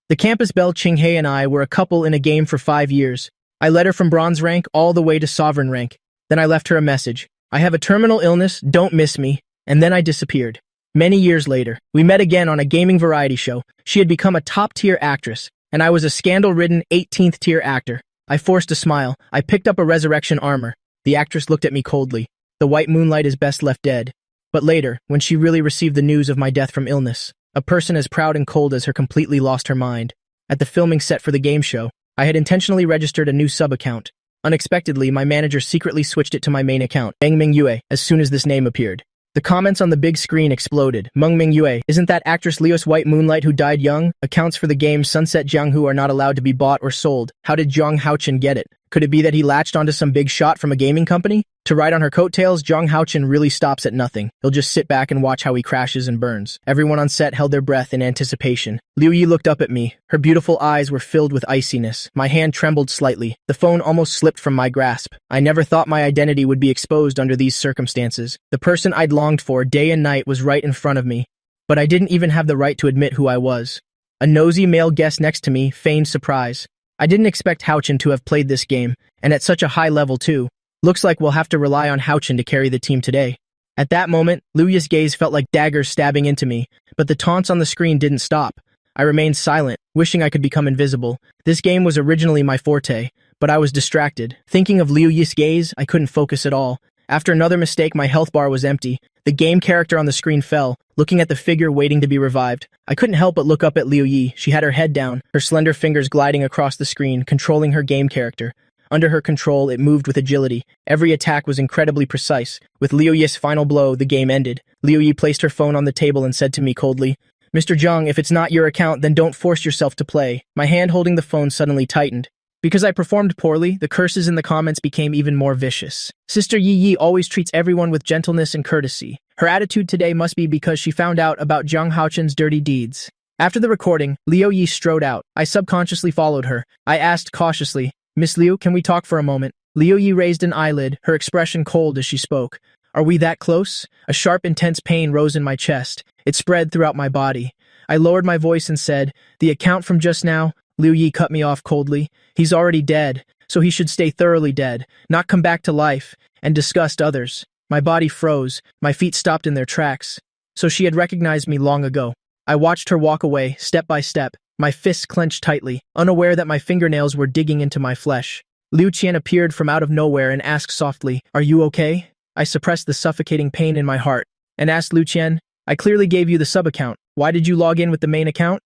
The campus belle Qinghe and I were a couple in a game for 5 years. I led her from bronze rank all the way to sovereign rank. Then I left her a message. I have a terminal illness, don't miss me. And then I disappeared. Many years later, we met again on a gaming variety show. She had become a top-tier actress, and I was a scandal-ridden 18th-tier actor. I forced a smile. I picked up a resurrection armor. The actress looked at me coldly. The white moonlight is best left dead. But later, when she really received the news of my death from illness, a person as proud and cold as her completely lost her mind. At the filming set for the game show, I had intentionally registered a new sub-account. Unexpectedly, my manager secretly switched it to my main account, Meng Mingyue, as soon as this name appeared. The comments on the big screen exploded. Meng Mingyue, isn't that actress Leo's White Moonlight who died young? Accounts for the game Sunset Jianghu are not allowed to be bought or sold. How did Zhang Haochen get it? Could it be that he latched onto some big shot from a gaming company? To ride on her coattails, Zhang Haochen really stops at nothing. He'll just sit back and watch how he crashes and burns. Everyone on set held their breath in anticipation. Liu Yi looked up at me. Her beautiful eyes were filled with iciness. My hand trembled slightly. The phone almost slipped from my grasp. I never thought my identity would be exposed under these circumstances. The person I'd longed for day and night was right in front of me. But I didn't even have the right to admit who I was. A nosy male guest next to me feigned surprise. I didn't expect Haochen to have played this game, and at such a high level too. Looks like we'll have to rely on Haochen to carry the team today. At that moment, Liu Yi's gaze felt like daggers stabbing into me, but the taunts on the screen didn't stop. I remained silent, wishing I could become invisible. This game was originally my forte, but I was distracted. Thinking of Liu Yi's gaze, I couldn't focus at all. After another mistake, my health bar was empty. The game character on the screen fell, looking at the figure waiting to be revived. I couldn't help but look up at Liu Yi. She had her head down, her slender fingers gliding across the screen, controlling her game character. Under her control, it moved with agility. Every attack was incredibly precise. With Liu Yi's final blow, the game ended. Liu Yi placed her phone on the table and said to me coldly, "Mr. Zhang, if it's not your account, then don't force yourself to play." My hand holding the phone suddenly tightened. Because I performed poorly, the curses in the comments became even more vicious. Sister Yi Yi always treats everyone with gentleness and courtesy. Her attitude today must be because she found out about Zhang Haochen's dirty deeds. After the recording, Liu Yi strode out. I subconsciously followed her. I asked cautiously, "Miss Liu, can we talk for a moment?" Liu Yi raised an eyelid, her expression cold as she spoke. "Are we that close?" A sharp, intense pain rose in my chest. It spread throughout my body. I lowered my voice and said, "The account from just now?" Liu Yi cut me off coldly. "He's already dead, so he should stay thoroughly dead, not come back to life, and disgust others." My body froze. My feet stopped in their tracks. So she had recognized me long ago. I watched her walk away, step by step, my fists clenched tightly, unaware that my fingernails were digging into my flesh. Liu Qian appeared from out of nowhere and asked softly, "Are you okay?" I suppressed the suffocating pain in my heart, and asked Liu Qian, "I clearly gave you the sub-account. Why did you log in with the main account?"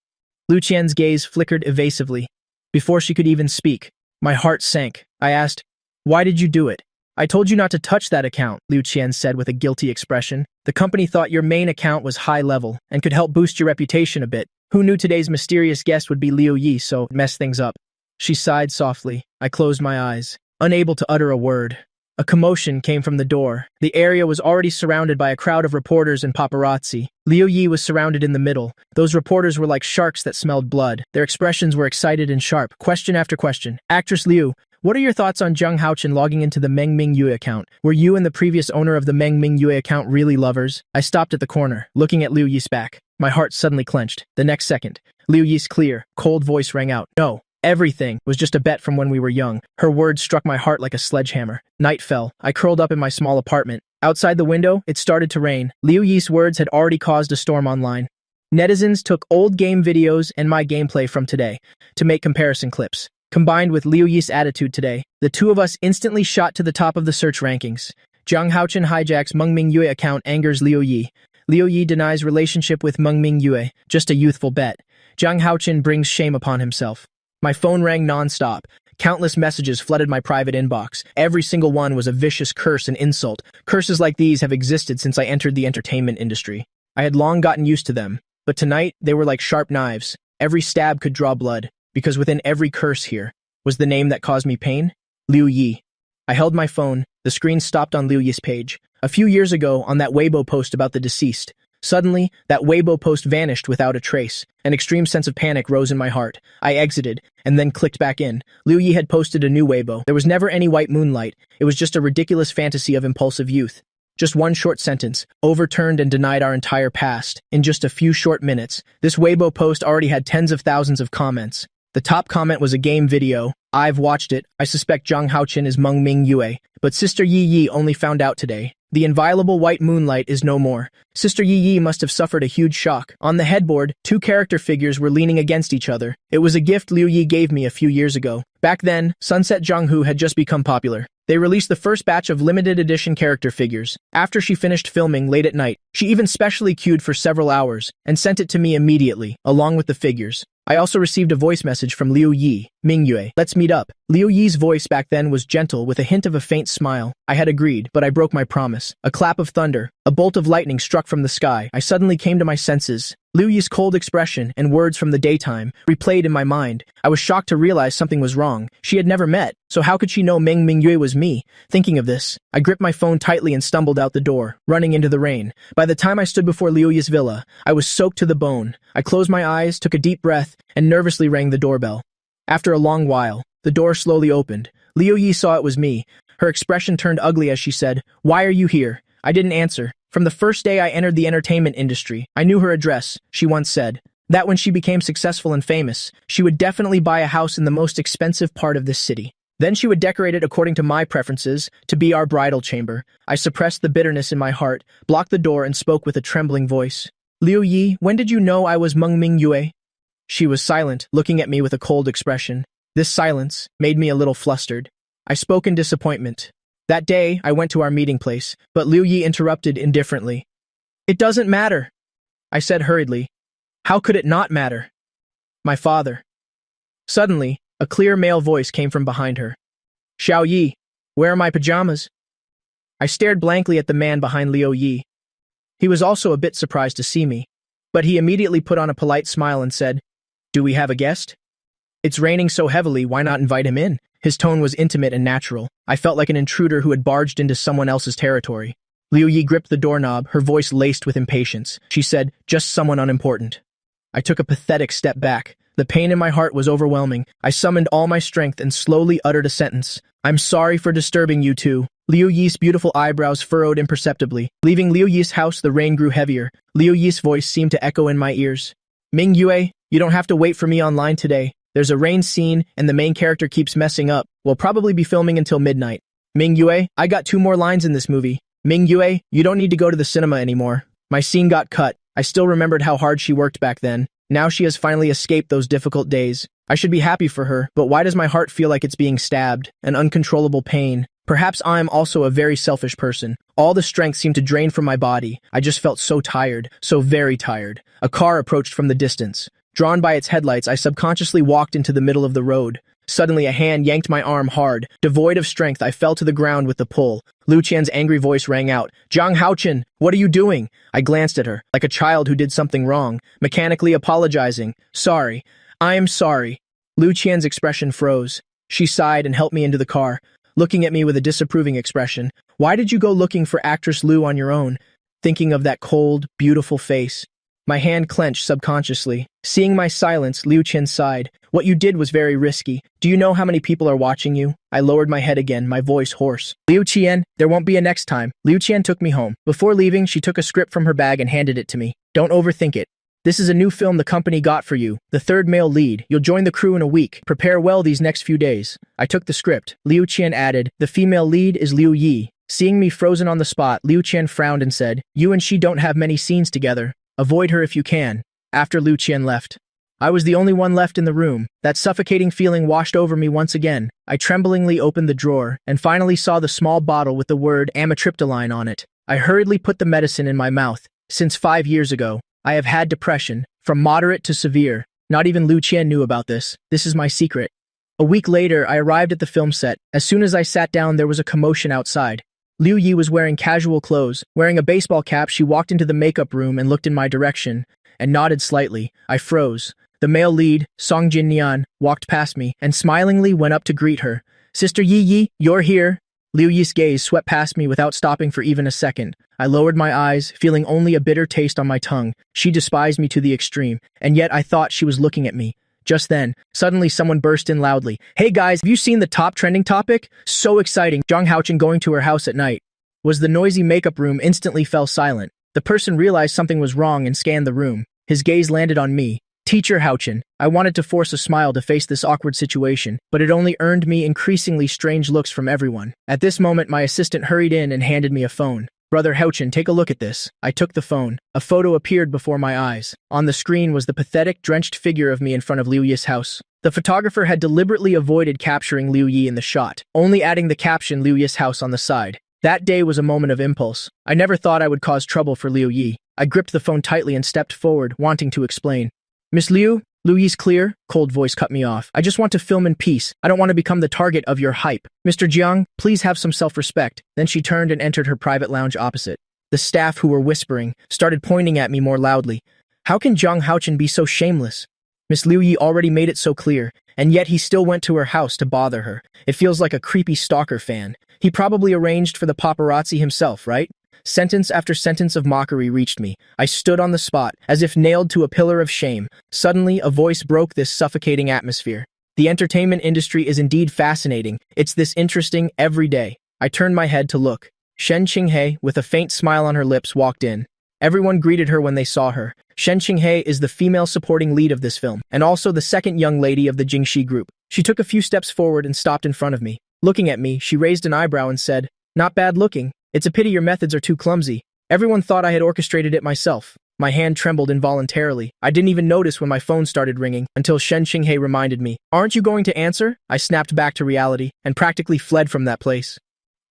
Liu Qian's gaze flickered evasively. Before she could even speak, my heart sank. I asked, "Why did you do it?" "I told you not to touch that account," Liu Qian said with a guilty expression. "The company thought your main account was high level and could help boost your reputation a bit. Who knew today's mysterious guest would be Liu Yi, so mess things up." She sighed softly. I closed my eyes, unable to utter a word. A commotion came from the door. The area was already surrounded by a crowd of reporters and paparazzi. Liu Yi was surrounded in the middle. Those reporters were like sharks that smelled blood. Their expressions were excited and sharp, question after question. "Actress Liu, what are your thoughts on Zhang Haochen logging into the Meng Mingyue account? Were you and the previous owner of the Meng Mingyue account really lovers?" I stopped at the corner, looking at Liu Yi's back. My heart suddenly clenched. The next second, Liu Yi's clear, cold voice rang out. "No. Everything was just a bet from when we were young." Her words struck my heart like a sledgehammer. Night fell. I curled up in my small apartment. Outside the window, it started to rain. Liu Yi's words had already caused a storm online. Netizens took old game videos and my gameplay from today to make comparison clips. Combined with Liu Yi's attitude today, the two of us instantly shot to the top of the search rankings. Zhang Haochen hijacks Meng Mingyue account angers Liu Yi. Liu Yi denies relationship with Meng Mingyue, just a youthful bet. Zhang Haochen brings shame upon himself. My phone rang non-stop. Countless messages flooded my private inbox. Every single one was a vicious curse and insult. Curses like these have existed since I entered the entertainment industry. I had long gotten used to them, but tonight they were like sharp knives. Every stab could draw blood, because within every curse here was the name that caused me pain, Liu Yi. I held my phone. The screen stopped on Liu Yi's page. A few years ago, on that Weibo post about the deceased, suddenly, that Weibo post vanished without a trace. An extreme sense of panic rose in my heart. I exited, and then clicked back in. Liu Yi had posted a new Weibo. There was never any white moonlight. It was just a ridiculous fantasy of impulsive youth. Just one short sentence, overturned and denied our entire past. In just a few short minutes, this Weibo post already had tens of thousands of comments. The top comment was a game video. I've watched it. I suspect Zhang Haochen is Meng Ming Yue, but Sister Yi Yi only found out today. The inviolable white moonlight is no more. Sister Yi Yi must have suffered a huge shock. On the headboard, two character figures were leaning against each other. It was a gift Liu Yi gave me a few years ago. Back then, Sunset Zhanghu had just become popular. They released the first batch of limited edition character figures. After she finished filming late at night, she even specially queued for several hours and sent it to me immediately, along with the figures. I also received a voice message from Liu Yi, Mingyue. Let's meet up. Liu Yi's voice back then was gentle with a hint of a faint smile. I had agreed, but I broke my promise. A clap of thunder, a bolt of lightning struck from the sky. I suddenly came to my senses. Liu Yi's cold expression and words from the daytime replayed in my mind. I was shocked to realize something was wrong. She had never met, so how could she know Meng Mingyue was me? Thinking of this, I gripped my phone tightly and stumbled out the door, running into the rain. By the time I stood before Liu Yi's villa, I was soaked to the bone. I closed my eyes, took a deep breath, and nervously rang the doorbell. After a long while, the door slowly opened. Liu Yi saw it was me. Her expression turned ugly as she said, "Why are you here?" I didn't answer. From the first day I entered the entertainment industry, I knew her address. She once said that when she became successful and famous, she would definitely buy a house in the most expensive part of this city. Then she would decorate it according to my preferences, to be our bridal chamber. I suppressed the bitterness in my heart, blocked the door, and spoke with a trembling voice. "Liu Yi, when did you know I was Meng Mingyue?" She was silent, looking at me with a cold expression. This silence made me a little flustered. I spoke in disappointment. That day, I went to our meeting place, but Liu Yi interrupted indifferently. "It doesn't matter," I said hurriedly. "How could it not matter?" "My father." Suddenly, a clear male voice came from behind her. "Xiao Yi, where are my pajamas?" I stared blankly at the man behind Liu Yi. He was also a bit surprised to see me, but he immediately put on a polite smile and said, "Do we have a guest?" "It's raining so heavily, why not invite him in?" His tone was intimate and natural. I felt like an intruder who had barged into someone else's territory. Liu Yi gripped the doorknob, her voice laced with impatience. She said, "Just someone unimportant." I took a pathetic step back. The pain in my heart was overwhelming. I summoned all my strength and slowly uttered a sentence. "I'm sorry for disturbing you two." Liu Yi's beautiful eyebrows furrowed imperceptibly. Leaving Liu Yi's house, the rain grew heavier. Liu Yi's voice seemed to echo in my ears. "Ming Yue, you don't have to wait for me online today. There's a rain scene, and the main character keeps messing up. We'll probably be filming until midnight. Ming Yue, I got 2 more lines in this movie. Ming Yue, you don't need to go to the cinema anymore." My scene got cut. I still remembered how hard she worked back then. Now she has finally escaped those difficult days. I should be happy for her, but why does my heart feel like it's being stabbed? An uncontrollable pain. Perhaps I'm also a very selfish person. All the strength seemed to drain from my body. I just felt so tired, so very tired. A car approached from the distance. Drawn by its headlights, I subconsciously walked into the middle of the road. Suddenly, a hand yanked my arm hard. Devoid of strength, I fell to the ground with the pull. Lu Qian's angry voice rang out. "Zhang Haochen, what are you doing?" I glanced at her, like a child who did something wrong, mechanically apologizing. "Sorry. I'm sorry." Lu Qian's expression froze. She sighed and helped me into the car, looking at me with a disapproving expression. "Why did you go looking for actress Lu on your own?" Thinking of that cold, beautiful face. My hand clenched subconsciously. Seeing my silence, Liu Qian sighed. "What you did was very risky. Do you know how many people are watching you?" I lowered my head again, my voice hoarse. "Liu Qian, there won't be a next time." Liu Qian took me home. Before leaving, she took a script from her bag and handed it to me. "Don't overthink it. This is a new film the company got for you. The 3rd male lead. You'll join the crew in a week. Prepare well these next few days." I took the script. Liu Qian added, "The female lead is Liu Yi." Seeing me frozen on the spot, Liu Qian frowned and said, "You and she don't have many scenes together. Avoid her if you can." After Liu Qian left, I was the only one left in the room. That suffocating feeling washed over me once again. I tremblingly opened the drawer and finally saw the small bottle with the word amitriptyline on it. I hurriedly put the medicine in my mouth. Since 5 years ago, I have had depression, from moderate to severe. Not even Liu Qian knew about this. This is my secret. A week later, I arrived at the film set. As soon as I sat down, there was a commotion outside. Liu Yi was wearing casual clothes. Wearing a baseball cap, she walked into the makeup room and looked in my direction, and nodded slightly. I froze. The male lead, Song Jin Nian, walked past me, and smilingly went up to greet her. "Sister Yi Yi, you're here." Liu Yi's gaze swept past me without stopping for even a second. I lowered my eyes, feeling only a bitter taste on my tongue. She despised me to the extreme, and yet I thought she was looking at me. Just then, suddenly someone burst in loudly. "Hey guys, have you seen the top trending topic? So exciting, Zhang Haochen going to her house at night." was the noisy makeup room instantly fell silent. The person realized something was wrong and scanned the room. His gaze landed on me. Teacher Houchin. I wanted to force a smile to face this awkward situation, but it only earned me increasingly strange looks from everyone. At this moment, my assistant hurried in and handed me a phone. Brother Houchin, take a look at this. I took the phone. A photo appeared before my eyes. On the screen was the pathetic, drenched figure of me in front of Liu Yi's house. The photographer had deliberately avoided capturing Liu Yi in the shot, only adding the caption Liu Yi's house on the side. That day was a moment of impulse. I never thought I would cause trouble for Liu Yi. I gripped the phone tightly and stepped forward, wanting to explain. Miss Liu Yi's clear, cold voice cut me off. I just want to film in peace. I don't want to become the target of your hype. Mr. Jiang, please have some self-respect. Then she turned and entered her private lounge opposite. The staff, who were whispering, started pointing at me more loudly. How can Jiang Houchin be so shameless? Miss Liu Yi already made it so clear, and yet he still went to her house to bother her. It feels like a creepy stalker fan. He probably arranged for the paparazzi himself, right? Sentence after sentence of mockery reached me. I stood on the spot, as if nailed to a pillar of shame. Suddenly, a voice broke this suffocating atmosphere. The entertainment industry is indeed fascinating. It's this interesting every day. I turned my head to look. Shen Qinghe, with a faint smile on her lips, walked in. Everyone greeted her when they saw her. Shen Qinghe is the female supporting lead of this film, and also the second young lady of the Jingxi group. She took a few steps forward and stopped in front of me. Looking at me, she raised an eyebrow and said, "Not bad looking. It's a pity your methods are too clumsy. Everyone thought I had orchestrated it myself." My hand trembled involuntarily. I didn't even notice when my phone started ringing, until Shen Qinghe reminded me. "Aren't you going to answer?" I snapped back to reality, and practically fled from that place.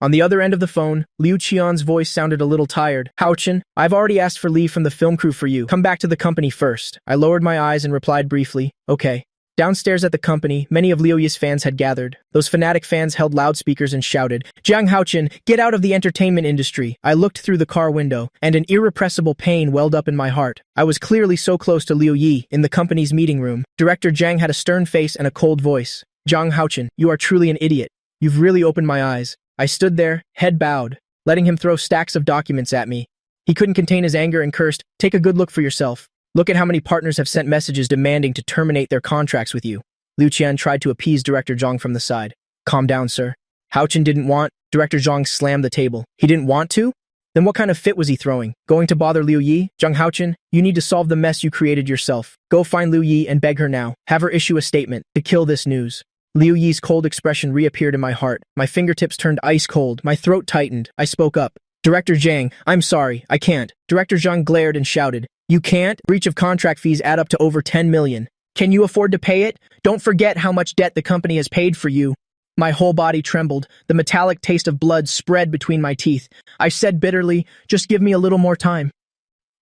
On the other end of the phone, Liu Qian's voice sounded a little tired. "Houchin, I've already asked for leave from the film crew for you. Come back to the company first." I lowered my eyes and replied briefly, "Okay." Downstairs at the company, many of Liu Yi's fans had gathered. Those fanatic fans held loudspeakers and shouted, "Jiang Houchin, get out of the entertainment industry." I looked through the car window, and an irrepressible pain welled up in my heart. I was clearly so close to Liu Yi in the company's meeting room. Director Jiang had a stern face and a cold voice. "Jiang Houchin, you are truly an idiot. You've really opened my eyes." I stood there, head bowed, letting him throw stacks of documents at me. He couldn't contain his anger and cursed, "Take a good look for yourself. Look at how many partners have sent messages demanding to terminate their contracts with you." Liu Qian tried to appease Director Zhang from the side. "Calm down, sir. Houchin didn't want..." Director Zhang slammed the table. "He didn't want to? Then what kind of fit was he throwing? Going to bother Liu Yi? Jiang Houchin, you need to solve the mess you created yourself. Go find Liu Yi and beg her now. Have her issue a statement to kill this news." Liu Yi's cold expression reappeared in my heart. My fingertips turned ice cold. My throat tightened. I spoke up. "Director Zhang, I'm sorry. I can't." Director Zhang glared and shouted, "You can't? Breach of contract fees add up to over 10 million. Can you afford to pay it? Don't forget how much debt the company has paid for you." My whole body trembled. The metallic taste of blood spread between my teeth. I said bitterly, "Just give me a little more time."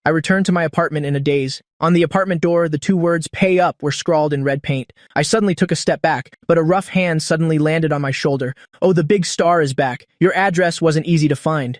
I returned to my apartment in a daze. On the apartment door, the two words "pay up" were scrawled in red paint. I suddenly took a step back, but a rough hand suddenly landed on my shoulder. "Oh, the big star is back. Your address wasn't easy to find."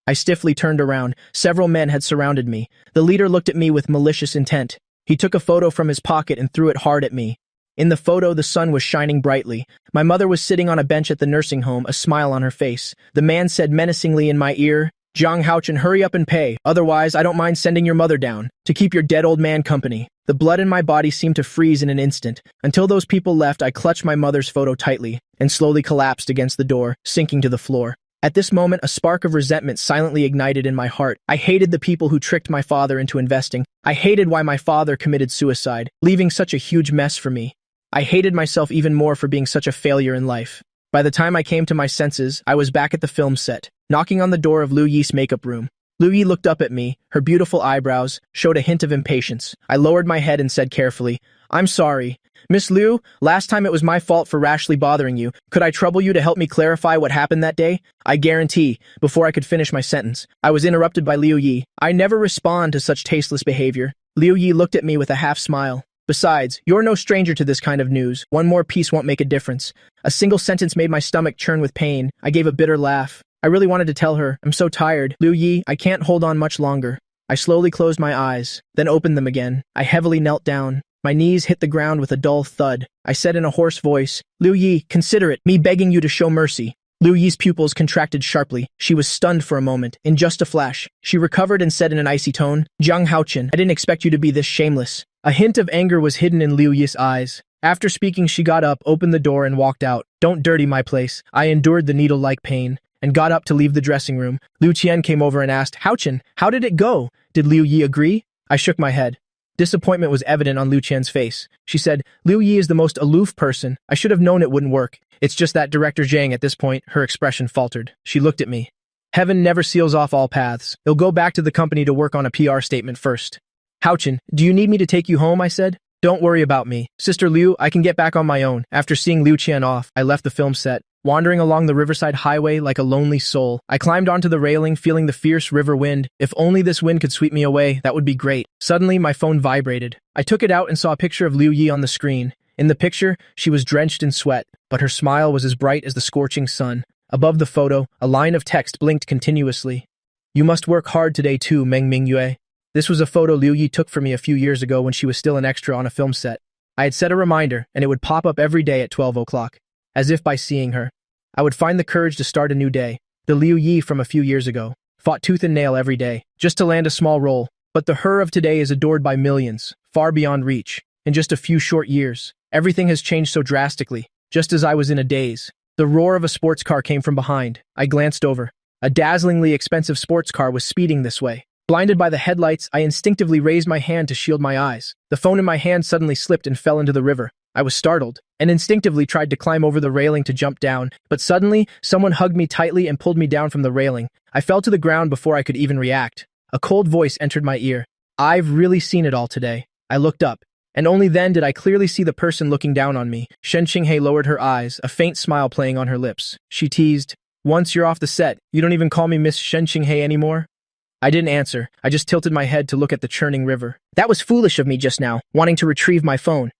I stiffly turned around. Several men had surrounded me. The leader looked at me with malicious intent. He took a photo from his pocket and threw it hard at me. In the photo, the sun was shining brightly. My mother was sitting on a bench at the nursing home, a smile on her face. The man said menacingly in my ear, "Jiang Houchin, hurry up and pay. Otherwise, I don't mind sending your mother down to keep your dead old man company." The blood in my body seemed to freeze in an instant. Until those people left, I clutched my mother's photo tightly and slowly collapsed against the door, sinking to the floor. At this moment, a spark of resentment silently ignited in my heart. I hated the people who tricked my father into investing. I hated why my father committed suicide, leaving such a huge mess for me. I hated myself even more for being such a failure in life. By the time I came to my senses, I was back at the film set, knocking on the door of Liu Yi's makeup room. Liu Yi looked up at me. Her beautiful eyebrows showed a hint of impatience. I lowered my head and said carefully, "I'm sorry. Miss Liu, last time it was my fault for rashly bothering you. Could I trouble you to help me clarify what happened that day?" I guarantee, before I could finish my sentence, I was interrupted by Liu Yi. "I never respond to such tasteless behavior." Liu Yi looked at me with a half smile. "Besides, you're no stranger to this kind of news. One more piece won't make a difference." A single sentence made my stomach churn with pain. I gave a bitter laugh. I really wanted to tell her, "I'm so tired. Liu Yi, I can't hold on much longer." I slowly closed my eyes, then opened them again. I heavily knelt down. My knees hit the ground with a dull thud. I said in a hoarse voice, "Liu Yi, consider it me begging you to show mercy." Liu Yi's pupils contracted sharply. She was stunned for a moment. In just a flash, she recovered and said in an icy tone, "Jiang Houchin, I didn't expect you to be this shameless." A hint of anger was hidden in Liu Yi's eyes. After speaking, she got up, opened the door, and walked out. "Don't dirty my place." I endured the needle-like pain. and got up to leave the dressing room. Liu Qian came over and asked, "Haochen, how did it go? Did Liu Yi agree?" I shook my head. Disappointment was evident on Liu Qian's face. She said, "Liu Yi is the most aloof person. I should have known it wouldn't work. It's just that Director Zhang." At this point, her expression faltered. She looked at me. "Heaven never seals off all paths. He'll go back to the company to work on a PR statement first." "Haochen, do you need me to take you home?" I said. "Don't worry about me. Sister Liu, I can get back on my own." After seeing Liu Qian off, I left the film set. Wandering along the riverside highway like a lonely soul, I climbed onto the railing, feeling the fierce river wind. If only this wind could sweep me away, that would be great. Suddenly, my phone vibrated. I took it out and saw a picture of Liu Yi on the screen. In the picture, she was drenched in sweat, but her smile was as bright as the scorching sun. Above the photo, a line of text blinked continuously. "You must work hard today too, Meng Mingyue." This was a photo Liu Yi took for me a few years ago when she was still an extra on a film set. I had set a reminder, and it would pop up every day at 12 o'clock. As if by seeing her, I would find the courage to start a new day. The Liu Yi from a few years ago fought tooth and nail every day, just to land a small role. But the her of today is adored by millions, far beyond reach. In just a few short years, everything has changed so drastically. Just as I was in a daze, the roar of a sports car came from behind. I glanced over. A dazzlingly expensive sports car was speeding this way. Blinded by the headlights, I instinctively raised my hand to shield my eyes. The phone in my hand suddenly slipped and fell into the river. I was startled, and instinctively tried to climb over the railing to jump down, but suddenly, someone hugged me tightly and pulled me down from the railing. I fell to the ground before I could even react. A cold voice entered my ear. "I've really seen it all today." I looked up, and only then did I clearly see the person looking down on me. Shen Qinghe lowered her eyes, a faint smile playing on her lips. She teased, "Once you're off the set, you don't even call me Miss Shen Qinghe anymore?" I didn't answer. I just tilted my head to look at the churning river. "That was foolish of me just now, wanting to retrieve my phone."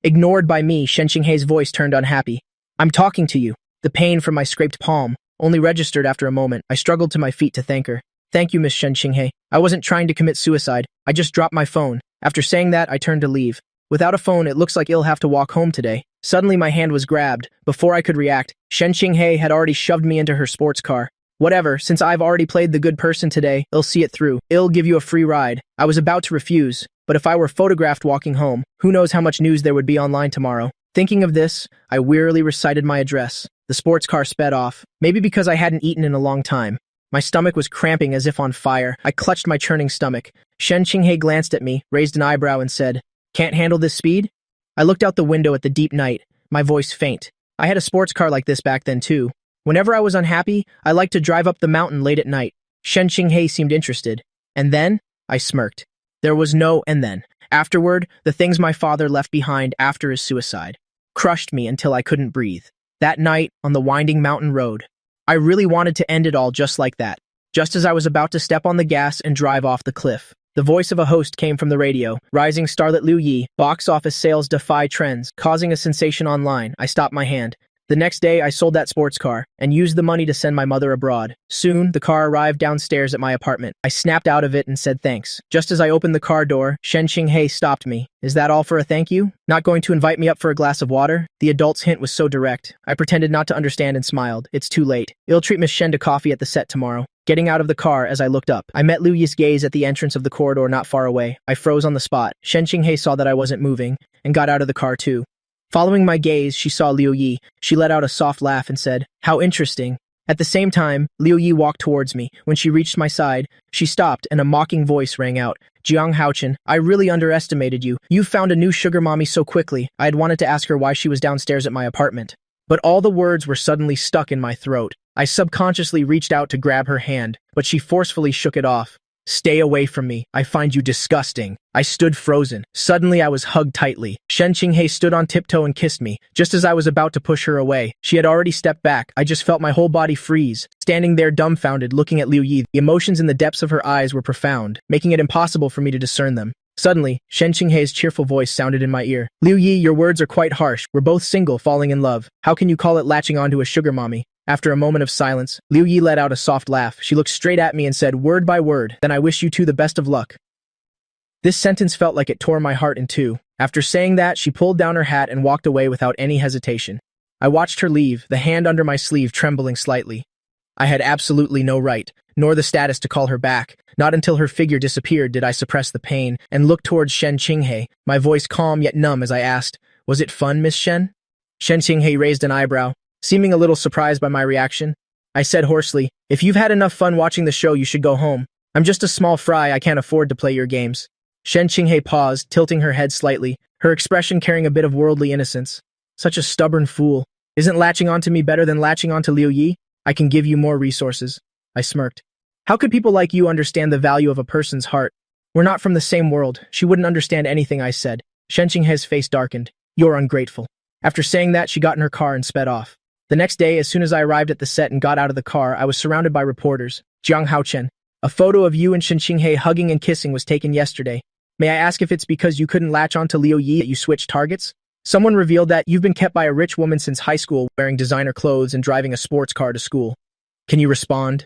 Ignored by me, Shen Qinghe's voice turned unhappy. "I'm talking to you." The pain from my scraped palm only registered after a moment. I struggled to my feet to thank her. "Thank you, Miss Shen Qinghe. I wasn't trying to commit suicide. I just dropped my phone." After saying that, I turned to leave. Without a phone, it looks like I'll have to walk home today. Suddenly, my hand was grabbed. Before I could react, Shen Qinghe had already shoved me into her sports car. "Whatever, since I've already played the good person today, I'll see it through. I'll give you a free ride." I was about to refuse, but if I were photographed walking home, who knows how much news there would be online tomorrow. Thinking of this, I wearily recited my address. The sports car sped off, maybe because I hadn't eaten in a long time. My stomach was cramping as if on fire. I clutched my churning stomach. Shen Qinghe glanced at me, raised an eyebrow, and said, "Can't handle this speed?" I looked out the window at the deep night, my voice faint. I had a sports car like this back then too. Whenever I was unhappy, I liked to drive up the mountain late at night. Shen Qinghe seemed interested. And then, I smirked. There was no and then. Afterward, the things my father left behind after his suicide crushed me until I couldn't breathe. That night, on the winding mountain road, I really wanted to end it all just like that. Just as I was about to step on the gas and drive off the cliff, the voice of a host came from the radio. "Rising starlet Liu Yi, box office sales defy trends, causing a sensation online." I stopped my hand. The next day, I sold that sports car and used the money to send my mother abroad. Soon, the car arrived downstairs at my apartment. I snapped out of it and said thanks. Just as I opened the car door, Shen Qinghe stopped me. "Is that all for a thank you? Not going to invite me up for a glass of water?" The adult's hint was so direct. I pretended not to understand and smiled. "It's too late. I'll treat Miss Shen to coffee at the set tomorrow." Getting out of the car, as I looked up, I met Liu Yi's gaze at the entrance of the corridor not far away. I froze on the spot. Shen Qinghe saw that I wasn't moving and got out of the car too. Following my gaze, she saw Liu Yi. She let out a soft laugh and said, "How interesting." At the same time, Liu Yi walked towards me. When she reached my side, she stopped and a mocking voice rang out. "Jiang Haochen, I really underestimated you. You found a new sugar mommy so quickly." I had wanted to ask her why she was downstairs at my apartment, but all the words were suddenly stuck in my throat. I subconsciously reached out to grab her hand, but she forcefully shook it off. "Stay away from me. I find you disgusting." I stood frozen. Suddenly, I was hugged tightly. Shen Qinghe stood on tiptoe and kissed me. Just as I was about to push her away, she had already stepped back. I just felt my whole body freeze. Standing there dumbfounded, looking at Liu Yi, the emotions in the depths of her eyes were profound, making it impossible for me to discern them. Suddenly, Shen Qinghe's cheerful voice sounded in my ear. "Liu Yi, your words are quite harsh. We're both single, falling in love. How can you call it latching onto a sugar mommy?" After a moment of silence, Liu Yi let out a soft laugh. She looked straight at me and said, word by word, "Then I wish you two the best of luck." This sentence felt like it tore my heart in two. After saying that, she pulled down her hat and walked away without any hesitation. I watched her leave, the hand under my sleeve trembling slightly. I had absolutely no right, nor the status to call her back. Not until her figure disappeared did I suppress the pain and look towards Shen Qinghe, my voice calm yet numb as I asked, "Was it fun, Miss Shen?" Shen Qinghe raised an eyebrow, seeming a little surprised by my reaction. I said hoarsely. If you've had enough fun watching the show, you should go home. I'm just a small fry, I can't afford to play your games. Shen Qinghe paused, tilting her head slightly, her expression carrying a bit of worldly innocence. Such a stubborn fool. Isn't latching onto me better than latching onto Liu Yi? I can give you more resources. I smirked. How could people like you understand the value of a person's heart? We're not from the same world. She wouldn't understand anything I said. Shen Qinghe's face darkened. You're ungrateful. After saying that, she got in her car and sped off. The next day, as soon as I arrived at the set and got out of the car, I was surrounded by reporters. Jiang Haochen, a photo of you and Shen Qinghe hugging and kissing was taken yesterday. May I ask if it's because you couldn't latch onto Liu Yi that you switched targets? Someone revealed that you've been kept by a rich woman since high school, wearing designer clothes and driving a sports car to school. Can you respond?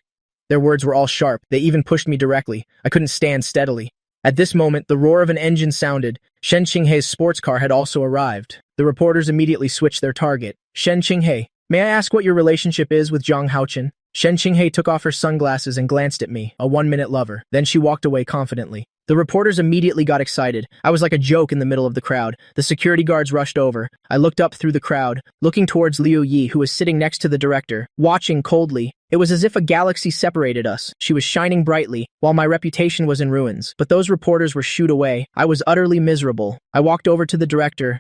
Their words were all sharp. They even pushed me directly. I couldn't stand steadily. At this moment, the roar of an engine sounded. Shen Qinghe's sports car had also arrived. The reporters immediately switched their target. Shen Qinghe, may I ask what your relationship is with Jiang Haochen? Shen Qinghe took off her sunglasses and glanced at me, a one-minute lover. Then she walked away confidently. The reporters immediately got excited. I was like a joke in the middle of the crowd. The security guards rushed over. I looked up through the crowd, looking towards Liu Yi, who was sitting next to the director, watching coldly. It was as if a galaxy separated us. She was shining brightly, while my reputation was in ruins. But those reporters were shooed away. I was utterly miserable. I walked over to the director,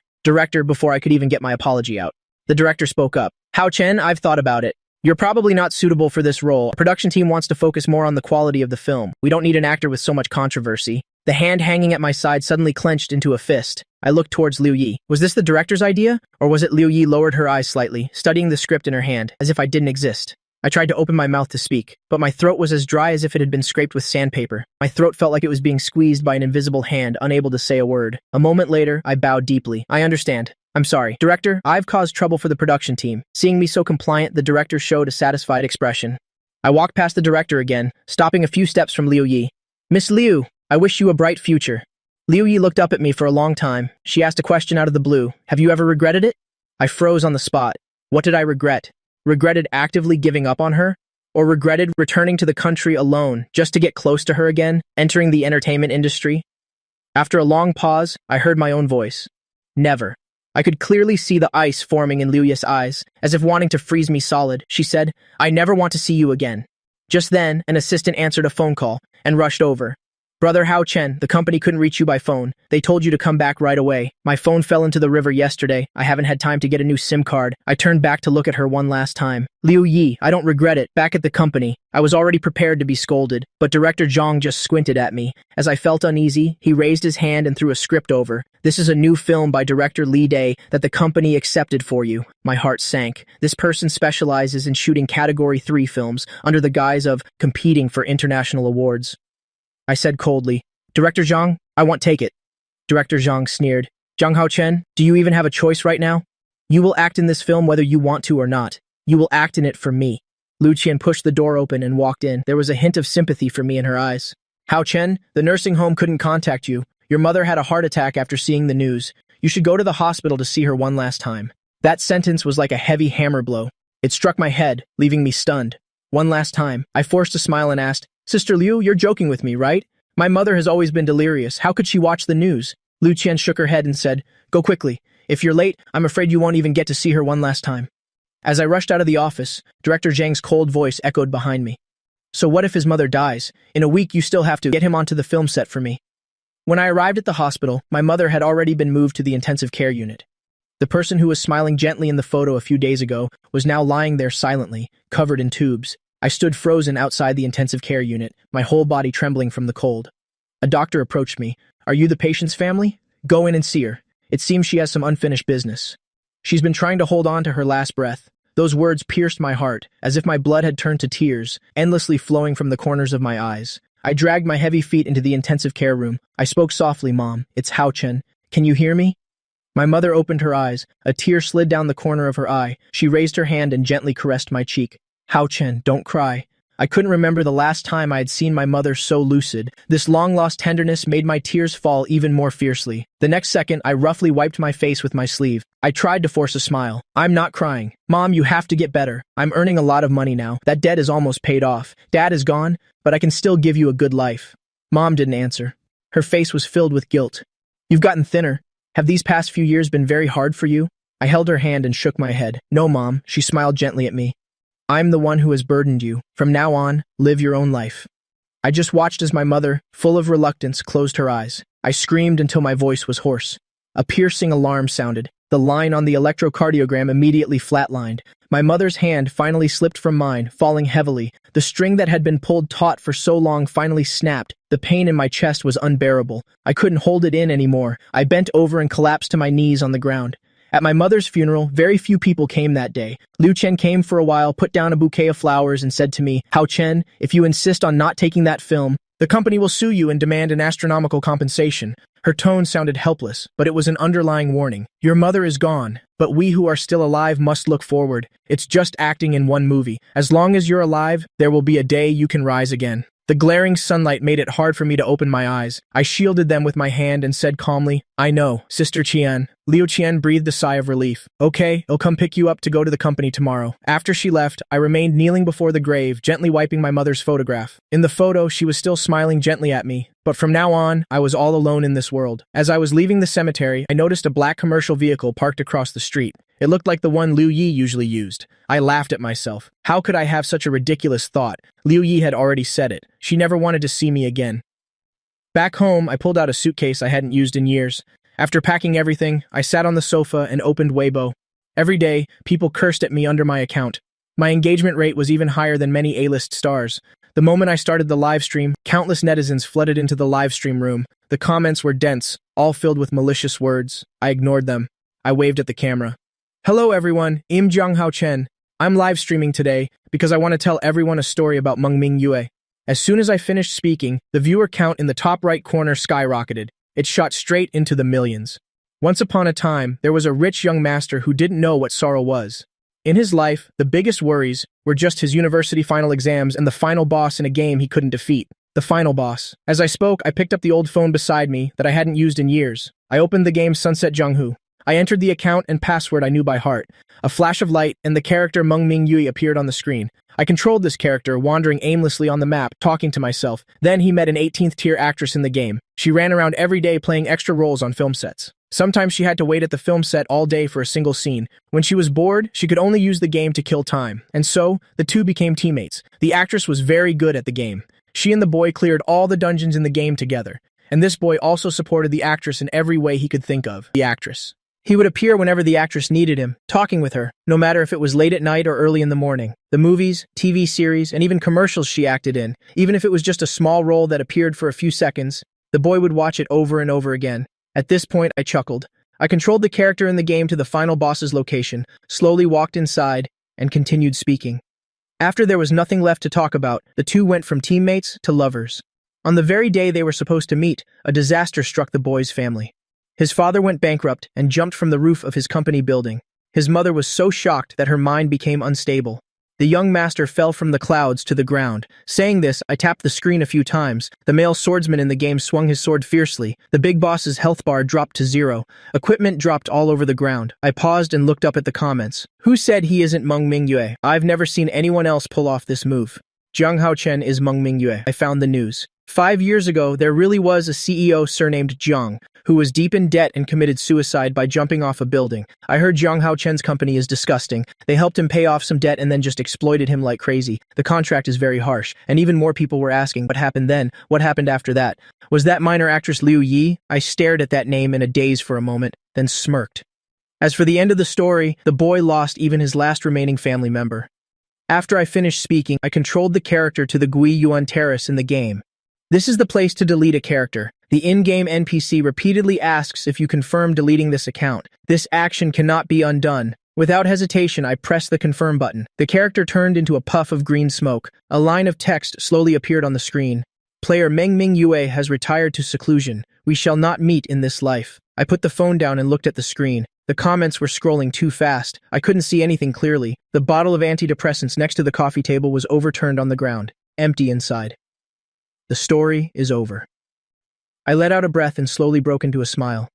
before I could even get my apology out. The director spoke up. Hao Chen, I've thought about it. You're probably not suitable for this role. Our production team wants to focus more on the quality of the film. We don't need an actor with so much controversy. The hand hanging at my side suddenly clenched into a fist. I looked towards Liu Yi. Was this the director's idea? Or was it Liu Yi lowered her eyes slightly, studying the script in her hand, as if I didn't exist? I tried to open my mouth to speak, but my throat was as dry as if it had been scraped with sandpaper. My throat felt like it was being squeezed by an invisible hand, unable to say a word. A moment later, I bowed deeply. I understand. I'm sorry. Director, I've caused trouble for the production team. Seeing me so compliant, the director showed a satisfied expression. I walked past the director again, stopping a few steps from Liu Yi. Miss Liu, I wish you a bright future. Liu Yi looked up at me for a long time. She asked a question out of the blue. Have you ever regretted it? I froze on the spot. What did I regret? Regretted actively giving up on her? Or regretted returning to the country alone just to get close to her again, entering the entertainment industry? After a long pause, I heard my own voice. Never. I could clearly see the ice forming in Liu Yi's eyes, as if wanting to freeze me solid. She said, I never want to see you again. Just then, an assistant answered a phone call and rushed over. Brother Hao Chen, the company couldn't reach you by phone. They told you to come back right away. My phone fell into the river yesterday. I haven't had time to get a new SIM card. I turned back to look at her one last time. Liu Yi, I don't regret it. Back at the company, I was already prepared to be scolded, but Director Zhang just squinted at me. As I felt uneasy, he raised his hand and threw a script over. This is a new film by director Li Day that the company accepted for you. My heart sank. This person specializes in shooting Category 3 films under the guise of competing for international awards. I said coldly, Director Zhang, I won't take it. Director Zhang sneered. Zhang Haochen, do you even have a choice right now? You will act in this film whether you want to or not. You will act in it for me. Lu Qian pushed the door open and walked in. There was a hint of sympathy for me in her eyes. Hao Chen, the nursing home couldn't contact you. Your mother had a heart attack after seeing the news. You should go to the hospital to see her one last time. That sentence was like a heavy hammer blow. It struck my head, leaving me stunned. One last time, I forced a smile and asked, Sister Liu, you're joking with me, right? My mother has always been delirious. How could she watch the news? Lu Qian shook her head and said, Go quickly. If you're late, I'm afraid you won't even get to see her one last time. As I rushed out of the office, Director Zhang's cold voice echoed behind me. So what if his mother dies? In a week, you still have to get him onto the film set for me. When I arrived at the hospital, my mother had already been moved to the intensive care unit. The person who was smiling gently in the photo a few days ago was now lying there silently, covered in tubes. I stood frozen outside the intensive care unit, my whole body trembling from the cold. A doctor approached me. Are you the patient's family? Go in and see her. It seems she has some unfinished business. She's been trying to hold on to her last breath. Those words pierced my heart, as if my blood had turned to tears, endlessly flowing from the corners of my eyes. I dragged my heavy feet into the intensive care room. I spoke softly, Mom. It's Hao Chen. Can you hear me? My mother opened her eyes. A tear slid down the corner of her eye. She raised her hand and gently caressed my cheek. Hao Chen, don't cry. I couldn't remember the last time I had seen my mother so lucid. This long-lost tenderness made my tears fall even more fiercely. The next second, I roughly wiped my face with my sleeve. I tried to force a smile. I'm not crying. Mom, you have to get better. I'm earning a lot of money now. That debt is almost paid off. Dad is gone, but I can still give you a good life. Mom didn't answer. Her face was filled with guilt. You've gotten thinner. Have these past few years been very hard for you? I held her hand and shook my head. No, Mom. She smiled gently at me. I'm the one who has burdened you. From now on, live your own life." I just watched as my mother, full of reluctance, closed her eyes. I screamed until my voice was hoarse. A piercing alarm sounded. The line on the electrocardiogram immediately flatlined. My mother's hand finally slipped from mine, falling heavily. The string that had been pulled taut for so long finally snapped. The pain in my chest was unbearable. I couldn't hold it in anymore. I bent over and collapsed to my knees on the ground. At my mother's funeral, very few people came that day. Liu Chen came for a while, put down a bouquet of flowers, and said to me, "Hao Chen, if you insist on not taking that film, the company will sue you and demand an astronomical compensation." Her tone sounded helpless, but it was an underlying warning. "Your mother is gone, but we who are still alive must look forward. It's just acting in one movie. As long as you're alive, there will be a day you can rise again." The glaring sunlight made it hard for me to open my eyes. I shielded them with my hand and said calmly, "I know, Sister Qian." Liu Qian breathed a sigh of relief. "Okay, I'll come pick you up to go to the company tomorrow." After she left, I remained kneeling before the grave, gently wiping my mother's photograph. In the photo, she was still smiling gently at me. But from now on, I was all alone in this world. As I was leaving the cemetery, I noticed a black commercial vehicle parked across the street. It looked like the one Liu Yi usually used. I laughed at myself. How could I have such a ridiculous thought? Liu Yi had already said it. She never wanted to see me again. Back home, I pulled out a suitcase I hadn't used in years. After packing everything, I sat on the sofa and opened Weibo. Every day, people cursed at me under my account. My engagement rate was even higher than many A-list stars. The moment I started the live stream, countless netizens flooded into the live stream room. The comments were dense, all filled with malicious words. I ignored them. I waved at the camera. "Hello everyone, I'm Jiang Hao Chen. I'm live streaming today because I want to tell everyone a story about Mengming Yue." As soon as I finished speaking, the viewer count in the top right corner skyrocketed. It shot straight into the millions. Once upon a time, there was a rich young master who didn't know what sorrow was. In his life, the biggest worries were just his university final exams and the final boss in a game he couldn't defeat. The final boss. As I spoke, I picked up the old phone beside me that I hadn't used in years. I opened the game Sunset Zhenghu. I entered the account and password I knew by heart. A flash of light, and the character Mengming Yue appeared on the screen. I controlled this character, wandering aimlessly on the map, talking to myself. Then he met an 18th tier actress in the game. She ran around every day playing extra roles on film sets. Sometimes she had to wait at the film set all day for a single scene. When she was bored, she could only use the game to kill time. And so, the two became teammates. The actress was very good at the game. She and the boy cleared all the dungeons in the game together. And this boy also supported the actress in every way he could think of. The actress. He would appear whenever the actress needed him, talking with her, no matter if it was late at night or early in the morning. The movies, TV series, and even commercials she acted in, even if it was just a small role that appeared for a few seconds, the boy would watch it over and over again. At this point, I chuckled. I controlled the character in the game to the final boss's location, slowly walked inside, and continued speaking. After there was nothing left to talk about, the two went from teammates to lovers. On the very day they were supposed to meet, a disaster struck the boy's family. His father went bankrupt and jumped from the roof of his company building. His mother was so shocked that her mind became unstable. The young master fell from the clouds to the ground. Saying this, I tapped the screen a few times. The male swordsman in the game swung his sword fiercely. The big boss's health bar dropped to 0. Equipment dropped all over the ground. I paused and looked up at the comments. Who said he isn't Mengming Yue? I've never seen anyone else pull off this move. Jiang Hao Chen is Mengming Yue. I found the news. 5 years ago, there really was a CEO surnamed Jiang, who was deep in debt and committed suicide by jumping off a building. I heard Jiang Hao Chen's company is disgusting. They helped him pay off some debt and then just exploited him like crazy. The contract is very harsh, and even more people were asking what happened then, what happened after that. Was that minor actress Liu Yi? I stared at that name in a daze for a moment, then smirked. As for the end of the story, the boy lost even his last remaining family member. After I finished speaking, I controlled the character to the Gui Yuan Terrace in the game. This is the place to delete a character. The in-game NPC repeatedly asks if you confirm deleting this account. This action cannot be undone. Without hesitation, I pressed the confirm button. The character turned into a puff of green smoke. A line of text slowly appeared on the screen. Player Mengming Yue has retired to seclusion. We shall not meet in this life. I put the phone down and looked at the screen. The comments were scrolling too fast. I couldn't see anything clearly. The bottle of antidepressants next to the coffee table was overturned on the ground, empty inside. The story is over. I let out a breath and slowly broke into a smile.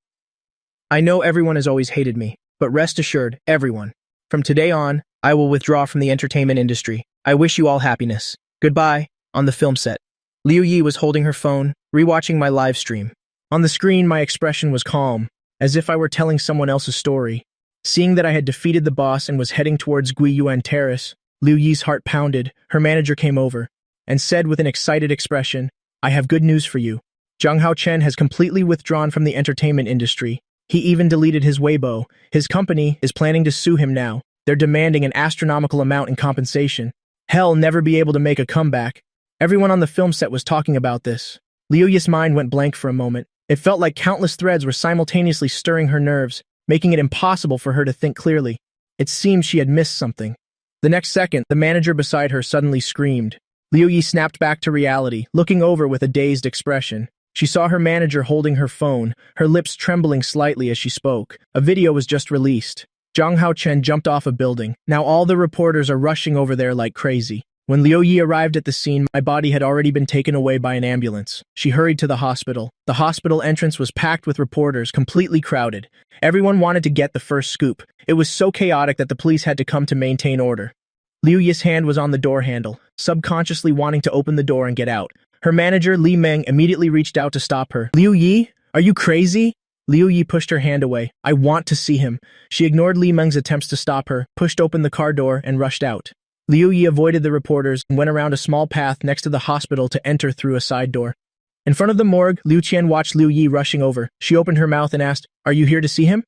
I know everyone has always hated me, but rest assured, everyone. From today on, I will withdraw from the entertainment industry. I wish you all happiness. Goodbye. On the film set. Liu Yi was holding her phone, rewatching my live stream. On the screen, my expression was calm, as if I were telling someone else's story. Seeing that I had defeated the boss and was heading towards Gui Yuan Terrace, Liu Yi's heart pounded. Her manager came over and said with an excited expression, "I have good news for you. Zhang Haochen has completely withdrawn from the entertainment industry. He even deleted his Weibo. His company is planning to sue him now. They're demanding an astronomical amount in compensation. He'll never be able to make a comeback." Everyone on the film set was talking about this. Liu Yi's mind went blank for a moment. It felt like countless threads were simultaneously stirring her nerves, making it impossible for her to think clearly. It seemed she had missed something. The next second, the manager beside her suddenly screamed. Liu Yi snapped back to reality, looking over with a dazed expression. She saw her manager holding her phone, her lips trembling slightly as she spoke. A video was just released. Zhang Haochen jumped off a building. Now all the reporters are rushing over there like crazy. When Liu Yi arrived at the scene, my body had already been taken away by an ambulance. She hurried to the hospital. The hospital entrance was packed with reporters, completely crowded. Everyone wanted to get the first scoop. It was so chaotic that the police had to come to maintain order. Liu Yi's hand was on the door handle, subconsciously wanting to open the door and get out. Her manager, Li Meng, immediately reached out to stop her. "Liu Yi, are you crazy?" Liu Yi pushed her hand away. "I want to see him." She ignored Li Meng's attempts to stop her, pushed open the car door, and rushed out. Liu Yi avoided the reporters and went around a small path next to the hospital to enter through a side door. In front of the morgue, Liu Qian watched Liu Yi rushing over. She opened her mouth and asked, "Are you here to see him?"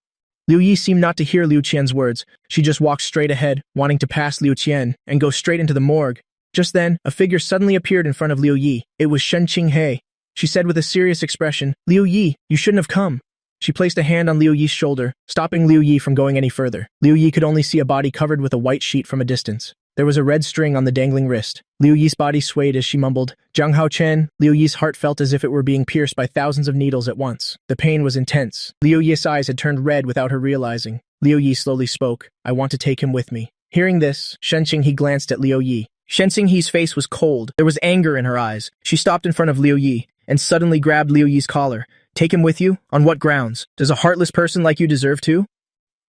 Liu Yi seemed not to hear Liu Qian's words. She just walked straight ahead, wanting to pass Liu Qian and go straight into the morgue. Just then, a figure suddenly appeared in front of Liu Yi. It was Shen Qinghe. She said with a serious expression, "Liu Yi, you shouldn't have come." She placed a hand on Liu Yi's shoulder, stopping Liu Yi from going any further. Liu Yi could only see a body covered with a white sheet from a distance. There was a red string on the dangling wrist. Liu Yi's body swayed as she mumbled, "Zhang Haochen." Liu Yi's heart felt as if it were being pierced by thousands of needles at once. The pain was intense. Liu Yi's eyes had turned red without her realizing. Liu Yi slowly spoke, "I want to take him with me." Hearing this, Shen Qinghe glanced at Liu Yi. Shen Qinghe's face was cold. There was anger in her eyes. She stopped in front of Liu Yi and suddenly grabbed Liu Yi's collar. "Take him with you? On what grounds? Does a heartless person like you deserve to?"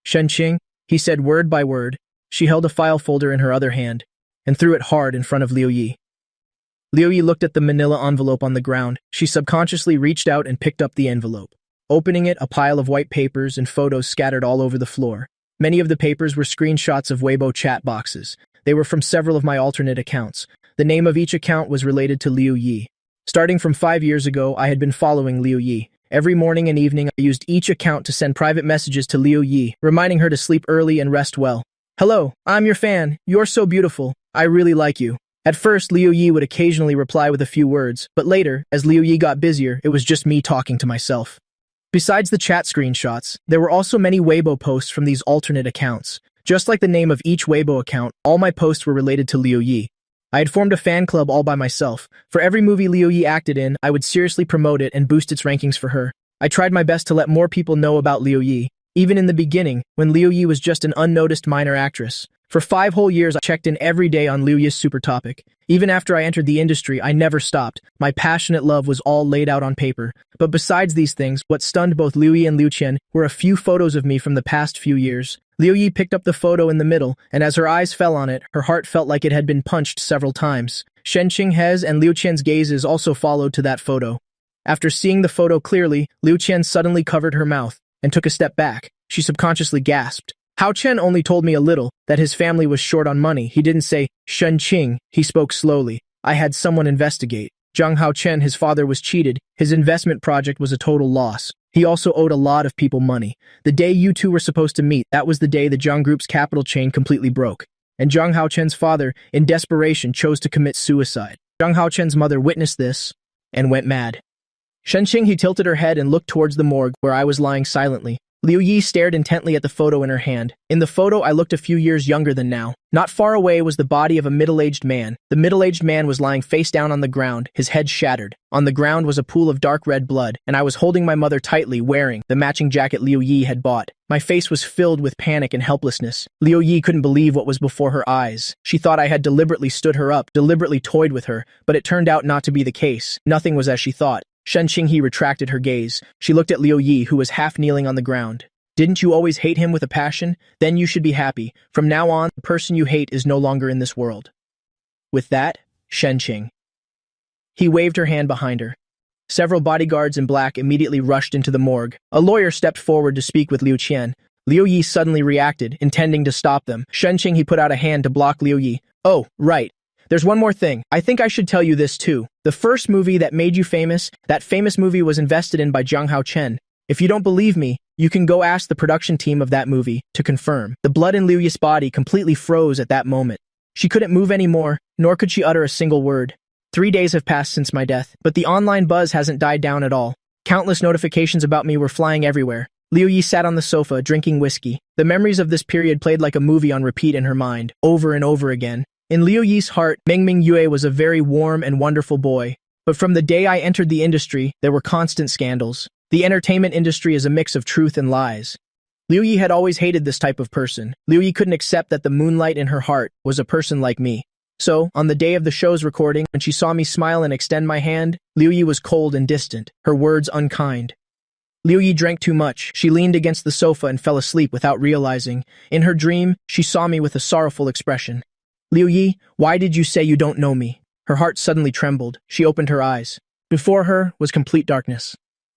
"Shen Qing," he said word by word. She held a file folder in her other hand and threw it hard in front of Liu Yi. Liu Yi looked at the manila envelope on the ground. She subconsciously reached out and picked up the envelope. Opening it, a pile of white papers and photos scattered all over the floor. Many of the papers were screenshots of Weibo chat boxes. They were from several of my alternate accounts. The name of each account was related to Liu Yi. Starting from 5 years ago, I had been following Liu Yi. Every morning and evening, I used each account to send private messages to Liu Yi, reminding her to sleep early and rest well. "Hello, I'm your fan. You're so beautiful. I really like you." At first, Liu Yi would occasionally reply with a few words, but later, as Liu Yi got busier, it was just me talking to myself. Besides the chat screenshots, there were also many Weibo posts from these alternate accounts. Just like the name of each Weibo account, all my posts were related to Liu Yi. I had formed a fan club all by myself. For every movie Liu Yi acted in, I would seriously promote it and boost its rankings for her. I tried my best to let more people know about Liu Yi, even in the beginning, when Liu Yi was just an unnoticed minor actress. For 5 whole years, I checked in every day on Liu Yi's super topic. Even after I entered the industry, I never stopped. My passionate love was all laid out on paper. But besides these things, what stunned both Liu Yi and Liu Qian were a few photos of me from the past few years. Liu Yi picked up the photo in the middle, and as her eyes fell on it, her heart felt like it had been punched several times. Shen Qinghe's and Liu Qian's gazes also followed to that photo. After seeing the photo clearly, Liu Qian suddenly covered her mouth and took a step back. She subconsciously gasped. Hao Chen only told me a little, that his family was short on money. He didn't say, "Shen Qing," he spoke slowly. "I had someone investigate. Zhang Hao Chen, his father, was cheated. His investment project was a total loss. He also owed a lot of people money. The day you two were supposed to meet, that was the day the Zhang Group's capital chain completely broke. And Zhang Hao Chen's father, in desperation, chose to commit suicide. Zhang Hao Chen's mother witnessed this and went mad." Shen Qing, he tilted her head and looked towards the morgue, where I was lying silently. Liu Yi stared intently at the photo in her hand. In the photo, I looked a few years younger than now. Not far away was the body of a middle-aged man. The middle-aged man was lying face down on the ground, his head shattered. On the ground was a pool of dark red blood, and I was holding my mother tightly, wearing the matching jacket Liu Yi had bought. My face was filled with panic and helplessness. Liu Yi couldn't believe what was before her eyes. She thought I had deliberately stood her up, deliberately toyed with her, but it turned out not to be the case. Nothing was as she thought. Shen Qinghe retracted her gaze. She looked at Liu Yi, who was half kneeling on the ground. "Didn't you always hate him with a passion? Then you should be happy. From now on, the person you hate is no longer in this world." With that, Shen Qing. He waved her hand behind her. Several bodyguards in black immediately rushed into the morgue. A lawyer stepped forward to speak with Liu Qian. Liu Yi suddenly reacted, intending to stop them. Shen Qing, he put out a hand to block Liu Yi. Oh, right. There's one more thing. I think I should tell you this too. The first movie that made you famous, that famous movie was invested in by Jung Hao Chen. If you don't believe me, you can go ask the production team of that movie to confirm. The blood in Liu Yi's body completely froze at that moment. She couldn't move anymore, nor could she utter a single word. 3 days have passed since my death, but the online buzz hasn't died down at all. Countless notifications about me were flying everywhere. Liu Yi sat on the sofa, drinking whiskey. The memories of this period played like a movie on repeat in her mind, over and over again. In Liu Yi's heart, Mengming Yue was a very warm and wonderful boy. But from the day I entered the industry, there were constant scandals. The entertainment industry is a mix of truth and lies. Liu Yi had always hated this type of person. Liu Yi couldn't accept that the moonlight in her heart was a person like me. So, on the day of the show's recording, when she saw me smile and extend my hand, Liu Yi was cold and distant, her words unkind. Liu Yi drank too much. She leaned against the sofa and fell asleep without realizing. In her dream, she saw me with a sorrowful expression. Liu Yi, why did you say you don't know me? Her heart suddenly trembled. She opened her eyes. Before her was complete darkness.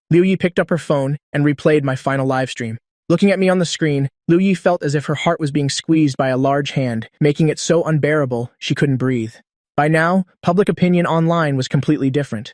Liu Yi picked up her phone and replayed my final live stream. Looking at me on the screen, Liu Yi felt as if her heart was being squeezed by a large hand, making it so unbearable she couldn't breathe. By now, public opinion online was completely different.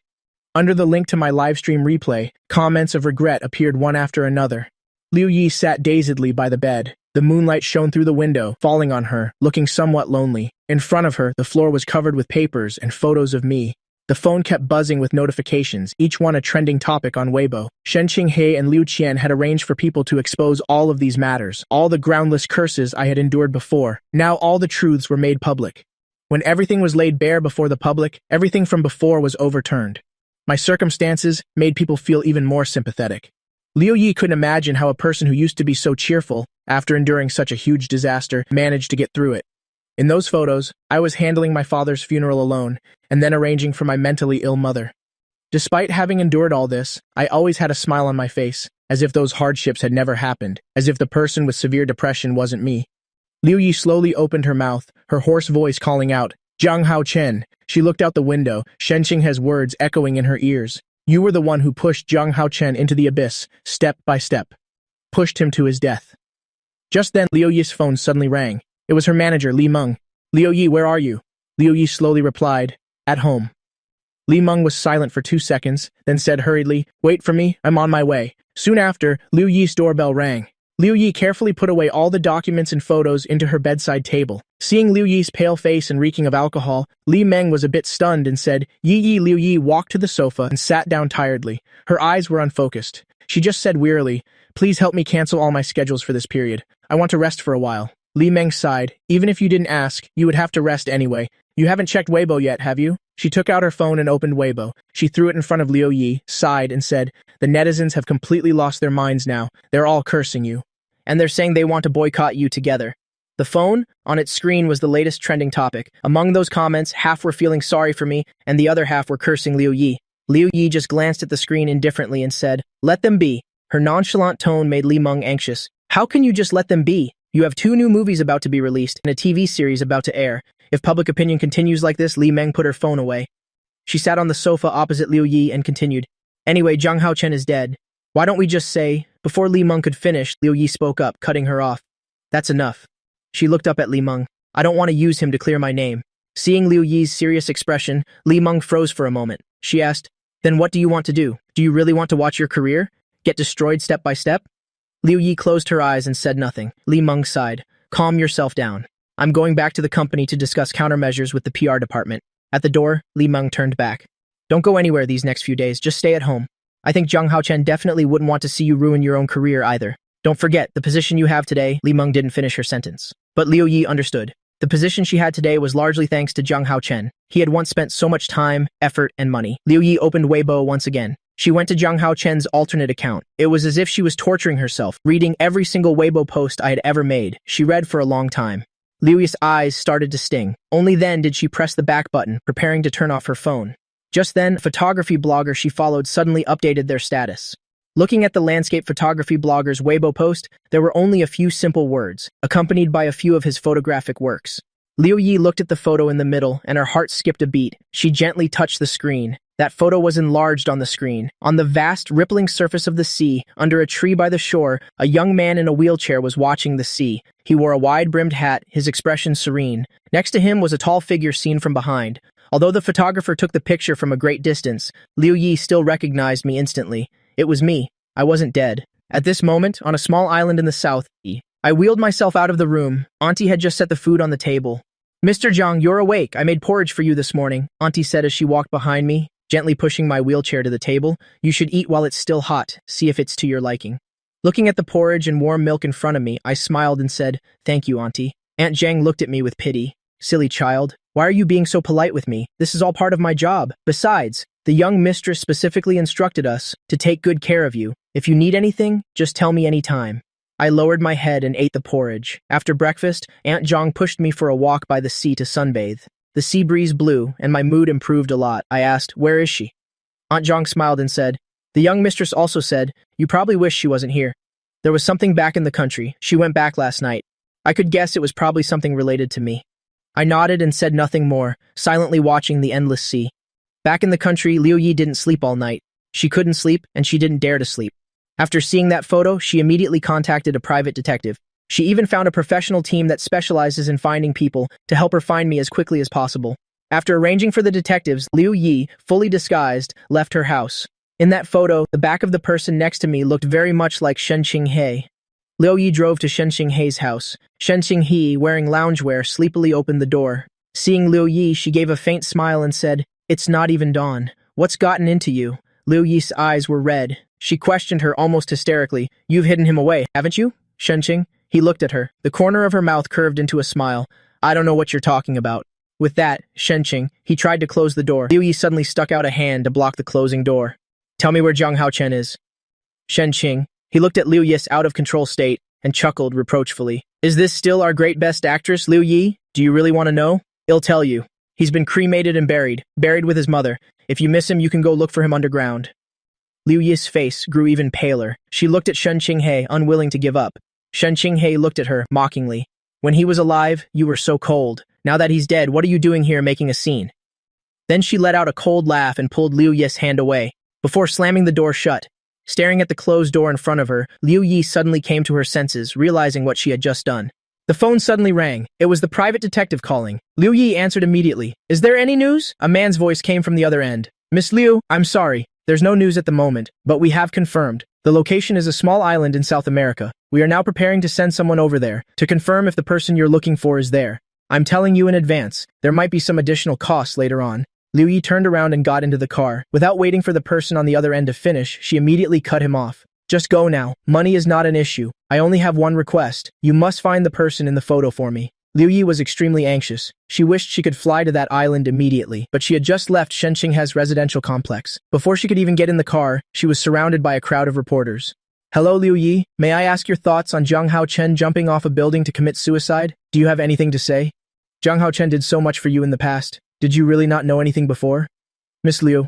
Under the link to my livestream replay, comments of regret appeared one after another. Liu Yi sat dazedly by the bed. The moonlight shone through the window, falling on her, looking somewhat lonely. In front of her, the floor was covered with papers and photos of me. The phone kept buzzing with notifications, each one a trending topic on Weibo. Shen Qinghe and Liu Qian had arranged for people to expose all of these matters, all the groundless curses I had endured before. Now all the truths were made public. When everything was laid bare before the public, everything from before was overturned. My circumstances made people feel even more sympathetic. Liu Yi couldn't imagine how a person who used to be so cheerful, after enduring such a huge disaster, managed to get through it. In those photos, I was handling my father's funeral alone, and then arranging for my mentally ill mother. Despite having endured all this, I always had a smile on my face, as if those hardships had never happened, as if the person with severe depression wasn't me. Liu Yi slowly opened her mouth, her hoarse voice calling out, "Zhang Hao Chen." She looked out the window, Shen Qinghe's words echoing in her ears. "You were the one who pushed Zhang Hao Chen into the abyss, step by step. Pushed him to his death." Just then, Liu Yi's phone suddenly rang. It was her manager, Li Meng. "Liu Yi, where are you?" Liu Yi slowly replied, "At home." Li Meng was silent for 2 seconds, then said hurriedly, "Wait for me, I'm on my way." Soon after, Liu Yi's doorbell rang. Liu Yi carefully put away all the documents and photos into her bedside table. Seeing Liu Yi's pale face and reeking of alcohol, Li Meng was a bit stunned and said, "Yi." Liu Yi walked to the sofa and sat down tiredly. Her eyes were unfocused. She just said wearily, "Please help me cancel all my schedules for this period. I want to rest for a while." Li Meng sighed. "Even if you didn't ask, you would have to rest anyway. You haven't checked Weibo yet, have you?" She took out her phone and opened Weibo. She threw it in front of Liu Yi, sighed, and said, "The netizens have completely lost their minds now. They're all cursing you. And they're saying they want to boycott you together." The phone, on its screen, was the latest trending topic. Among those comments, half were feeling sorry for me, and the other half were cursing Liu Yi. Liu Yi just glanced at the screen indifferently and said, "Let them be." Her nonchalant tone made Li Meng anxious. "How can you just let them be? You have 2 new movies about to be released and a TV series about to air. If public opinion continues like this," Li Meng put her phone away. She sat on the sofa opposite Liu Yi and continued, "Anyway, Zhang Hao Chen is dead. Why don't we just say..." Before Li Meng could finish, Liu Yi spoke up, cutting her off. "That's enough." She looked up at Li Meng. "I don't want to use him to clear my name." Seeing Liu Yi's serious expression, Li Meng froze for a moment. She asked, "Then what do you want to do? Do you really want to watch your career get destroyed step by step?" Liu Yi closed her eyes and said nothing. Li Meng sighed. "Calm yourself down. I'm going back to the company to discuss countermeasures with the PR department." At the door, Li Meng turned back. "Don't go anywhere these next few days. Just stay at home. I think Zhang Hao Chen definitely wouldn't want to see you ruin your own career either. Don't forget, the position you have today..." Li Meng didn't finish her sentence. But Liu Yi understood. The position she had today was largely thanks to Zhang Hao Chen. He had once spent so much time, effort, and money. Liu Yi opened Weibo once again. She went to Zhang Hao Chen's alternate account. It was as if she was torturing herself, reading every single Weibo post I had ever made. She read for a long time. Liu Yi's eyes started to sting. Only then did she press the back button, preparing to turn off her phone. Just then, a photography blogger she followed suddenly updated their status. Looking at the landscape photography blogger's Weibo post, there were only a few simple words, accompanied by a few of his photographic works. Liu Yi looked at the photo in the middle, and her heart skipped a beat. She gently touched the screen. That photo was enlarged on the screen. On the vast, rippling surface of the sea, under a tree by the shore, a young man in a wheelchair was watching the sea. He wore a wide-brimmed hat, his expression serene. Next to him was a tall figure seen from behind. Although the photographer took the picture from a great distance, Liu Yi still recognized me instantly. It was me. I wasn't dead. At this moment, on a small island in the south, I wheeled myself out of the room. Auntie had just set the food on the table. "Mr. Zhang, you're awake. I made porridge for you this morning," Auntie said as she walked behind me, gently pushing my wheelchair to the table. "You should eat while it's still hot. See if it's to your liking." Looking at the porridge and warm milk in front of me, I smiled and said, "Thank you, Auntie." Aunt Zhang looked at me with pity. "Silly child. Why are you being so polite with me? This is all part of my job. Besides, the young mistress specifically instructed us to take good care of you. If you need anything, just tell me any time." I lowered my head and ate the porridge. After breakfast, Aunt Zhang pushed me for a walk by the sea to sunbathe. The sea breeze blew, and my mood improved a lot. I asked, "Where is she?" Aunt Zhang smiled and said, "The young mistress also said, you probably wish she wasn't here. There was something back in the country. She went back last night. I could guess it was probably something related to me." I nodded and said nothing more, silently watching the endless sea. Back in the country, Liu Yi didn't sleep all night. She couldn't sleep, and she didn't dare to sleep. After seeing that photo, she immediately contacted a private detective. She even found a professional team that specializes in finding people to help her find me as quickly as possible. After arranging for the detectives, Liu Yi, fully disguised, left her house. In that photo, the back of the person next to me looked very much like Shen Qinghe. Liu Yi drove to Shen Qinghe's house. Shen Qinghe, wearing loungewear, sleepily opened the door. Seeing Liu Yi, she gave a faint smile and said, "It's not even dawn. What's gotten into you?" Liu Yi's eyes were red. She questioned her almost hysterically. "You've hidden him away, haven't you, Shen Qing?" He looked at her. The corner of her mouth curved into a smile. "I don't know what you're talking about." With that, Shen Qing, he tried to close the door. Liu Yi suddenly stuck out a hand to block the closing door. "Tell me where Zhang Haochen is." Shen Qing, he looked at Liu Yi's out-of-control state and chuckled reproachfully. "Is this still our great best actress, Liu Yi? Do you really want to know? I'll tell you. He's been cremated and buried with his mother. If you miss him, you can go look for him underground." Liu Yi's face grew even paler. She looked at Shen Qinghe, unwilling to give up. Shen Qinghe looked at her, mockingly. "When he was alive, you were so cold. Now that he's dead, what are you doing here making a scene?" Then she let out a cold laugh and pulled Liu Yi's hand away, before slamming the door shut. Staring at the closed door in front of her, Liu Yi suddenly came to her senses, realizing what she had just done. The phone suddenly rang. It was the private detective calling. Liu Yi answered immediately. "Is there any news?" A man's voice came from the other end. "Miss Liu, I'm sorry. There's no news at the moment, but we have confirmed. The location is a small island in South America. We are now preparing to send someone over there to confirm if the person you're looking for is there. I'm telling you in advance, there might be some additional costs later on." Liu Yi turned around and got into the car. Without waiting for the person on the other end to finish, she immediately cut him off. "Just go now. Money is not an issue. I only have one request. You must find the person in the photo for me." Liu Yi was extremely anxious. She wished she could fly to that island immediately, but she had just left Shen Qinghe's residential complex. Before she could even get in the car, she was surrounded by a crowd of reporters. "Hello, Liu Yi. May I ask your thoughts on Zhang Haochen jumping off a building to commit suicide? Do you have anything to say? Zhang Haochen did so much for you in the past. Did you really not know anything before?" "Miss Liu,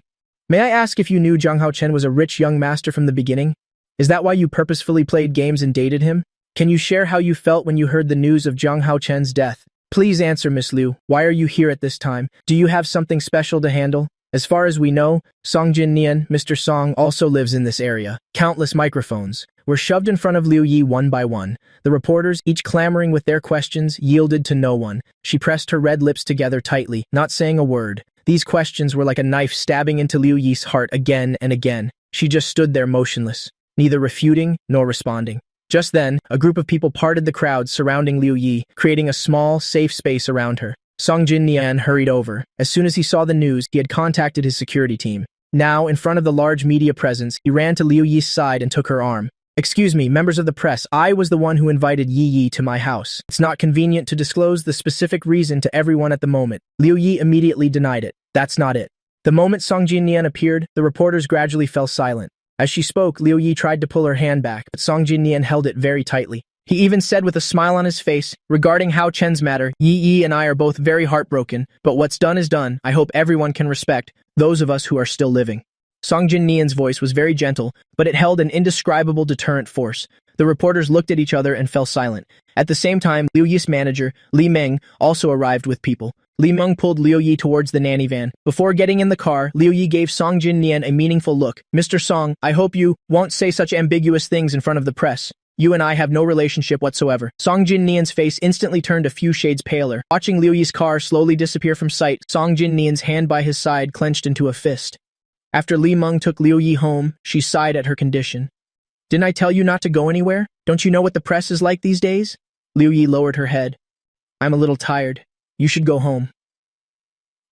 may I ask if you knew Zhang Haochen was a rich young master from the beginning? Is that why you purposefully played games and dated him? Can you share how you felt when you heard the news of Zhang Haochen's death? Please answer, Miss Liu. Why are you here at this time? Do you have something special to handle?" As far as we know, Song Jin Nian, Mr. Song, also lives in this area. Countless microphones were shoved in front of Liu Yi one by one. The reporters, each clamoring with their questions, yielded to no one. She pressed her red lips together tightly, not saying a word. These questions were like a knife stabbing into Liu Yi's heart again and again. She just stood there motionless, neither refuting nor responding. Just then, a group of people parted the crowd surrounding Liu Yi, creating a small, safe space around her. Song Jin Nian hurried over. As soon as he saw the news, he had contacted his security team. Now, in front of the large media presence, he ran to Liu Yi's side and took her arm. "Excuse me, members of the press, I was the one who invited Yi to my house. It's not convenient to disclose the specific reason to everyone at the moment." Liu Yi immediately denied it. "That's not it." The moment Song Jin Nian appeared, the reporters gradually fell silent. As she spoke, Liu Yi tried to pull her hand back, but Song Jin Nian held it very tightly. He even said with a smile on his face, "Regarding Hao Chen's matter, Yi and I are both very heartbroken, but what's done is done. I hope everyone can respect those of us who are still living." Song Jin Nian's voice was very gentle, but it held an indescribable deterrent force. The reporters looked at each other and fell silent. At the same time, Liu Yi's manager, Li Meng, also arrived with people. Li Meng pulled Liu Yi towards the nanny van. Before getting in the car, Liu Yi gave Song Jin Nian a meaningful look. Mr. Song, I hope you won't say such ambiguous things in front of the press. You and I have no relationship whatsoever. Song Jin Nian's face instantly turned a few shades paler. Watching Liu Yi's car slowly disappear from sight, Song Jin Nian's hand by his side clenched into a fist. After Li Meng took Liu Yi home, she sighed at her condition. Didn't I tell you not to go anywhere? Don't you know what the press is like these days? Liu Yi lowered her head. I'm a little tired. You should go home.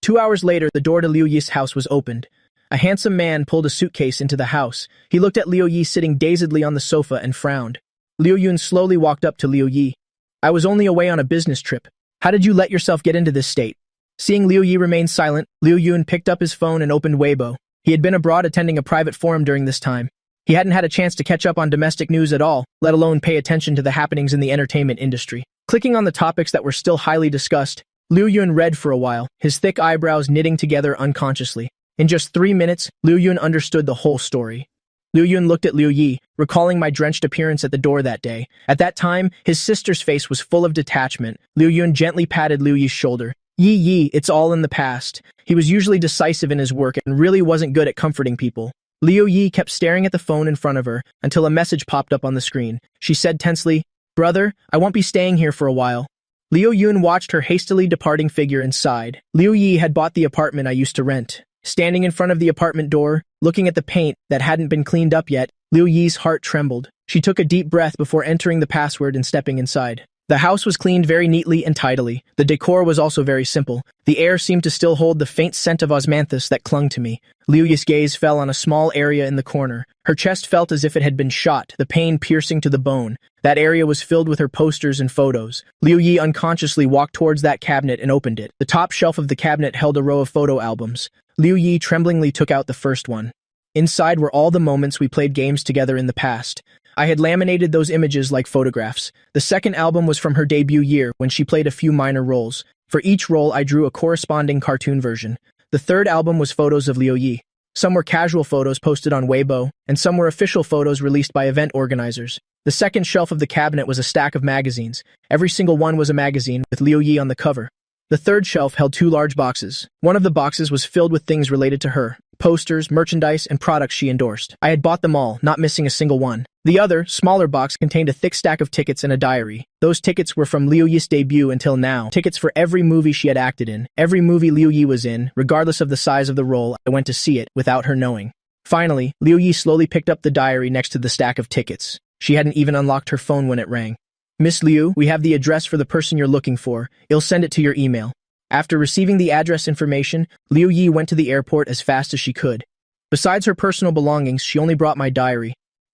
2 hours later, the door to Liu Yi's house was opened. A handsome man pulled a suitcase into the house. He looked at Liu Yi sitting dazedly on the sofa and frowned. Liu Yun slowly walked up to Liu Yi. I was only away on a business trip. How did you let yourself get into this state? Seeing Liu Yi remain silent, Liu Yun picked up his phone and opened Weibo. He had been abroad attending a private forum during this time. He hadn't had a chance to catch up on domestic news at all, let alone pay attention to the happenings in the entertainment industry. Clicking on the topics that were still highly discussed, Liu Yun read for a while, his thick eyebrows knitting together unconsciously. In just 3 minutes, Liu Yun understood the whole story. Liu Yun looked at Liu Yi, recalling my drenched appearance at the door that day. At that time, his sister's face was full of detachment. Liu Yun gently patted Liu Yi's shoulder. Yi, it's all in the past. He was usually decisive in his work and really wasn't good at comforting people. Liu Yi kept staring at the phone in front of her until a message popped up on the screen. She said tensely, Brother, I won't be staying here for a while. Liu Yun watched her hastily departing figure and sighed. Liu Yi had bought the apartment I used to rent. Standing in front of the apartment door, looking at the paint that hadn't been cleaned up yet, Liu Yi's heart trembled. She took a deep breath before entering the password and stepping inside. The house was cleaned very neatly and tidily. The decor was also very simple. The air seemed to still hold the faint scent of osmanthus that clung to me. Liu Yi's gaze fell on a small area in the corner. Her chest felt as if it had been shot, the pain piercing to the bone. That area was filled with her posters and photos. Liu Yi unconsciously walked towards that cabinet and opened it. The top shelf of the cabinet held a row of photo albums. Liu Yi tremblingly took out the first one. Inside were all the moments we played games together in the past. I had laminated those images like photographs. The second album was from her debut year, when she played a few minor roles. For each role, I drew a corresponding cartoon version. The third album was photos of Liu Yi. Some were casual photos posted on Weibo, and some were official photos released by event organizers. The second shelf of the cabinet was a stack of magazines. Every single one was a magazine, with Liu Yi on the cover. The third shelf held 2 large boxes. One of the boxes was filled with things related to her. Posters, merchandise, and products she endorsed. I had bought them all, not missing a single one. The other, smaller box contained a thick stack of tickets and a diary. Those tickets were from Liu Yi's debut until now. Tickets for every movie she had acted in. Every movie Liu Yi was in, regardless of the size of the role, I went to see it, without her knowing. Finally, Liu Yi slowly picked up the diary next to the stack of tickets. She hadn't even unlocked her phone when it rang. Miss Liu, we have the address for the person you're looking for. I'll send it to your email. After receiving the address information, Liu Yi went to the airport as fast as she could. Besides her personal belongings, she only brought my diary.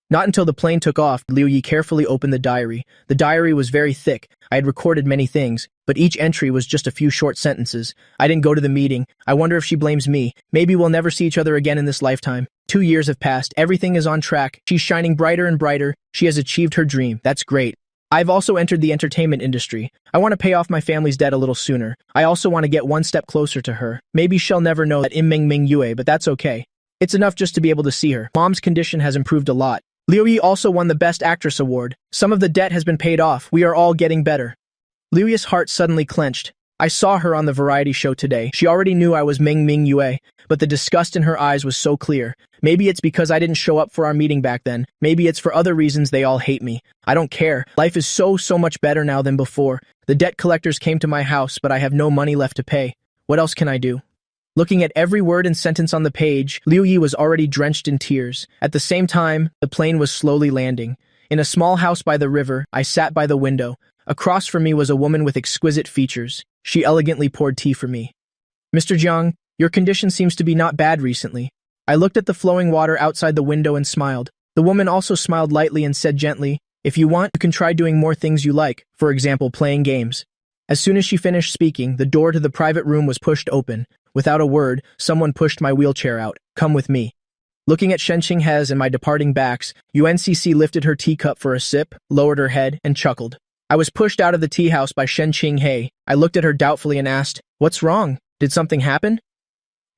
Not until the plane took off did Liu Yi carefully open the diary. The diary was very thick. I had recorded many things, but each entry was just a few short sentences. I didn't go to the meeting. I wonder if she blames me. Maybe we'll never see each other again in this lifetime. 2 years have passed. Everything is on track. She's shining brighter and brighter. She has achieved her dream. That's great. I've also entered the entertainment industry. I want to pay off my family's debt a little sooner. I also want to get one step closer to her. Maybe she'll never know that Ming Yue, but that's okay. It's enough just to be able to see her. Mom's condition has improved a lot. Liu Yi also won the Best Actress award. Some of the debt has been paid off. We are all getting better. Liu Yi's heart suddenly clenched. I saw her on the variety show today. She already knew I was Ming Yue, but the disgust in her eyes was so clear. Maybe it's because I didn't show up for our meeting back then. Maybe it's for other reasons they all hate me. I don't care. Life is so much better now than before. The debt collectors came to my house, but I have no money left to pay. What else can I do? Looking at every word and sentence on the page, Liu Yi was already drenched in tears. At the same time, the plane was slowly landing. In a small house by the river, I sat by the window. Across from me was a woman with exquisite features. She elegantly poured tea for me. Mr. Jiang, your condition seems to be not bad recently. I looked at the flowing water outside the window and smiled. The woman also smiled lightly and said gently, if you want, you can try doing more things you like, for example, playing games. As soon as she finished speaking, the door to the private room was pushed open. Without a word, someone pushed my wheelchair out. Come with me. Looking at Shen Qinghe's and my departing backs, UNCC lifted her teacup for a sip, lowered her head, and chuckled. I was pushed out of the tea house by Shen Qinghe. I looked at her doubtfully and asked, what's wrong? Did something happen?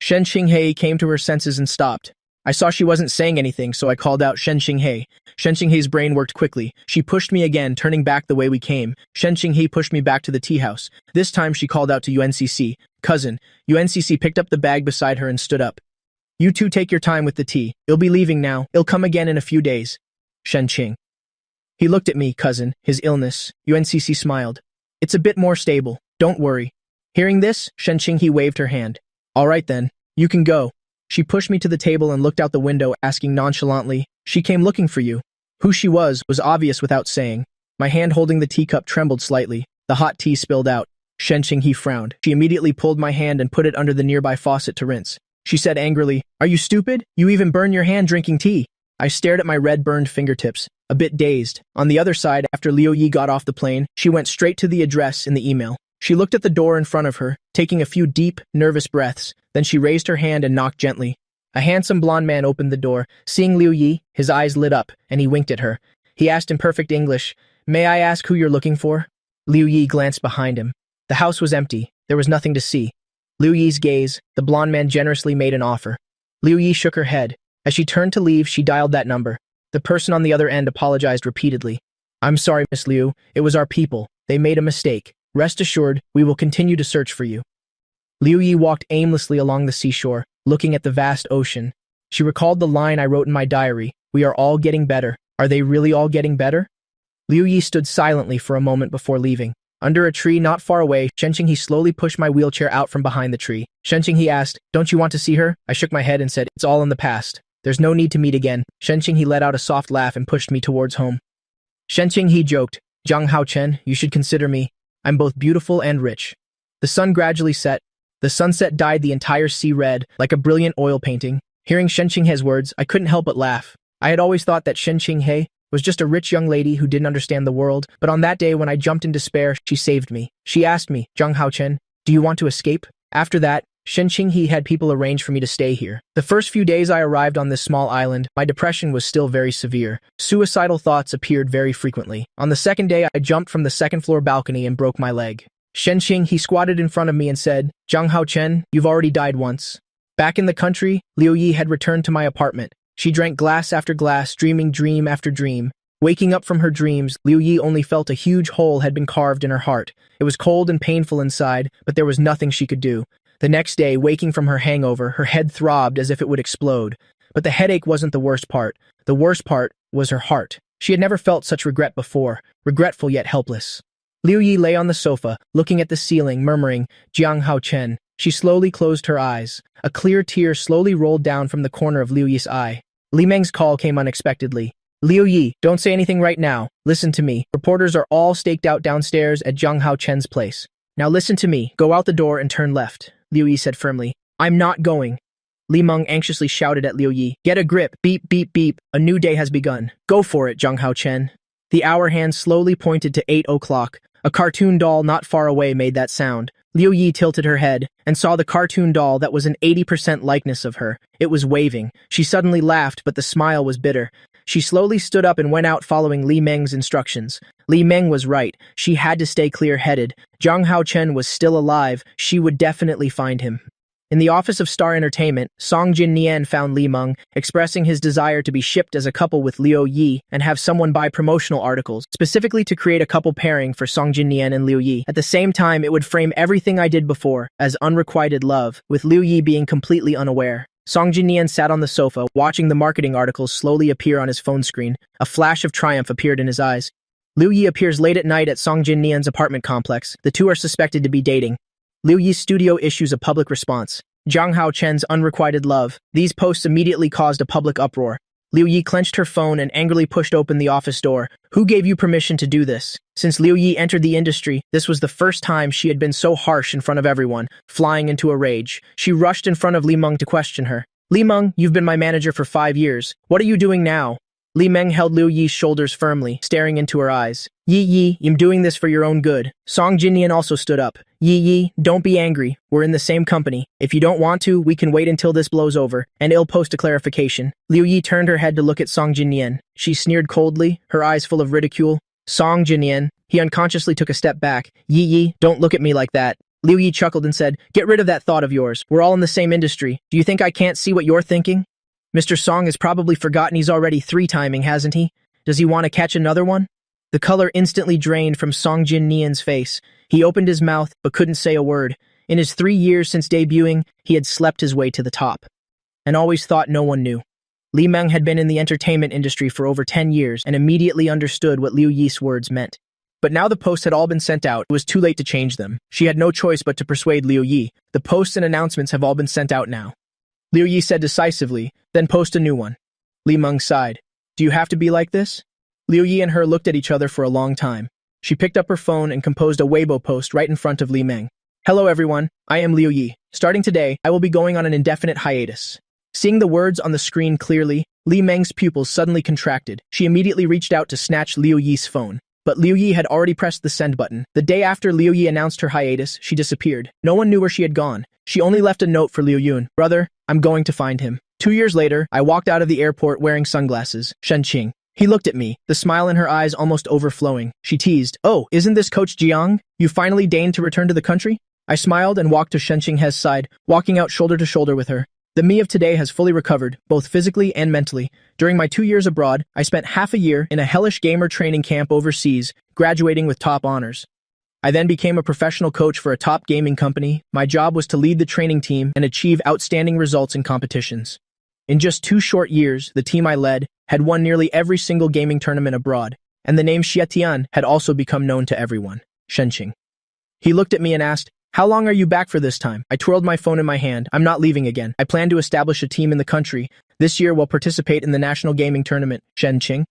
Shen Qinghe came to her senses and stopped. I saw she wasn't saying anything, so I called out Shen Xinghe. Shen Xinghe's brain worked quickly. She pushed me again, turning back the way we came. Shen Xinghe pushed me back to the tea house. This time she called out to UNCC. Cousin. UNCC picked up the bag beside her and stood up. You two take your time with the tea. It'll be leaving now. It'll come again in a few days. Shen Qing. He looked at me, cousin. His illness. UNCC smiled. It's a bit more stable. Don't worry. Hearing this, Shen Xinghe waved her hand. All right then. You can go. She pushed me to the table and looked out the window, asking nonchalantly, she came looking for you. Who she was obvious without saying. My hand holding the teacup trembled slightly. The hot tea spilled out. Shen Xinghe frowned. She immediately pulled my hand and put it under the nearby faucet to rinse. She said angrily, Are you stupid? You even burn your hand drinking tea. I stared at my red-burned fingertips, a bit dazed. On the other side, after Liu Yi got off the plane, she went straight to the address in the email. She looked at the door in front of her, taking a few deep, nervous breaths. Then she raised her hand and knocked gently. A handsome blonde man opened the door. Seeing Liu Yi, his eyes lit up, and he winked at her. He asked in perfect English, May I ask who you're looking for? Liu Yi glanced behind him. The house was empty. There was nothing to see. Liu Yi's gaze, the blonde man generously made an offer. Liu Yi shook her head. As she turned to leave, she dialed that number. The person on the other end apologized repeatedly. I'm sorry, Miss Liu. It was our people. They made a mistake. Rest assured, we will continue to search for you. Liu Yi walked aimlessly along the seashore, looking at the vast ocean. She recalled the line I wrote in my diary, We are all getting better. Are they really all getting better? Liu Yi stood silently for a moment before leaving. Under a tree not far away, Shen Xinghe slowly pushed my wheelchair out from behind the tree. Shen Xinghe asked, Don't you want to see her? I shook my head and said, It's all in the past. There's no need to meet again. Shen Xinghe let out a soft laugh and pushed me towards home. Shen Xinghe joked, Zhang Haochen, you should consider me. I'm both beautiful and rich. The sun gradually set. The sunset dyed the entire sea red, like a brilliant oil painting. Hearing Shen Xinghe's words, I couldn't help but laugh. I had always thought that Shen Xinghe was just a rich young lady who didn't understand the world, but on that day when I jumped in despair, she saved me. She asked me, Zhang Haochen, do you want to escape? After that, Shen Xinghe had people arrange for me to stay here. The first few days I arrived on this small island, my depression was still very severe. Suicidal thoughts appeared very frequently. On the second day, I jumped from the second-floor balcony and broke my leg. Shen Xinghe squatted in front of me and said, Zhang Haochen, you've already died once. Back in the country, Liu Yi had returned to my apartment. She drank glass after glass, dreaming dream after dream. Waking up from her dreams, Liu Yi only felt a huge hole had been carved in her heart. It was cold and painful inside, but there was nothing she could do. The next day, waking from her hangover, her head throbbed as if it would explode. But the headache wasn't the worst part. The worst part was her heart. She had never felt such regret before, regretful yet helpless. Liu Yi lay on the sofa, looking at the ceiling, murmuring, Jiang Haochen. She slowly closed her eyes. A clear tear slowly rolled down from the corner of Liu Yi's eye. Li Meng's call came unexpectedly. Liu Yi, don't say anything right now. Listen to me. Reporters are all staked out downstairs at Zhang Haochen's place. Now listen to me. Go out the door and turn left, Liu Yi said firmly. I'm not going. Li Meng anxiously shouted at Liu Yi. Get a grip. Beep, beep, beep. A new day has begun. Go for it, Zhang Haochen. The hour hand slowly pointed to 8 o'clock. A cartoon doll not far away made that sound. Liu Yi tilted her head and saw the cartoon doll that was an 80% likeness of her. It was waving. She suddenly laughed, but the smile was bitter. She slowly stood up and went out following Li Meng's instructions. Li Meng was right. She had to stay clear-headed. Zhang Haochen was still alive. She would definitely find him. In the office of Star Entertainment, Song Jin Nian found Li Meng, expressing his desire to be shipped as a couple with Liu Yi and have someone buy promotional articles, specifically to create a couple pairing for Song Jin Nian and Liu Yi. At the same time, it would frame everything I did before as unrequited love, with Liu Yi being completely unaware. Song Jin Nian sat on the sofa, watching the marketing articles slowly appear on his phone screen. A flash of triumph appeared in his eyes. Liu Yi appears late at night at Song Jin Nian's apartment complex. The two are suspected to be dating. Liu Yi's studio issues a public response. Zhang Haochen's unrequited love. These posts immediately caused a public uproar. Liu Yi clenched her phone and angrily pushed open the office door. Who gave you permission to do this? Since Liu Yi entered the industry, this was the first time she had been so harsh in front of everyone, flying into a rage. She rushed in front of Li Meng to question her. Li Meng, you've been my manager for 5 years. What are you doing now? Li Meng held Liu Yi's shoulders firmly, staring into her eyes. Yi, I'm doing this for your own good. Song Jinnian also stood up. Yi, don't be angry. We're in the same company. If you don't want to, we can wait until this blows over, and I'll post a clarification. Liu Yi turned her head to look at Song Jinnian. She sneered coldly, her eyes full of ridicule. Song Jinnian. He unconsciously took a step back. Yi, don't look at me like that. Liu Yi chuckled and said, Get rid of that thought of yours. We're all in the same industry. Do you think I can't see what you're thinking? Mr. Song has probably forgotten he's already three-timing, hasn't he? Does he want to catch another one? The color instantly drained from Song Jin Nian's face. He opened his mouth, but couldn't say a word. In his 3 years since debuting, he had slept his way to the top. And always thought no one knew. Li Meng had been in the entertainment industry for over 10 years and immediately understood what Liu Yi's words meant. But now the posts had all been sent out, it was too late to change them. She had no choice but to persuade Liu Yi. The posts and announcements have all been sent out now. Liu Yi said decisively, then post a new one. Li Meng sighed. Do you have to be like this? Liu Yi and her looked at each other for a long time. She picked up her phone and composed a Weibo post right in front of Li Meng. Hello everyone, I am Liu Yi. Starting today, I will be going on an indefinite hiatus. Seeing the words on the screen clearly, Li Meng's pupils suddenly contracted. She immediately reached out to snatch Liu Yi's phone. But Liu Yi had already pressed the send button. The day after Liu Yi announced her hiatus, she disappeared. No one knew where she had gone. She only left a note for Liu Yun. Brother, I'm going to find him. 2 years later, I walked out of the airport wearing sunglasses. Shenqing. He looked at me, the smile in her eyes almost overflowing. She teased, Oh, isn't this Coach Jiang? You finally deigned to return to the country? I smiled and walked to Shenqing He's side, walking out shoulder to shoulder with her. The me of today has fully recovered, both physically and mentally. During my 2 years abroad, I spent half a year in a hellish gamer training camp overseas, graduating with top honors. I then became a professional coach for a top gaming company. My job was to lead the training team and achieve outstanding results in competitions. In just 2 short years, the team I led had won nearly every single gaming tournament abroad, and the name Xie Tian had also become known to everyone. Shenqing. He looked at me and asked, How long are you back for this time? I twirled my phone in my hand. I'm not leaving again. I plan to establish a team in the country. This year we'll participate in the national gaming tournament. Shenqing.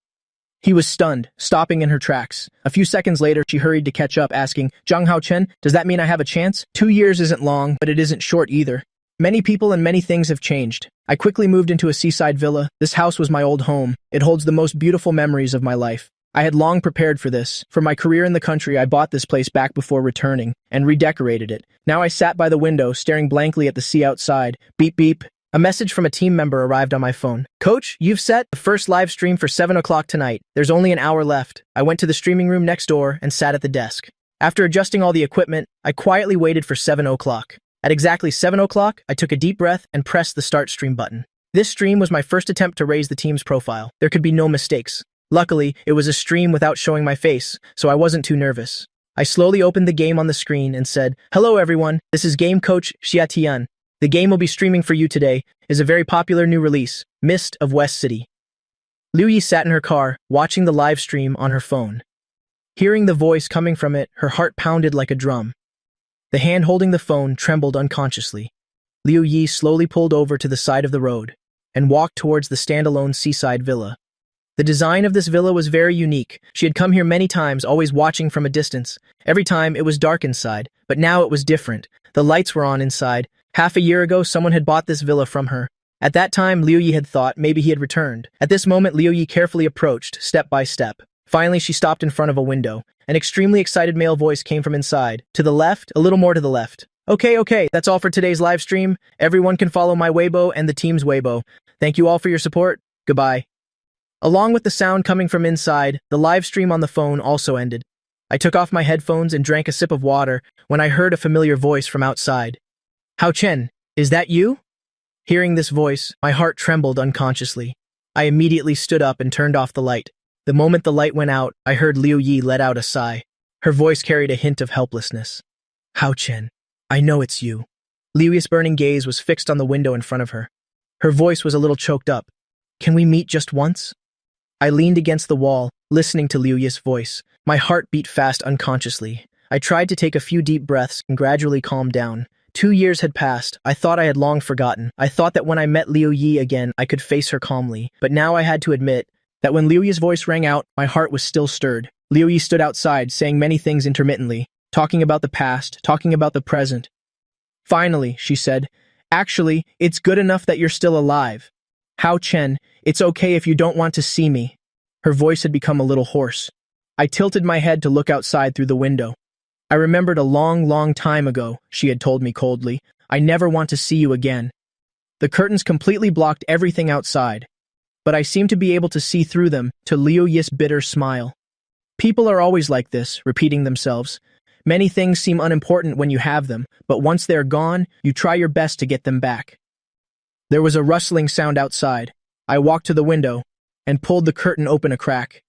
He was stunned, stopping in her tracks. A few seconds later, she hurried to catch up, asking, Zhang Haochen, does that mean I have a chance? 2 years isn't long, but it isn't short either. Many people and many things have changed. I quickly moved into a seaside villa. This house was my old home. It holds the most beautiful memories of my life. I had long prepared for this. For my career in the country, I bought this place back before returning and redecorated it. Now I sat by the window, staring blankly at the sea outside. Beep beep. A message from a team member arrived on my phone. Coach, you've set the first live stream for 7 o'clock tonight. There's only an hour left. I went to the streaming room next door and sat at the desk. After adjusting all the equipment, I quietly waited for 7 o'clock. At exactly 7 o'clock, I took a deep breath and pressed the start stream button. This stream was my first attempt to raise the team's profile. There could be no mistakes. Luckily, it was a stream without showing my face, so I wasn't too nervous. I slowly opened the game on the screen and said, Hello everyone, this is Game Coach Xie Tian. The game we'll be streaming for you today is a very popular new release, Mist of West City. Liu Yi sat in her car, watching the live stream on her phone. Hearing the voice coming from it, her heart pounded like a drum. The hand holding the phone trembled unconsciously. Liu Yi slowly pulled over to the side of the road and walked towards the standalone seaside villa. The design of this villa was very unique. She had come here many times, always watching from a distance. Every time it was dark inside, but now it was different. The lights were on inside. Half a year ago, someone had bought this villa from her. At that time, Liu Yi had thought maybe he had returned. At this moment, Liu Yi carefully approached, step by step. Finally, she stopped in front of a window. An extremely excited male voice came from inside. To the left, a little more to the left. Okay, that's all for today's live stream. Everyone can follow my Weibo and the team's Weibo. Thank you all for your support. Goodbye. Along with the sound coming from inside, the live stream on the phone also ended. I took off my headphones and drank a sip of water when I heard a familiar voice from outside. Hao Chen, is that you? Hearing this voice, my heart trembled unconsciously. I immediately stood up and turned off the light. The moment the light went out, I heard Liu Yi let out a sigh. Her voice carried a hint of helplessness. Hao Chen, I know it's you. Liu Yi's burning gaze was fixed on the window in front of her. Her voice was a little choked up. Can we meet just once? I leaned against the wall, listening to Liu Yi's voice. My heart beat fast unconsciously. I tried to take a few deep breaths and gradually calm down. 2 years had passed. I thought I had long forgotten. I thought that when I met Liu Yi again, I could face her calmly. But now I had to admit that when Liu Yi's voice rang out, my heart was still stirred. Liu Yi stood outside, saying many things intermittently, talking about the past, talking about the present. Finally, she said, Actually, it's good enough that you're still alive. Hao Chen, it's okay if you don't want to see me. Her voice had become a little hoarse. I tilted my head to look outside through the window. I remembered a long time ago, she had told me coldly, I never want to see you again. The curtains completely blocked everything outside, but I seemed to be able to see through them, to Liu Yi's bitter smile. People are always like this, repeating themselves. Many things seem unimportant when you have them, but once they're gone, you try your best to get them back. There was a rustling sound outside. I walked to the window and pulled the curtain open a crack.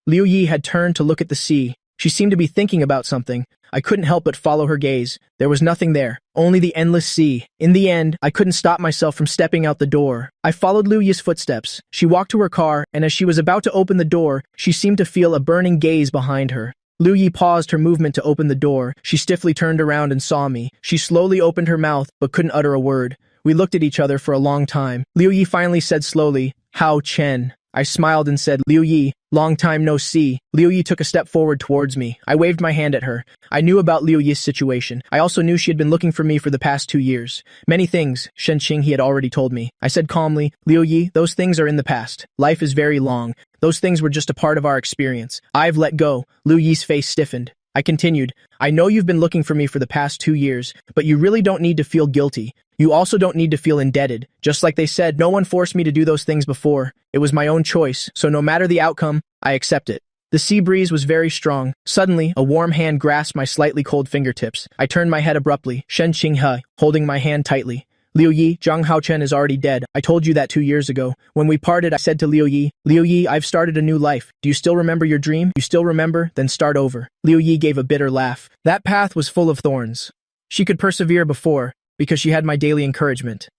Liu Yi had turned to look at the sea. She seemed to be thinking about something. I couldn't help but follow her gaze. There was nothing there, only the endless sea. In the end, I couldn't stop myself from stepping out the door. I followed Liu Yi's footsteps. She walked to her car, and as she was about to open the door, she seemed to feel a burning gaze behind her. Liu Yi paused her movement to open the door. She stiffly turned around and saw me. She slowly opened her mouth, but couldn't utter a word. We looked at each other for a long time. Liu Yi finally said slowly, "Hao Chen." I smiled and said, "Liu Yi, long time no see." Liu Yi took a step forward towards me. I waved my hand at her. I knew about Liu Yi's situation. I also knew she had been looking for me for the past 2 years. Many things, Shen Qing had already told me. I said calmly, "Liu Yi, those things are in the past. Life is very long. Those things were just a part of our experience. I've let go." Liu Yi's face stiffened. I continued, "I know you've been looking for me for the past 2 years, but you really don't need to feel guilty. You also don't need to feel indebted. Just like they said, no one forced me to do those things before. It was my own choice, so no matter the outcome, I accept it." The sea breeze was very strong. Suddenly, a warm hand grasped my slightly cold fingertips. I turned my head abruptly, Shen Qinghe, holding my hand tightly. "Liu Yi, Zhang Haochen is already dead. I told you that 2 years ago. When we parted, I said to Liu Yi, I've started a new life. Do you still remember your dream? You still remember? Then start over." Liu Yi gave a bitter laugh. That path was full of thorns. She could persevere before, because she had my daily encouragement.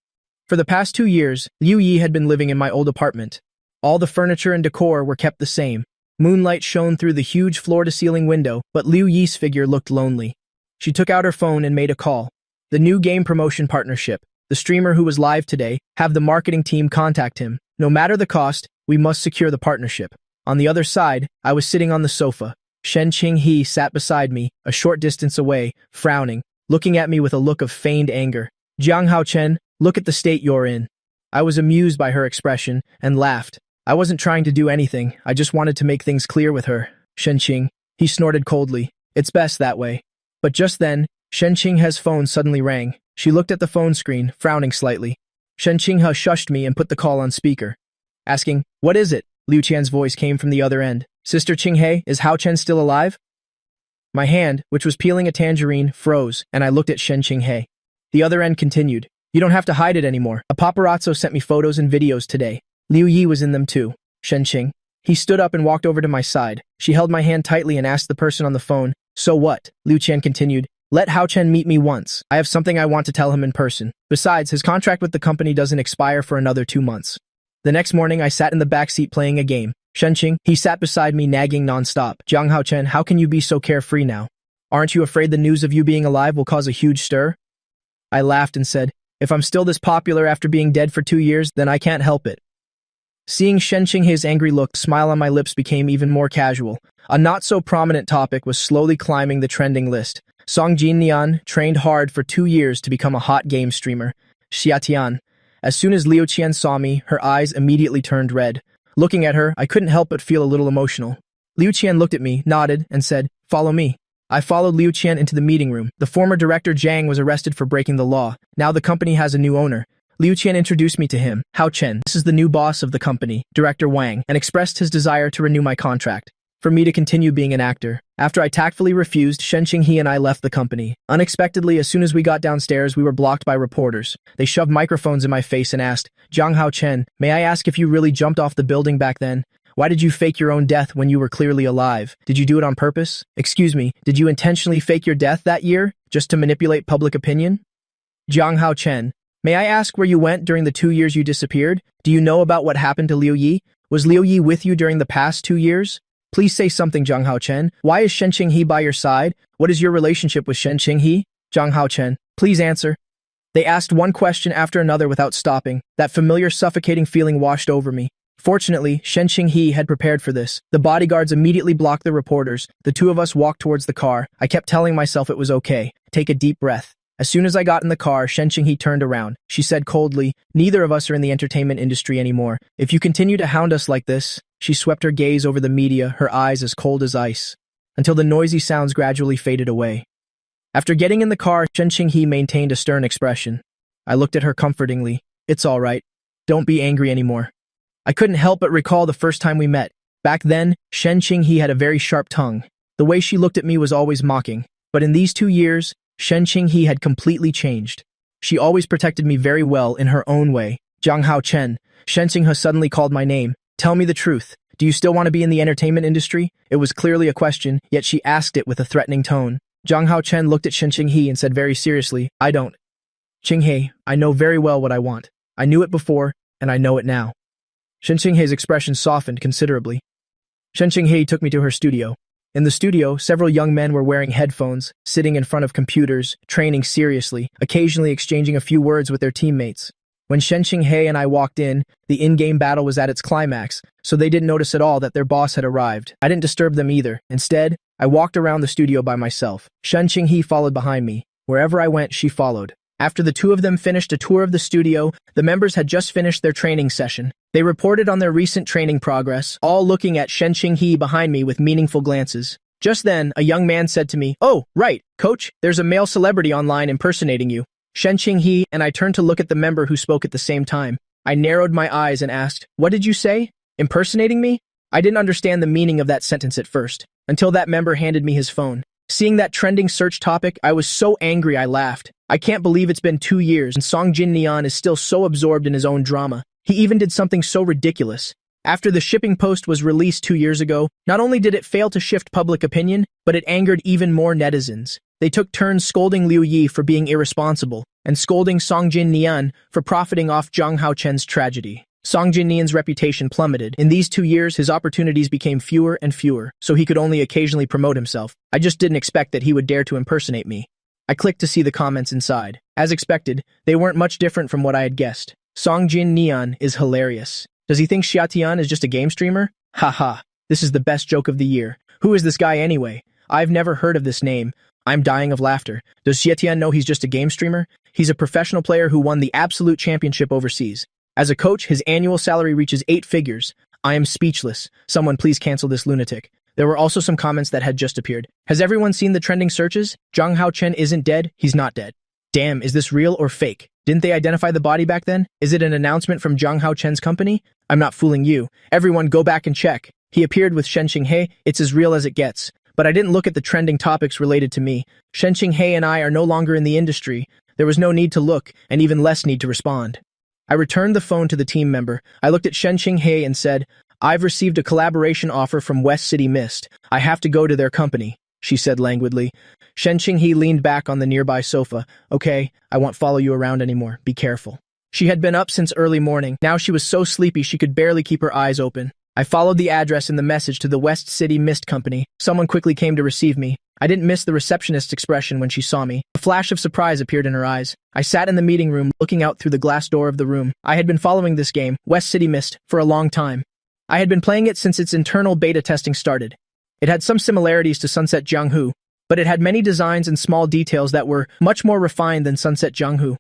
For the past 2 years, Liu Yi had been living in my old apartment. All the furniture and decor were kept the same. Moonlight shone through the huge floor-to-ceiling window, but Liu Yi's figure looked lonely. She took out her phone and made a call. The new game promotion partnership. The streamer who was live today, have the marketing team contact him. No matter the cost, we must secure the partnership. On the other side, I was sitting on the sofa. Shen Qinghe sat beside me, a short distance away, frowning, looking at me with a look of feigned anger. "Jiang Haochen, look at the state you're in." I was amused by her expression and laughed. I wasn't trying to do anything, I just wanted to make things clear with her. "Shen Qing," he snorted coldly. "It's best that way." But just then, Shen Qinghe's phone suddenly rang. She looked at the phone screen, frowning slightly. Shen Qinghe shushed me and put the call on speaker. Asking, "What is it?" Liu Qian's voice came from the other end. "Sister Qinghe, is Hao Chen still alive?" My hand, which was peeling a tangerine, froze, and I looked at Shen Qinghe. The other end continued. "You don't have to hide it anymore. A paparazzo sent me photos and videos today. Liu Yi was in them too." Shen Qing. He stood up and walked over to my side. She held my hand tightly and asked the person on the phone, "So what?" Liu Qian continued. "Let Hao Chen meet me once. I have something I want to tell him in person. Besides, his contract with the company doesn't expire for another 2 months." The next morning, I sat in the backseat playing a game. Shen Qing, he sat beside me nagging nonstop. "Jiang Haochen, how can you be so carefree now? Aren't you afraid the news of you being alive will cause a huge stir?" I laughed and said, "If I'm still this popular after being dead for 2 years, then I can't help it." Seeing Shen Qinghe's angry look, smile on my lips became even more casual. A not-so-prominent topic was slowly climbing the trending list. Song Jinnian trained hard for 2 years to become a hot game streamer. Xiatian. As soon as Liu Qian saw me, her eyes immediately turned red. Looking at her, I couldn't help but feel a little emotional. Liu Qian looked at me, nodded, and said, "Follow me." I followed Liu Qian into the meeting room. The former director Zhang was arrested for breaking the law. Now the company has a new owner. Liu Qian introduced me to him. "Hao Chen, this is the new boss of the company, Director Wang," and expressed his desire to renew my contract, for me to continue being an actor. After I tactfully refused, Shen Qinghe and I left the company. Unexpectedly, as soon as we got downstairs, we were blocked by reporters. They shoved microphones in my face and asked, "Jiang Haochen, may I ask if you really jumped off the building back then? Why did you fake your own death when you were clearly alive? Did you do it on purpose? Excuse me, did you intentionally fake your death that year, just to manipulate public opinion?" "Jiang Haochen, may I ask where you went during the 2 years you disappeared? Do you know about what happened to Liu Yi? Was Liu Yi with you during the past 2 years? Please say something, Jiang Haochen. Why is Shen Qinghe by your side? What is your relationship with Shen Qinghe?" "Jiang Haochen, please answer." They asked one question after another without stopping. That familiar suffocating feeling washed over me. Fortunately, Shen Qinghe had prepared for this. The bodyguards immediately blocked the reporters. The two of us walked towards the car. I kept telling myself it was okay. Take a deep breath. As soon as I got in the car, Shen Qinghe turned around. She said coldly, "Neither of us are in the entertainment industry anymore. If you continue to hound us like this..." She swept her gaze over the media, her eyes as cold as ice, until the noisy sounds gradually faded away. After getting in the car, Shen Qinghe maintained a stern expression. I looked at her comfortingly. "It's all right. Don't be angry anymore." I couldn't help but recall the first time we met. Back then, Shen Qinghe had a very sharp tongue. The way she looked at me was always mocking. But in these 2 years, Shen Qinghe had completely changed. She always protected me very well in her own way. Jiang Hao Chen. Shen Qinghe suddenly called my name. Tell me the truth. Do you still want to be in the entertainment industry? It was clearly a question, yet she asked it with a threatening tone. Jiang Hao Chen looked at Shen Qinghe and said very seriously, I don't. Qinghe, I know very well what I want. I knew it before, and I know it now. Shen Qinghe's expression softened considerably. Shen Qinghe took me to her studio. In the studio, several young men were wearing headphones, sitting in front of computers, training seriously, occasionally exchanging a few words with their teammates. When Shen Qinghe and I walked in, the in-game battle was at its climax, so they didn't notice at all that their boss had arrived. I didn't disturb them either. Instead, I walked around the studio by myself. Shen Qinghe followed behind me. Wherever I went, she followed. After the two of them finished a tour of the studio, the members had just finished their training session. They reported on their recent training progress, all looking at Shen Qinghe behind me with meaningful glances. Just then, a young man said to me, "Oh, right, coach, there's a male celebrity online impersonating you." Shen Qinghe and I turned to look at the member who spoke at the same time. I narrowed my eyes and asked, "What did you say? Impersonating me?" I didn't understand the meaning of that sentence at first, until that member handed me his phone. Seeing that trending search topic, I was so angry I laughed. I can't believe it's been 2 years and Song Jin Neon is still so absorbed in his own drama. He even did something so ridiculous. After the shipping post was released 2 years ago, not only did it fail to shift public opinion, but it angered even more netizens. They took turns scolding Liu Yi for being irresponsible, and scolding Song Jin Nian for profiting off Jiang Hao Chen's tragedy. Song Jin Nian's reputation plummeted. In these 2 years, his opportunities became fewer and fewer, so he could only occasionally promote himself. I just didn't expect that he would dare to impersonate me. I clicked to see the comments inside. As expected, they weren't much different from what I had guessed. Song Jin Nian is hilarious. Does he think Xia Tian is just a game streamer? Haha, this is the best joke of the year. Who is this guy anyway? I've never heard of this name. I'm dying of laughter. Does Xia Tian know he's just a game streamer? He's a professional player who won the absolute championship overseas. As a coach, his annual salary reaches 8 figures. I am speechless. Someone please cancel this lunatic. There were also some comments that had just appeared. Has everyone seen the trending searches? Jiang Hao Chen isn't dead. He's not dead. Damn, is this real or fake? Didn't they identify the body back then? Is it an announcement from Jiang Hao Chen's company? I'm not fooling you. Everyone go back and check. He appeared with Shen Qinghe. It's as real as it gets. But I didn't look at the trending topics related to me. Shen Qinghe and I are no longer in the industry. There was no need to look, and even less need to respond. I returned the phone to the team member. I looked at Shen Qinghe and said, I've received a collaboration offer from West City Mist. I have to go to their company, she said languidly. Shen Qinghe leaned back on the nearby sofa. Okay, I won't follow you around anymore. Be careful. She had been up since early morning. Now she was so sleepy she could barely keep her eyes open. I followed the address in the message to the West City Mist Company. Someone quickly came to receive me. I didn't miss the receptionist's expression when she saw me. A flash of surprise appeared in her eyes. I sat in the meeting room, looking out through the glass door of the room. I had been following this game, West City Mist, for a long time. I had been playing it since its internal beta testing started. It had some similarities to Sunset Jianghu, but it had many designs and small details that were much more refined than Sunset Jianghu.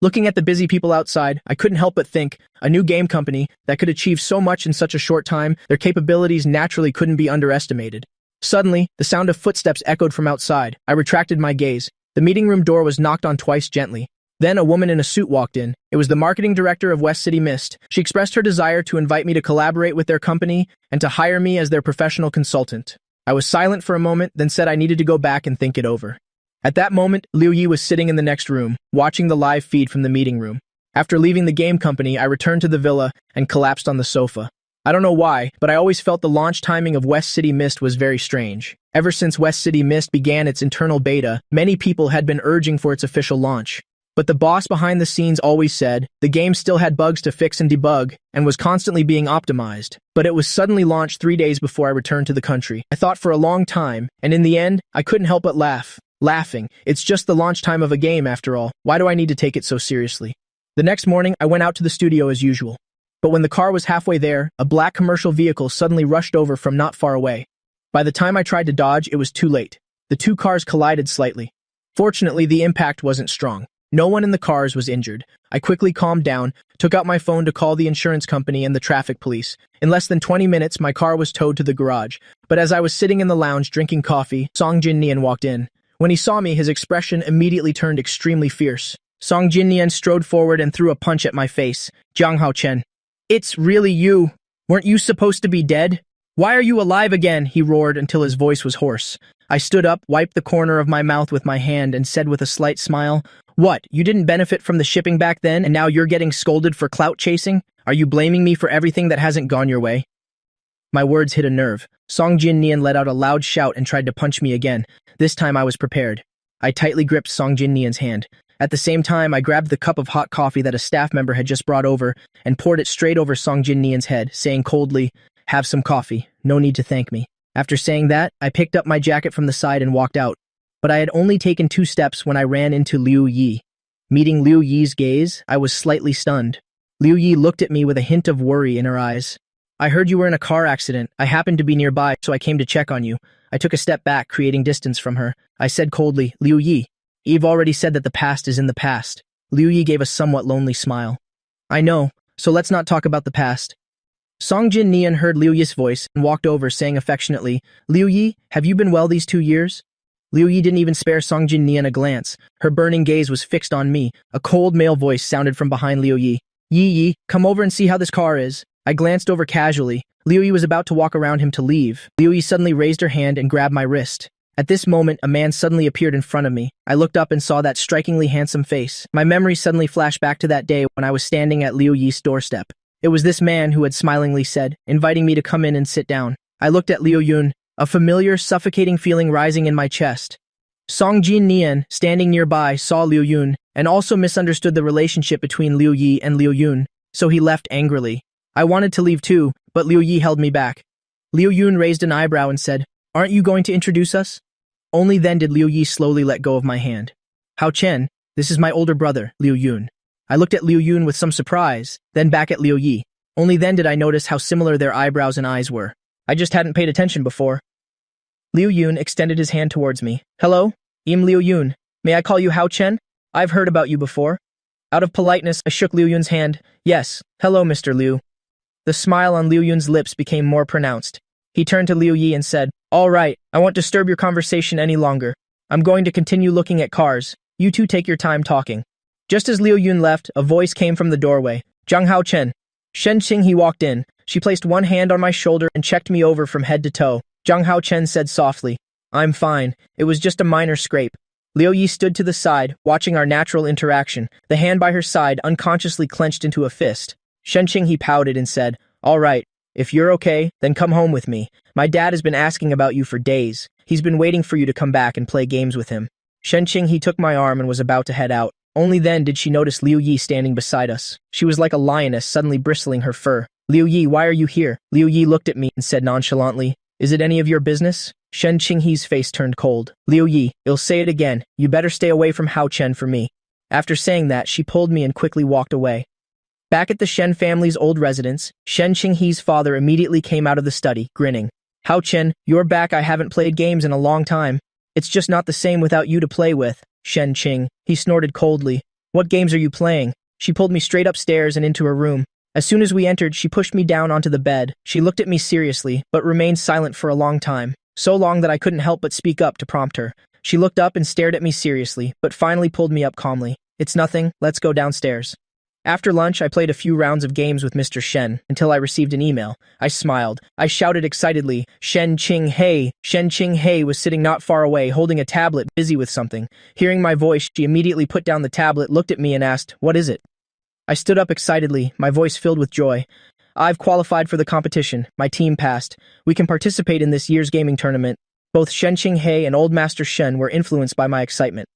Looking at the busy people outside, I couldn't help but think, a new game company that could achieve so much in such a short time, their capabilities naturally couldn't be underestimated. Suddenly, the sound of footsteps echoed from outside. I retracted my gaze. The meeting room door was knocked on twice gently. Then a woman in a suit walked in. It was the marketing director of West City Mist. She expressed her desire to invite me to collaborate with their company and to hire me as their professional consultant. I was silent for a moment, then said I needed to go back and think it over. At that moment, Liu Yi was sitting in the next room, watching the live feed from the meeting room. After leaving the game company, I returned to the villa and collapsed on the sofa. I don't know why, but I always felt the launch timing of West City Mist was very strange. Ever since West City Mist began its internal beta, many people had been urging for its official launch. But the boss behind the scenes always said the game still had bugs to fix and debug and was constantly being optimized. But it was suddenly launched 3 days before I returned to the country. I thought for a long time, and in the end, I couldn't help but laugh. Laughing. It's just the launch time of a game after all. Why do I need to take it so seriously? The next morning, I went out to the studio as usual. But when the car was halfway there, a black commercial vehicle suddenly rushed over from not far away. By the time I tried to dodge, it was too late. The two cars collided slightly. Fortunately, the impact wasn't strong. No one in the cars was injured. I quickly calmed down, took out my phone to call the insurance company and the traffic police. In less than 20 minutes, my car was towed to the garage. But as I was sitting in the lounge drinking coffee, Song Jin Nian walked in. When he saw me, his expression immediately turned extremely fierce. Song Jin Nian strode forward and threw a punch at my face. Jiang Hao Chen. It's really you. Weren't you supposed to be dead? Why are you alive again? He roared until his voice was hoarse. I stood up, wiped the corner of my mouth with my hand, and said with a slight smile, What, you didn't benefit from the shipping back then and now you're getting scolded for clout chasing? Are you blaming me for everything that hasn't gone your way? My words hit a nerve. Song Jin Nian let out a loud shout and tried to punch me again. This time I was prepared. I tightly gripped Song Jin Nian's hand. At the same time, I grabbed the cup of hot coffee that a staff member had just brought over and poured it straight over Song Jin Nian's head, saying coldly, "Have some coffee. No need to thank me." After saying that, I picked up my jacket from the side and walked out. But I had only taken 2 steps when I ran into Liu Yi. Meeting Liu Yi's gaze, I was slightly stunned. Liu Yi looked at me with a hint of worry in her eyes. "I heard you were in a car accident. I happened to be nearby, so I came to check on you." I took a step back, creating distance from her. I said coldly, "Liu Yi, you've already said that the past is in the past." Liu Yi gave a somewhat lonely smile. "I know, so let's not talk about the past." Song Jin Nian heard Liu Yi's voice and walked over, saying affectionately, "Liu Yi, have you been well these 2 years?" Liu Yi didn't even spare Song Jin Nian a glance. Her burning gaze was fixed on me. A cold male voice sounded from behind Liu Yi. Yi, come over and see how this car is." I glanced over casually. Liu Yi was about to walk around him to leave. Liu Yi suddenly raised her hand and grabbed my wrist. At this moment, a man suddenly appeared in front of me. I looked up and saw that strikingly handsome face. My memory suddenly flashed back to that day when I was standing at Liu Yi's doorstep. It was this man who had smilingly said, inviting me to come in and sit down. I looked at Liu Yun, a familiar, suffocating feeling rising in my chest. Song Jin Nian, standing nearby, saw Liu Yun, and also misunderstood the relationship between Liu Yi and Liu Yun, so he left angrily. I wanted to leave too, but Liu Yi held me back. Liu Yun raised an eyebrow and said, "Aren't you going to introduce us?" Only then did Liu Yi slowly let go of my hand. "Hao Chen, this is my older brother, Liu Yun." I looked at Liu Yun with some surprise, then back at Liu Yi. Only then did I notice how similar their eyebrows and eyes were. I just hadn't paid attention before. Liu Yun extended his hand towards me. "Hello, I'm Liu Yun. May I call you Hao Chen? I've heard about you before." Out of politeness, I shook Liu Yun's hand. "Yes, hello, Mr. Liu." The smile on Liu Yun's lips became more pronounced. He turned to Liu Yi and said, "All right, I won't disturb your conversation any longer. I'm going to continue looking at cars. You two take your time talking." Just as Liu Yun left, a voice came from the doorway. "Zhang Hao Chen." Shen Qing walked in. She placed one hand on my shoulder and checked me over from head to toe. Zhang Hao Chen said softly, "I'm fine. It was just a minor scrape." Liu Yi stood to the side, watching our natural interaction. The hand by her side unconsciously clenched into a fist. Shen Qing pouted and said, "All right, if you're okay, then come home with me. My dad has been asking about you for days. He's been waiting for you to come back and play games with him." Shen Qing took my arm and was about to head out. Only then did she notice Liu Yi standing beside us. She was like a lioness suddenly bristling her fur. "Liu Yi, why are you here?" Liu Yi looked at me and said nonchalantly, "Is it any of your business?" Shen Qing's face turned cold. "Liu Yi, I'll say it again. You better stay away from Hao Chen for me." After saying that, she pulled me and quickly walked away. Back at the Shen family's old residence, Shen Qing's father immediately came out of the study, grinning. "Hao Chen, you're back. I haven't played games in a long time. It's just not the same without you to play with." Shen Qing, he snorted coldly. "What games are you playing?" She pulled me straight upstairs and into her room. As soon as we entered, she pushed me down onto the bed. She looked at me seriously, but remained silent for a long time. So long that I couldn't help but speak up to prompt her. She looked up and stared at me seriously, but finally pulled me up calmly. "It's nothing. Let's go downstairs." After lunch, I played a few rounds of games with Mr. Shen, until I received an email. I smiled. I shouted excitedly, "Shen Qing He!" Shen Qing He was sitting not far away, holding a tablet, busy with something. Hearing my voice, she immediately put down the tablet, looked at me and asked, "What is it?" I stood up excitedly, my voice filled with joy. "I've qualified for the competition. My team passed. We can participate in this year's gaming tournament." Both Shen Qing He and Old Master Shen were influenced by my excitement.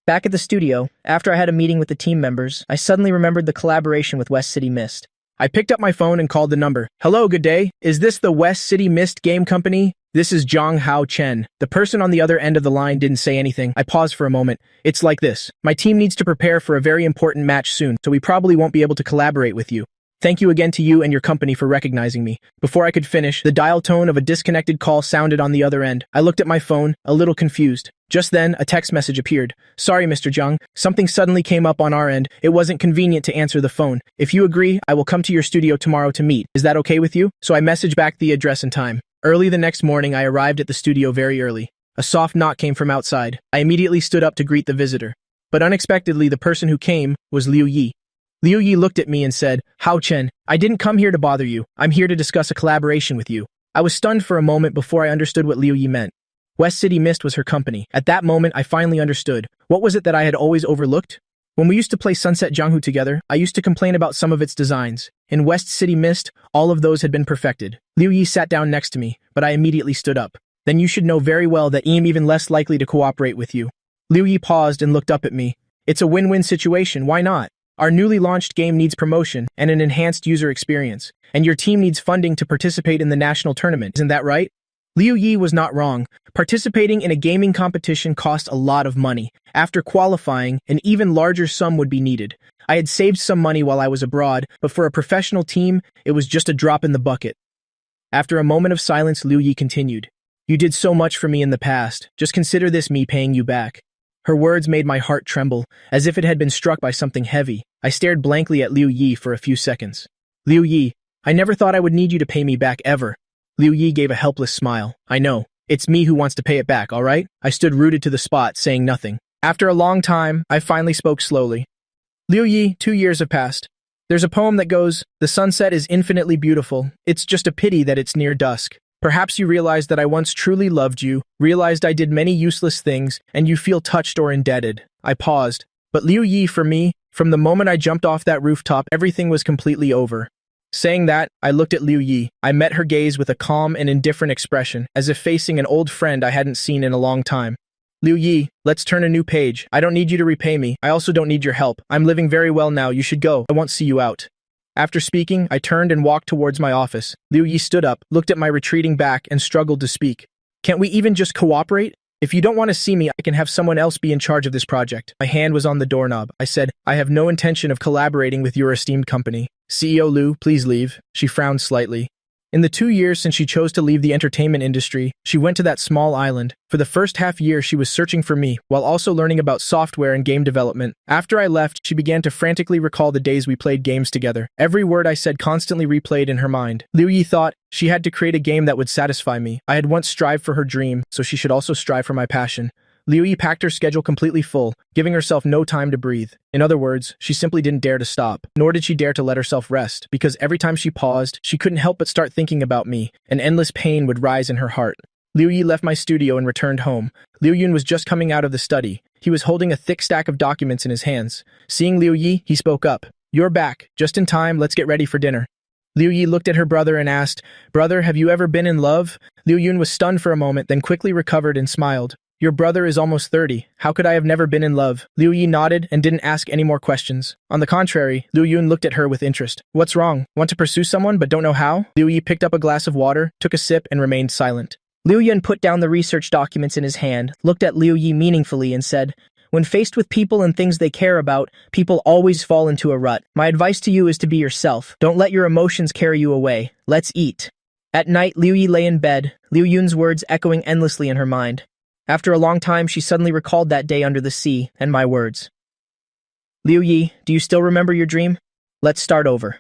Back at the studio, after I had a meeting with the team members, I suddenly remembered the collaboration with West City Mist. I picked up my phone and called the number. "Hello, good day. Is this the West City Mist Game Company? This is Zhang Hao Chen." The person on the other end of the line didn't say anything. I paused for a moment. "It's like this. My team needs to prepare for a very important match soon, so we probably won't be able to collaborate with you. Thank you again to you and your company for recognizing me." Before I could finish, the dial tone of a disconnected call sounded on the other end. I looked at my phone, a little confused. Just then, a text message appeared. "Sorry, Mr. Zhang. Something suddenly came up on our end. It wasn't convenient to answer the phone. If you agree, I will come to your studio tomorrow to meet. Is that okay with you?" So I messaged back the address and time. Early the next morning, I arrived at the studio very early. A soft knock came from outside. I immediately stood up to greet the visitor. But unexpectedly, the person who came was Liu Yi. Liu Yi looked at me and said, "Hao Chen, I didn't come here to bother you. I'm here to discuss a collaboration with you." I was stunned for a moment before I understood what Liu Yi meant. West City Mist was her company. At that moment, I finally understood. What was it that I had always overlooked? When we used to play Sunset Jianghu together, I used to complain about some of its designs. In West City Mist, all of those had been perfected. Liu Yi sat down next to me, but I immediately stood up. Then you should know very well that I am even less likely to cooperate with you. Liu Yi paused and looked up at me. It's a win-win situation, why not? Our newly launched game needs promotion and an enhanced user experience, and your team needs funding to participate in the national tournament, isn't that right? Liu Yi was not wrong. Participating in a gaming competition cost a lot of money. After qualifying, an even larger sum would be needed. I had saved some money while I was abroad, but for a professional team, it was just a drop in the bucket. After a moment of silence, Liu Yi continued. You did so much for me in the past. Just consider this me paying you back. Her words made my heart tremble, as if it had been struck by something heavy. I stared blankly at Liu Yi for a few seconds. Liu Yi, I never thought I would need you to pay me back ever. Liu Yi gave a helpless smile. I know. It's me who wants to pay it back, all right? I stood rooted to the spot, saying nothing. After a long time, I finally spoke slowly. Liu Yi, 2 years have passed. There's a poem that goes, the sunset is infinitely beautiful. It's just a pity that it's near dusk. Perhaps you realize that I once truly loved you, realized I did many useless things, and you feel touched or indebted. I paused. But Liu Yi, for me, from the moment I jumped off that rooftop, everything was completely over. Saying that, I looked at Liu Yi. I met her gaze with a calm and indifferent expression, as if facing an old friend I hadn't seen in a long time. Liu Yi, let's turn a new page. I don't need you to repay me. I also don't need your help. I'm living very well now. You should go. I won't see you out. After speaking, I turned and walked towards my office. Liu Yi stood up, looked at my retreating back, and struggled to speak. Can't we even just cooperate? If you don't want to see me, I can have someone else be in charge of this project. My hand was on the doorknob. I said, I have no intention of collaborating with your esteemed company. CEO Liu, please leave. She frowned slightly. In the 2 years since she chose to leave the entertainment industry, she went to that small island. For the first half year, she was searching for me, while also learning about software and game development. After I left, she began to frantically recall the days we played games together. Every word I said constantly replayed in her mind. Liu Yi thought she had to create a game that would satisfy me. I had once strived for her dream, so she should also strive for my passion. Liu Yi packed her schedule completely full, giving herself no time to breathe. In other words, she simply didn't dare to stop, nor did she dare to let herself rest, because every time she paused, she couldn't help but start thinking about me. An endless pain would rise in her heart. Liu Yi left my studio and returned home. Liu Yun was just coming out of the study. He was holding a thick stack of documents in his hands. Seeing Liu Yi, he spoke up. You're back. Just in time, let's get ready for dinner. Liu Yi looked at her brother and asked, Brother, have you ever been in love? Liu Yun was stunned for a moment, then quickly recovered and smiled. Your brother is almost 30. How could I have never been in love? Liu Yi nodded and didn't ask any more questions. On the contrary, Liu Yun looked at her with interest. What's wrong? Want to pursue someone but don't know how? Liu Yi picked up a glass of water, took a sip, and remained silent. Liu Yun put down the research documents in his hand, looked at Liu Yi meaningfully and said, When faced with people and things they care about, people always fall into a rut. My advice to you is to be yourself. Don't let your emotions carry you away. Let's eat. At night, Liu Yi lay in bed, Liu Yun's words echoing endlessly in her mind. After a long time, she suddenly recalled that day under the sea and my words. Liu Yi, do you still remember your dream? Let's start over.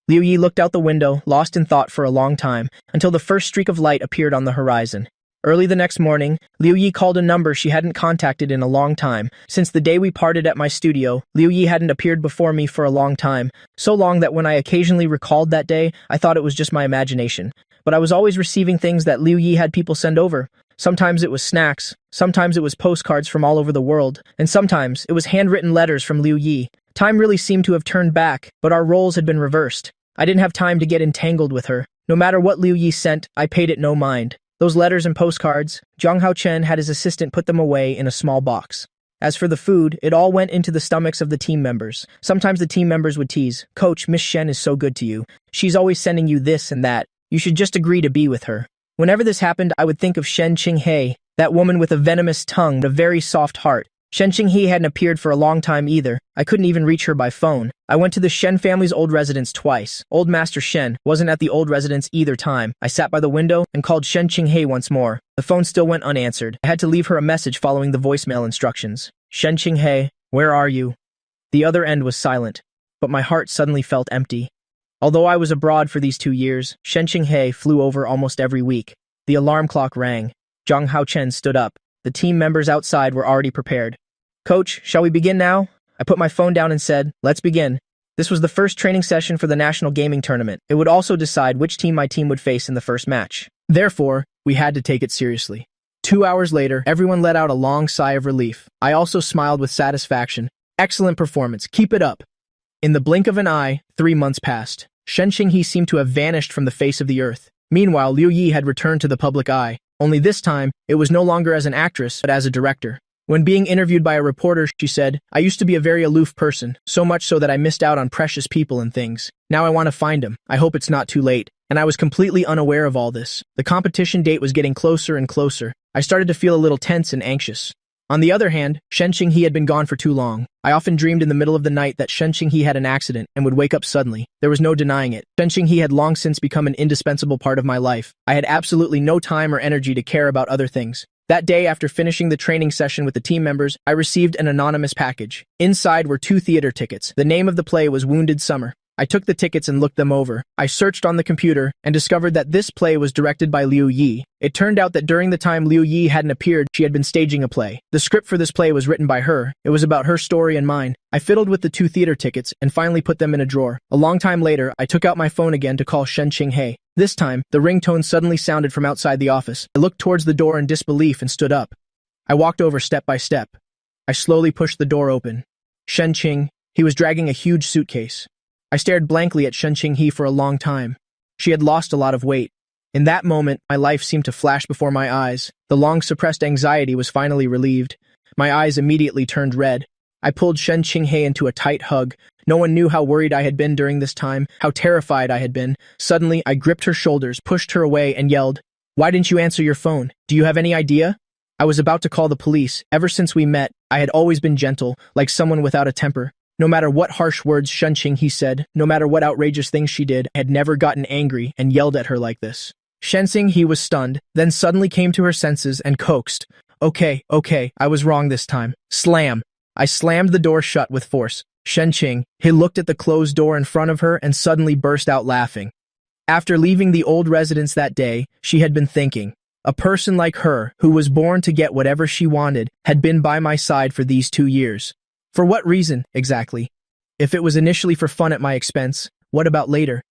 Liu Yi looked out the window, lost in thought for a long time, until the first streak of light appeared on the horizon. Early the next morning, Liu Yi called a number she hadn't contacted in a long time. Since the day we parted at my studio, Liu Yi hadn't appeared before me for a long time, so long that when I occasionally recalled that day, I thought it was just my imagination. But I was always receiving things that Liu Yi had people send over. Sometimes it was snacks, sometimes it was postcards from all over the world, and sometimes it was handwritten letters from Liu Yi. Time really seemed to have turned back, but our roles had been reversed. I didn't have time to get entangled with her. No matter what Liu Yi sent, I paid it no mind. Those letters and postcards, Zhang Haochen had his assistant put them away in a small box. As for the food, it all went into the stomachs of the team members. Sometimes the team members would tease, Coach, Miss Shen is so good to you. She's always sending you this and that. You should just agree to be with her. Whenever this happened, I would think of Shen Qinghe, that woman with a venomous tongue but a very soft heart. Shen Qinghe hadn't appeared for a long time either. I couldn't even reach her by phone. I went to the Shen family's old residence twice. Old Master Shen wasn't at the old residence either time. I sat by the window and called Shen Qinghe once more. The phone still went unanswered. I had to leave her a message following the voicemail instructions. Shen Qinghe, where are you? The other end was silent, but my heart suddenly felt empty. Although I was abroad for these 2 years, Shen Qinghe flew over almost every week. The alarm clock rang. Zhang Haochen stood up. The team members outside were already prepared. Coach, shall we begin now? I put my phone down and said, let's begin. This was the first training session for the national gaming tournament. It would also decide which team my team would face in the first match. Therefore, we had to take it seriously. 2 hours later, everyone let out a long sigh of relief. I also smiled with satisfaction. Excellent performance. Keep it up. In the blink of an eye, 3 months passed. Shen Qinghe seemed to have vanished from the face of the earth. Meanwhile, Liu Yi had returned to the public eye. Only this time, it was no longer as an actress, but as a director. When being interviewed by a reporter, she said, "I used to be a very aloof person, so much so that I missed out on precious people and things. Now I want to find them. I hope it's not too late." And I was completely unaware of all this. The competition date was getting closer and closer. I started to feel a little tense and anxious. On the other hand, Shen Qinghe had been gone for too long. I often dreamed in the middle of the night that Shen Qinghe had an accident and would wake up suddenly. There was no denying it. Shen Qinghe had long since become an indispensable part of my life. I had absolutely no time or energy to care about other things. That day, after finishing the training session with the team members, I received an anonymous package. Inside were 2 theater tickets. The name of the play was Wounded Summer. I took the tickets and looked them over. I searched on the computer and discovered that this play was directed by Liu Yi. It turned out that during the time Liu Yi hadn't appeared, she had been staging a play. The script for this play was written by her. It was about her story and mine. I fiddled with the 2 theater tickets and finally put them in a drawer. A long time later, I took out my phone again to call Shen Qinghe. This time, the ringtone suddenly sounded from outside the office. I looked towards the door in disbelief and stood up. I walked over step by step. I slowly pushed the door open. Shen Qing, he was dragging a huge suitcase. I stared blankly at Shen Qinghe for a long time. She had lost a lot of weight. In that moment, my life seemed to flash before my eyes. The long-suppressed anxiety was finally relieved. My eyes immediately turned red. I pulled Shen Qinghe into a tight hug. No one knew how worried I had been during this time, how terrified I had been. Suddenly, I gripped her shoulders, pushed her away, and yelled, "Why didn't you answer your phone? Do you have any idea?" I was about to call the police. Ever since we met, I had always been gentle, like someone without a temper. No matter what harsh words Shen Qinghe said, no matter what outrageous things she did, I had never gotten angry and yelled at her like this. Shen Qinghe was stunned, then suddenly came to her senses and coaxed, Okay, I was wrong this time. Slam! I slammed the door shut with force. Shen Qinghe looked at the closed door in front of her and suddenly burst out laughing. After leaving the old residence that day, she had been thinking, a person like her, who was born to get whatever she wanted, had been by my side for these 2 years. For what reason, exactly? If it was initially for fun at my expense, what about later?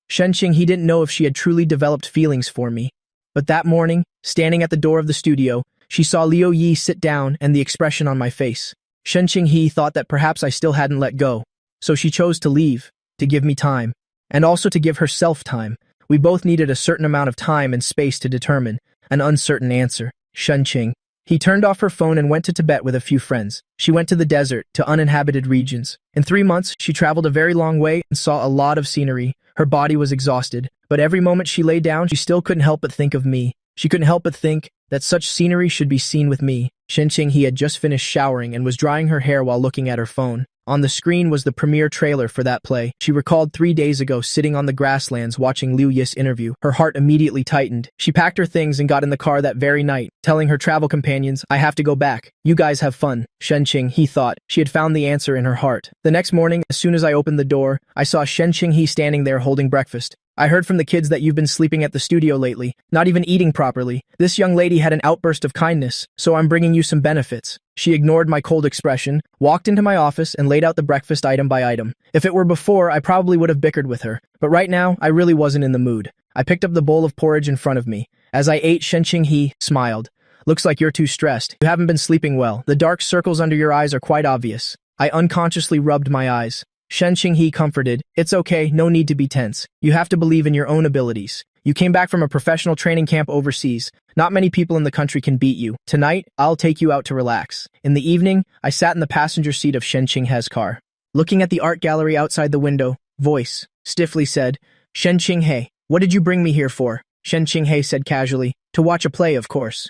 Shen Qinghe didn't know if she had truly developed feelings for me. But that morning, standing at the door of the studio, she saw Liu Yi sit down and the expression on my face. Shen Qinghe thought that perhaps I still hadn't let go. So she chose to leave, to give me time, and also to give herself time. We both needed a certain amount of time and space to determine an uncertain answer. Shen Qinghe. He turned off her phone and went to Tibet with a few friends. She went to the desert, to uninhabited regions. In 3 months, she traveled a very long way and saw a lot of scenery. Her body was exhausted, but every moment she lay down, she still couldn't help but think of me. She couldn't help but think that such scenery should be seen with me. Shen Qinghe had just finished showering and was drying her hair while looking at her phone. On the screen was the premiere trailer for that play. She recalled 3 days ago sitting on the grasslands watching Liu Yi's interview. Her heart immediately tightened. She packed her things and got in the car that very night, telling her travel companions, "I have to go back. You guys have fun." Shen Qinghe thought. She had found the answer in her heart. The next morning, as soon as I opened the door, I saw Shen Qinghe standing there holding breakfast. "I heard from the kids that you've been sleeping at the studio lately, not even eating properly. This young lady had an outburst of kindness, so I'm bringing you some benefits." She ignored my cold expression, walked into my office, and laid out the breakfast item by item. If it were before, I probably would have bickered with her, but right now, I really wasn't in the mood. I picked up the bowl of porridge in front of me. As I ate, Shen Qinghe smiled. "Looks like you're too stressed. You haven't been sleeping well. The dark circles under your eyes are quite obvious." I unconsciously rubbed my eyes. Shen Qinghe comforted, "It's okay, no need to be tense. You have to believe in your own abilities. You came back from a professional training camp overseas. Not many people in the country can beat you. Tonight, I'll take you out to relax." In the evening, I sat in the passenger seat of Shen Qinghe's car. Looking at the art gallery outside the window, voice stiffly said, "Shen Qinghe, what did you bring me here for?" Shen Qinghe said casually, "To watch a play, of course."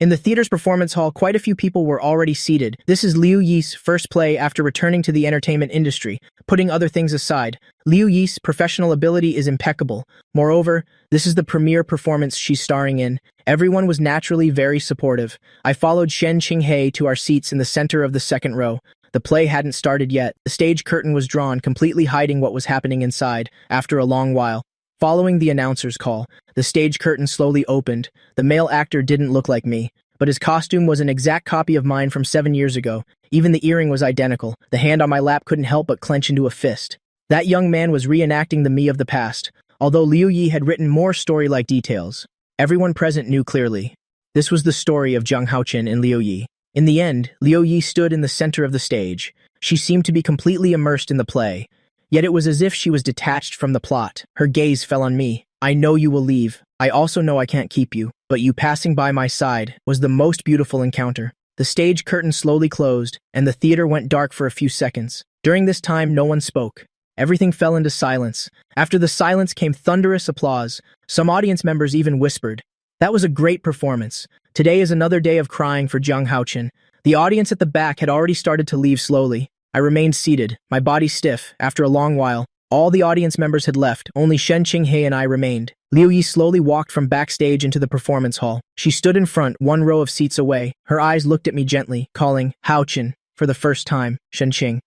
In the theater's performance hall, quite a few people were already seated. This is Liu Yi's first play after returning to the entertainment industry. Putting other things aside, Liu Yi's professional ability is impeccable. Moreover, this is the premiere performance she's starring in. Everyone was naturally very supportive. I followed Shen Qinghe to our seats in the center of the second row. The play hadn't started yet. The stage curtain was drawn, completely hiding what was happening inside. After a long while, following the announcer's call, the stage curtain slowly opened. The male actor didn't look like me, but his costume was an exact copy of mine from 7 years ago. Even the earring was identical. The hand on my lap couldn't help but clench into a fist. That young man was reenacting the me of the past, although Liu Yi had written more story-like details. Everyone present knew clearly. This was the story of Zhang Haochen and Liu Yi. In the end, Liu Yi stood in the center of the stage. She seemed to be completely immersed in the play. Yet it was as if she was detached from the plot. Her gaze fell on me. I know you will leave. I also know I can't keep you. But you passing by my side was the most beautiful encounter. The stage curtain slowly closed, and the theater went dark for a few seconds. During this time, no one spoke. Everything fell into silence. After the silence came thunderous applause. Some audience members even whispered, "That was a great performance. Today is another day of crying for Zhang Haochen." The audience at the back had already started to leave slowly. I remained seated, my body stiff. After a long while, all the audience members had left. Only Shen Qinghe and I remained. Liu Yi slowly walked from backstage into the performance hall. She stood in front, one row of seats away. Her eyes looked at me gently, calling, "Haochen," for the first time, Shen Qing.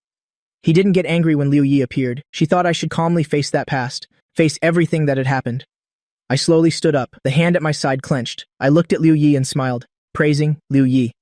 He didn't get angry when Liu Yi appeared. She thought I should calmly face that past, face everything that had happened. I slowly stood up, the hand at my side clenched. I looked at Liu Yi and smiled, praising Liu Yi.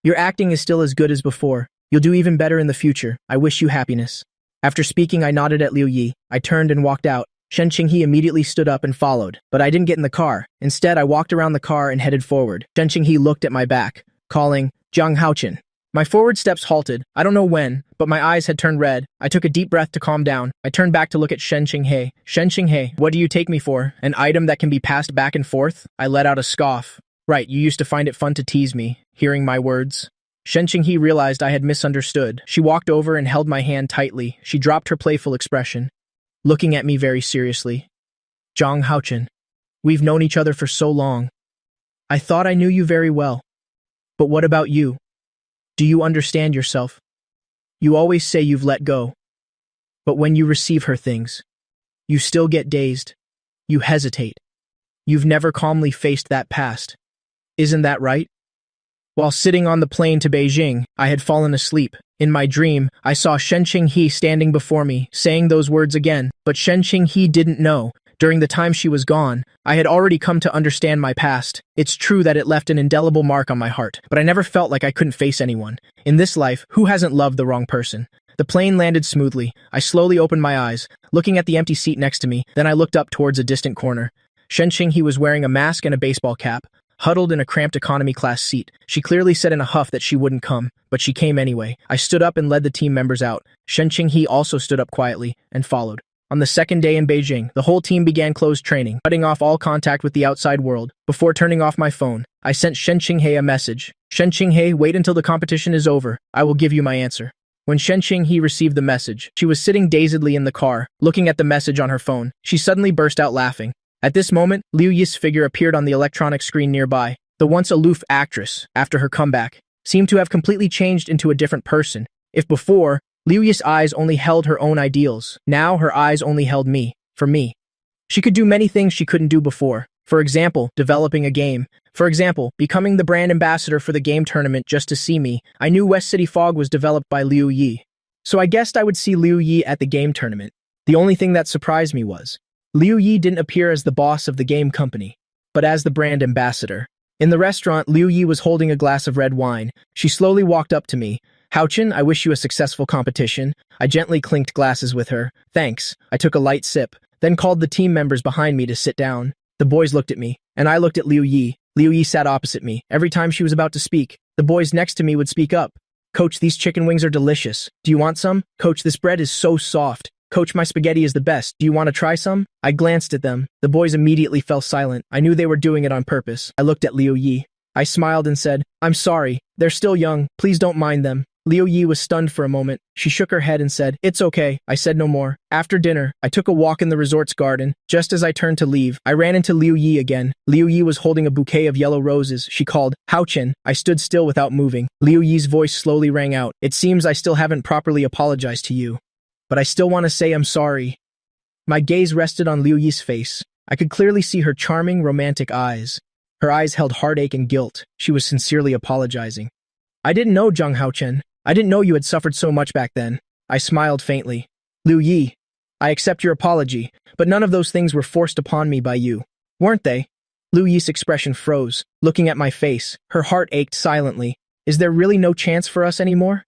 "Your acting is still as good as before. You'll do even better in the future. I wish you happiness." After speaking, I nodded at Liu Yi. I turned and walked out. Shen Qinghe immediately stood up and followed, but I didn't get in the car. Instead, I walked around the car and headed forward. Shen Qinghe looked at my back, calling, "Zhang Haochen." My forward steps halted. I don't know when, but my eyes had turned red. I took a deep breath to calm down. I turned back to look at Shen Qinghe. "Shen Qinghe, what do you take me for? An item that can be passed back and forth?" I let out a scoff. "Right, you used to find it fun to tease me, hearing my words." Shen Qinghe realized I had misunderstood. She walked over and held my hand tightly. She dropped her playful expression, looking at me very seriously. "Zhang Haochen, we've known each other for so long. I thought I knew you very well. But what about you? Do you understand yourself? You always say you've let go. But when you receive her things, you still get dazed. You hesitate. You've never calmly faced that past. Isn't that right?" While sitting on the plane to Beijing, I had fallen asleep. In my dream, I saw Shen Qinghe standing before me, saying those words again. But Shen Qinghe didn't know. During the time she was gone, I had already come to understand my past. It's true that it left an indelible mark on my heart, but I never felt like I couldn't face anyone. In this life, who hasn't loved the wrong person? The plane landed smoothly. I slowly opened my eyes, looking at the empty seat next to me. Then I looked up towards a distant corner. Shen Qinghe was wearing a mask and a baseball cap, huddled in a cramped economy class seat. She clearly said in a huff that she wouldn't come, but she came anyway. I stood up and led the team members out. Shen Qinghe also stood up quietly and followed. On the second day in Beijing, the whole team began closed training, cutting off all contact with the outside world. Before turning off my phone, I sent Shen Qinghe a message. "Shen Qinghe, wait until the competition is over. I will give you my answer." When Shen Qinghe received the message, she was sitting dazedly in the car, looking at the message on her phone. She suddenly burst out laughing. At this moment, Liu Yi's figure appeared on the electronic screen nearby. The once aloof actress, after her comeback, seemed to have completely changed into a different person. If before, Liu Yi's eyes only held her own ideals, now her eyes only held me, for me. She could do many things she couldn't do before. For example, developing a game. For example, becoming the brand ambassador for the game tournament just to see me. I knew West City Fog was developed by Liu Yi, so I guessed I would see Liu Yi at the game tournament. The only thing that surprised me was, Liu Yi didn't appear as the boss of the game company, but as the brand ambassador. In the restaurant, Liu Yi was holding a glass of red wine. She slowly walked up to me. "Haochen, I wish you a successful competition." I gently clinked glasses with her. "Thanks." I took a light sip, then called the team members behind me to sit down. The boys looked at me, and I looked at Liu Yi. Liu Yi sat opposite me. Every time she was about to speak, the boys next to me would speak up. "Coach, these chicken wings are delicious. Do you want some? Coach, this bread is so soft. Coach, my spaghetti is the best. Do you want to try some?" I glanced at them. The boys immediately fell silent. I knew they were doing it on purpose. I looked at Liu Yi. I smiled and said, "I'm sorry. They're still young. Please don't mind them." Liu Yi was stunned for a moment. She shook her head and said, "It's okay." I said no more. After dinner, I took a walk in the resort's garden. Just as I turned to leave, I ran into Liu Yi again. Liu Yi was holding a bouquet of yellow roses. She called, "Haochen." I stood still without moving. Liu Yi's voice slowly rang out. "It seems I still haven't properly apologized to you, but I still want to say I'm sorry." My gaze rested on Liu Yi's face. I could clearly see her charming, romantic eyes. Her eyes held heartache and guilt. She was sincerely apologizing. "I didn't know, Zhang Haochen. I didn't know you had suffered so much back then." I smiled faintly. "Liu Yi, I accept your apology, but none of those things were forced upon me by you, weren't they?" Liu Yi's expression froze, looking at my face. Her heart ached silently. "Is there really no chance for us anymore?"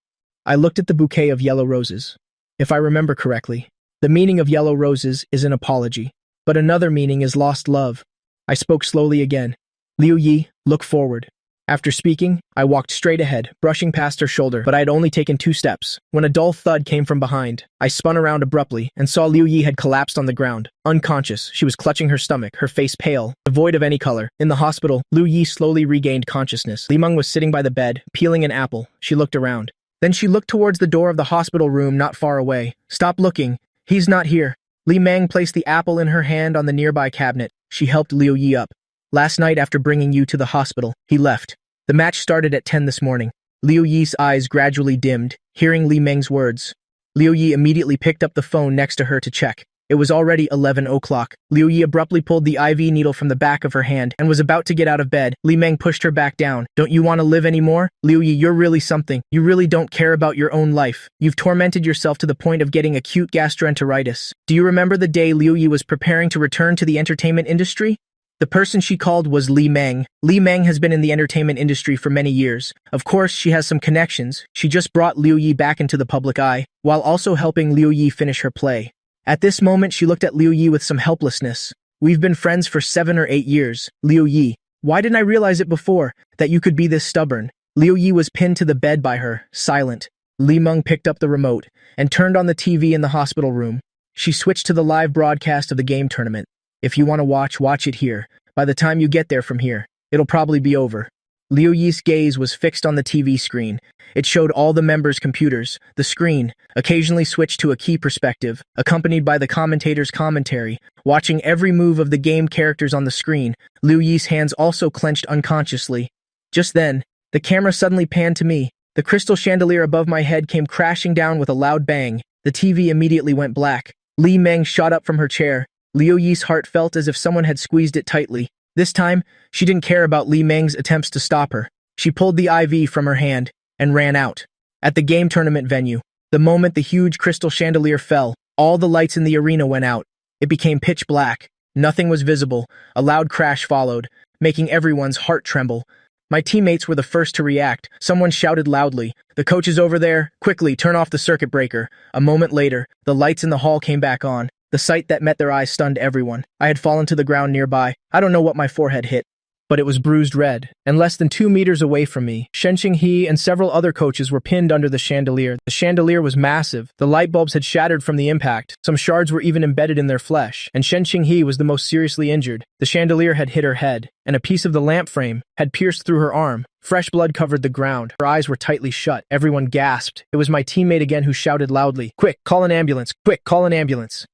I looked at the bouquet of yellow roses. If I remember correctly, the meaning of yellow roses is an apology, but another meaning is lost love. I spoke slowly again. "Liu Yi, Look forward. After speaking, I walked straight ahead, brushing past her shoulder, but I had only taken 2 steps when a dull thud came from behind. I spun around abruptly and saw Liu Yi had collapsed on the ground. Unconscious, she was clutching her stomach, her face pale, devoid of any color. In the hospital, Liu Yi slowly regained consciousness. Li Meng was sitting by the bed, peeling an apple. She looked around. Then she looked towards the door of the hospital room not far away. Stop looking. He's not here. Li Meng placed the apple in her hand on the nearby cabinet. She helped Liu Yi up. Last night after bringing you to the hospital, he left. The match started at 10 this morning. Liu Yi's eyes gradually dimmed, hearing Li Meng's words. Liu Yi immediately picked up the phone next to her to check. It was already 11 o'clock. Liu Yi abruptly pulled the IV needle from the back of her hand and was about to get out of bed. Li Meng pushed her back down. Don't you want to live anymore? Liu Yi, you're really something. You really don't care about your own life. You've tormented yourself to the point of getting acute gastroenteritis. Do you remember the day Liu Yi was preparing to return to the entertainment industry? The person she called was Li Meng. Li Meng has been in the entertainment industry for many years. Of course, she has some connections. She just brought Liu Yi back into the public eye, while also helping Liu Yi finish her play. At this moment, she looked at Liu Yi with some helplessness. We've been friends for 7 or 8 years. Liu Yi, why didn't I realize it before, that you could be this stubborn? Liu Yi was pinned to the bed by her, silent. Li Meng picked up the remote and turned on the TV in the hospital room. She switched to the live broadcast of the game tournament. If you want to watch it here. By the time you get there from here, it'll probably be over. Liu Yi's gaze was fixed on the TV screen. It showed all the members' computers. The screen occasionally switched to a key perspective, accompanied by the commentator's commentary. Watching every move of the game characters on the screen, Liu Yi's hands also clenched unconsciously. Just then, the camera suddenly panned to me. The crystal chandelier above my head came crashing down with a loud bang. The TV immediately went black. Li Meng shot up from her chair. Liu Yi's heart felt as if someone had squeezed it tightly. This time, she didn't care about Li Meng's attempts to stop her. She pulled the IV from her hand and ran out. At the game tournament venue, the moment the huge crystal chandelier fell, all the lights in the arena went out. It became pitch black. Nothing was visible. A loud crash followed, making everyone's heart tremble. My teammates were the first to react. Someone shouted loudly, "The coach is over there! Quickly, turn off the circuit breaker." A moment later, the lights in the hall came back on. The sight that met their eyes stunned everyone. I had fallen to the ground nearby. I don't know what my forehead hit, but it was bruised red. And less than 2 meters away from me, Shen Qinghe and several other coaches were pinned under the chandelier. The chandelier was massive. The light bulbs had shattered from the impact. Some shards were even embedded in their flesh. And Shen Qinghe was the most seriously injured. The chandelier had hit her head, and a piece of the lamp frame had pierced through her arm. Fresh blood covered the ground. Her eyes were tightly shut. Everyone gasped. It was my teammate again who shouted loudly, "Quick, call an ambulance! Quick, call an ambulance!"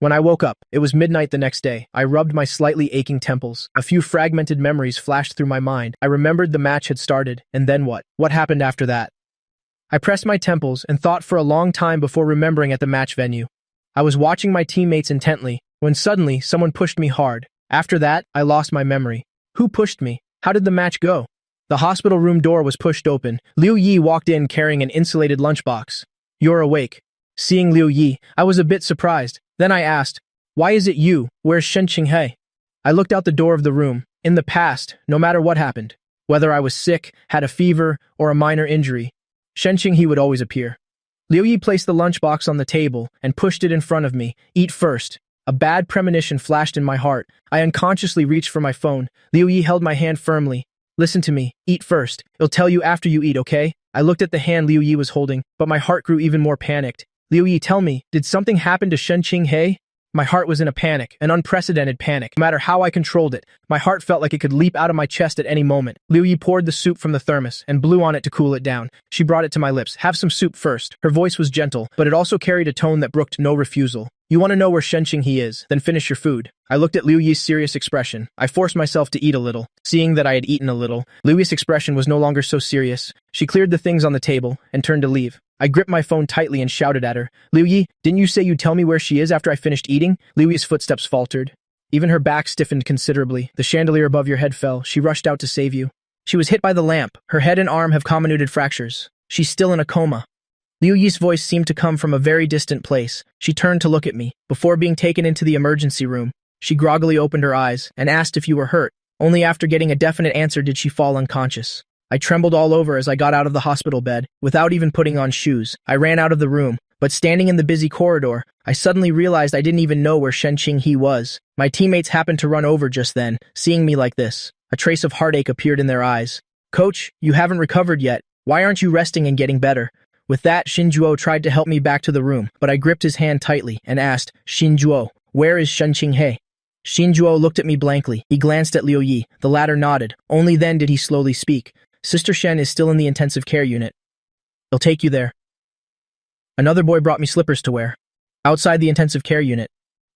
When I woke up, it was midnight the next day. I rubbed my slightly aching temples. A few fragmented memories flashed through my mind. I remembered the match had started, and then what? What happened after that? I pressed my temples and thought for a long time before remembering at the match venue. I was watching my teammates intently, when suddenly someone pushed me hard. After that, I lost my memory. Who pushed me? How did the match go? The hospital room door was pushed open. Liu Yi walked in carrying an insulated lunchbox. "You're awake." Seeing Liu Yi, I was a bit surprised. Then I asked, "Why is it you? Where's Shen Qinghe?" I looked out the door of the room. In the past, no matter what happened, whether I was sick, had a fever, or a minor injury, Shen Qinghe would always appear. Liu Yi placed the lunchbox on the table and pushed it in front of me. "Eat first." A bad premonition flashed in my heart. I unconsciously reached for my phone. Liu Yi held my hand firmly. "Listen to me. Eat first. It'll tell you after you eat, okay?" I looked at the hand Liu Yi was holding, but my heart grew even more panicked. "Liu Yi, tell me, did something happen to Shen Qinghe?" My heart was in a panic, an unprecedented panic. No matter how I controlled it, my heart felt like it could leap out of my chest at any moment. Liu Yi poured the soup from the thermos and blew on it to cool it down. She brought it to my lips. "Have some soup first." Her voice was gentle, but it also carried a tone that brooked no refusal. "You want to know where Shen Qinghe is? Then finish your food." I looked at Liu Yi's serious expression. I forced myself to eat a little. Seeing that I had eaten a little, Liu Yi's expression was no longer so serious. She cleared the things on the table and turned to leave. I gripped my phone tightly and shouted at her, "Liu Yi, didn't you say you'd tell me where she is after I finished eating?" Liu Yi's footsteps faltered. Even her back stiffened considerably. "The chandelier above your head fell. She rushed out to save you. She was hit by the lamp. Her head and arm have comminuted fractures. She's still in a coma." Liu Yi's voice seemed to come from a very distant place. She turned to look at me. Before being taken into the emergency room, she groggily opened her eyes and asked if you were hurt. Only after getting a definite answer did she fall unconscious. I trembled all over as I got out of the hospital bed. Without even putting on shoes, I ran out of the room. But standing in the busy corridor, I suddenly realized I didn't even know where Shen Qinghe was. My teammates happened to run over just then, seeing me like this. A trace of heartache appeared in their eyes. Coach, you haven't recovered yet. Why aren't you resting and getting better? With that, Shinjuo tried to help me back to the room, but I gripped his hand tightly and asked, Shinjuo, where is Shen Qinghe? Shinjuo looked at me blankly. He glanced at Liu Yi. The latter nodded. Only then did he slowly speak. Sister Shen is still in the intensive care unit. They'll take you there. Another boy brought me slippers to wear. Outside the intensive care unit,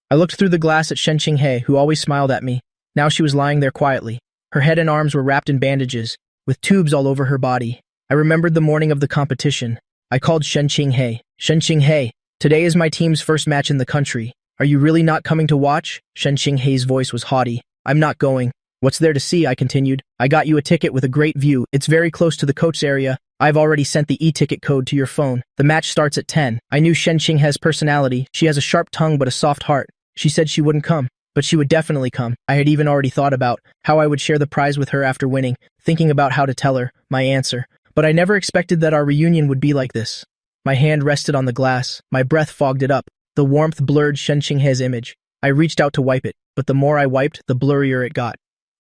I looked through the glass at Shen Qinghe, who always smiled at me. Now she was lying there quietly. Her head and arms were wrapped in bandages, with tubes all over her body. I remembered the morning of the competition. I called Shen Qinghe. Shen Qinghe, today is my team's first match in the country. Are you really not coming to watch? Shen Qinghe's voice was haughty. I'm not going. What's there to see? I continued. I got you a ticket with a great view. It's very close to the coach area. I've already sent the e-ticket code to your phone. The match starts at 10. I knew Shen Qinghe's personality. She has a sharp tongue but a soft heart. She said she wouldn't come, but she would definitely come. I had even already thought about how I would share the prize with her after winning, thinking about how to tell her my answer. But I never expected that our reunion would be like this. My hand rested on the glass. My breath fogged it up. The warmth blurred Shen Qinghe's image. I reached out to wipe it, but the more I wiped, the blurrier it got.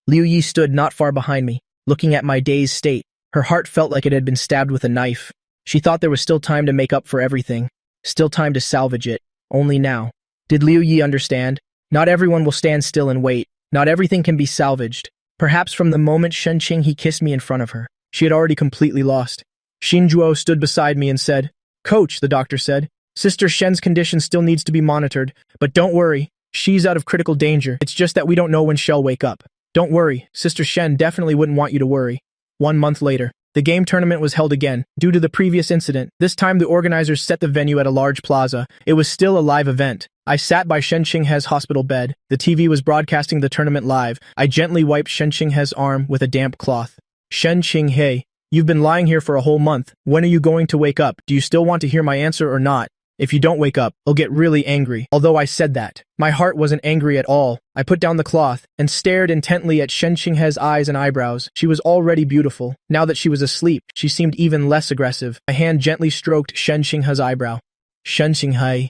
Liu Yi stood not far behind me, looking at my dazed state. Her heart felt like it had been stabbed with a knife. She thought there was still time to make up for everything. Still time to salvage it. Only now. Did Liu Yi understand? Not everyone will stand still and wait. Not everything can be salvaged. Perhaps from the moment Shen Qinghe kissed me in front of her, she had already completely lost. Shinjuo stood beside me and said, Coach, the doctor said, Sister Shen's condition still needs to be monitored, but don't worry, she's out of critical danger. It's just that we don't know when she'll wake up. Don't worry, Sister Shen definitely wouldn't want you to worry. 1 month later, the game tournament was held again. Due to the previous incident, this time the organizers set the venue at a large plaza. It was still a live event. I sat by Shen Qinghe's hospital bed. The TV was broadcasting the tournament live. I gently wiped Shen Qinghe's arm with a damp cloth. Shen Qinghe, you've been lying here for a whole month. When are you going to wake up? Do you still want to hear my answer or not? If you don't wake up, I'll get really angry. Although I said that, my heart wasn't angry at all. I put down the cloth and stared intently at Shen Qinghe's eyes and eyebrows. She was already beautiful. Now that she was asleep, she seemed even less aggressive. My hand gently stroked Shen Qinghe's eyebrow. Shen Qinghe,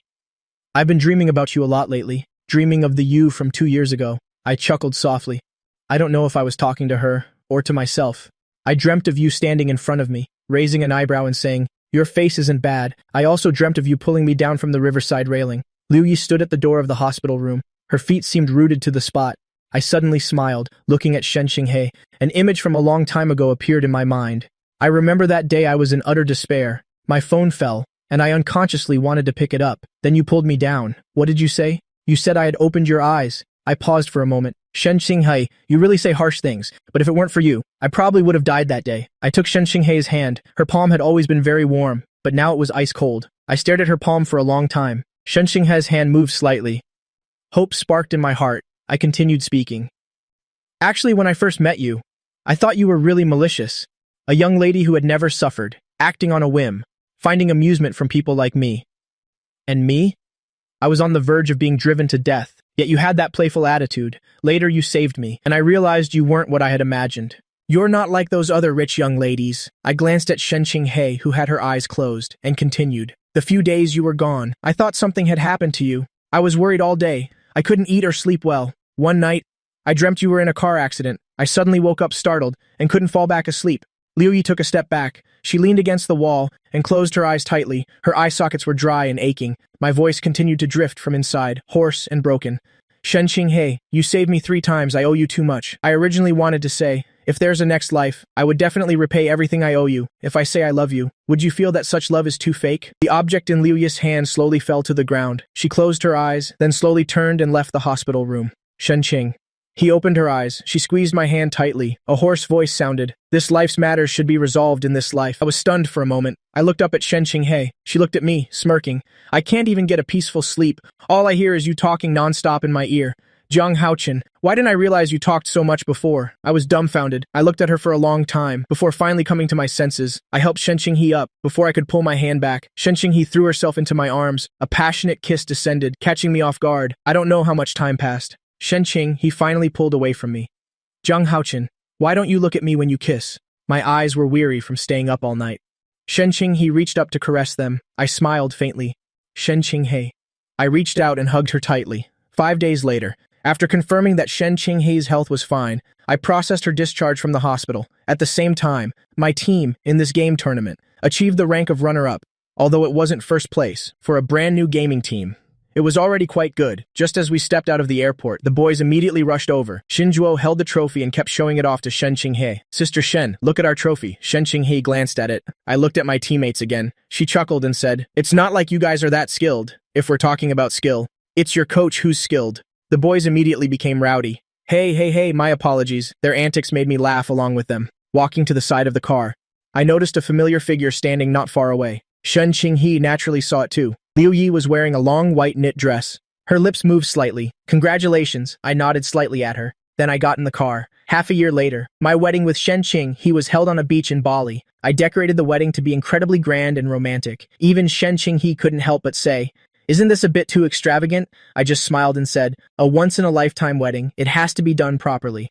I've been dreaming about you a lot lately. Dreaming of the you from 2 years ago. I chuckled softly. I don't know if I was talking to her or to myself. I dreamt of you standing in front of me, raising an eyebrow and saying, Your face isn't bad. I also dreamt of you pulling me down from the riverside railing. Liu Yi stood at the door of the hospital room. Her feet seemed rooted to the spot. I suddenly smiled, looking at Shen Qinghe. An image from a long time ago appeared in my mind. I remember that day I was in utter despair. My phone fell, and I unconsciously wanted to pick it up. Then you pulled me down. What did you say? You said I had opened your eyes. I paused for a moment. Shen Qinghe, you really say harsh things, but if it weren't for you, I probably would have died that day. I took Shen Qinghe's hand. Her palm had always been very warm, but now it was ice cold. I stared at her palm for a long time. Shen Qinghe's hand moved slightly. Hope sparked in my heart. I continued speaking. Actually, when I first met you, I thought you were really malicious. A young lady who had never suffered, acting on a whim, finding amusement from people like me. And me? I was on the verge of being driven to death, yet you had that playful attitude. Later you saved me, and I realized you weren't what I had imagined. You're not like those other rich young ladies. I glanced at Shen Qinghe, who had her eyes closed, and continued. The few days you were gone, I thought something had happened to you. I was worried all day. I couldn't eat or sleep well. One night, I dreamt you were in a car accident. I suddenly woke up startled and couldn't fall back asleep. Liu Yi took a step back. She leaned against the wall and closed her eyes tightly. Her eye sockets were dry and aching. My voice continued to drift from inside, hoarse and broken. Shen Qinghe, you saved me 3 times. I owe you too much. I originally wanted to say, if there's a next life, I would definitely repay everything I owe you. If I say I love you, would you feel that such love is too fake? The object in Liu Yi's hand slowly fell to the ground. She closed her eyes, then slowly turned and left the hospital room. Shen Qing. He opened her eyes. She squeezed my hand tightly. A hoarse voice sounded. This life's matters should be resolved in this life. I was stunned for a moment. I looked up at Shen Qinghe. She looked at me, smirking. I can't even get a peaceful sleep. All I hear is you talking nonstop in my ear. Jiang Haochen, why didn't I realize you talked so much before? I was dumbfounded. I looked at her for a long time, before finally coming to my senses. I helped Shen Qinghe up, before I could pull my hand back. Shen Qinghe threw herself into my arms. A passionate kiss descended, catching me off guard. I don't know how much time passed. Shen Qing, he finally pulled away from me. Jiang Haochen, why don't you look at me when you kiss? My eyes were weary from staying up all night. Shen Qing, he reached up to caress them. I smiled faintly. Shen Qinghe. I reached out and hugged her tightly. 5 days later, After confirming that Shen Qinghei's health was fine, I processed her discharge from the hospital. At the same time, my team, in this game tournament, achieved the rank of runner-up, although it wasn't first place, for a brand new gaming team. It was already quite good. Just as we stepped out of the airport, the boys immediately rushed over. Xinzhuo held the trophy and kept showing it off to Shen Qinghei. "Sister Shen, look at our trophy." Shen Qinghei glanced at it. I looked at my teammates again. She chuckled and said, "It's not like you guys are that skilled. If we're talking about skill, it's your coach who's skilled." The boys immediately became rowdy. Hey, my apologies." Their antics made me laugh along with them. Walking to the side of the car, I noticed a familiar figure standing not far away. Shen Qinghei naturally saw it too. Liu Yi was wearing a long white knit dress. Her lips moved slightly. "Congratulations," I nodded slightly at her. Then I got in the car. Half a year later, my wedding with Shen Qinghei was held on a beach in Bali. I decorated the wedding to be incredibly grand and romantic. Even Shen Qinghei couldn't help but say, "Isn't this a bit too extravagant?" I just smiled and said, "A once-in-a-lifetime wedding. It has to be done properly."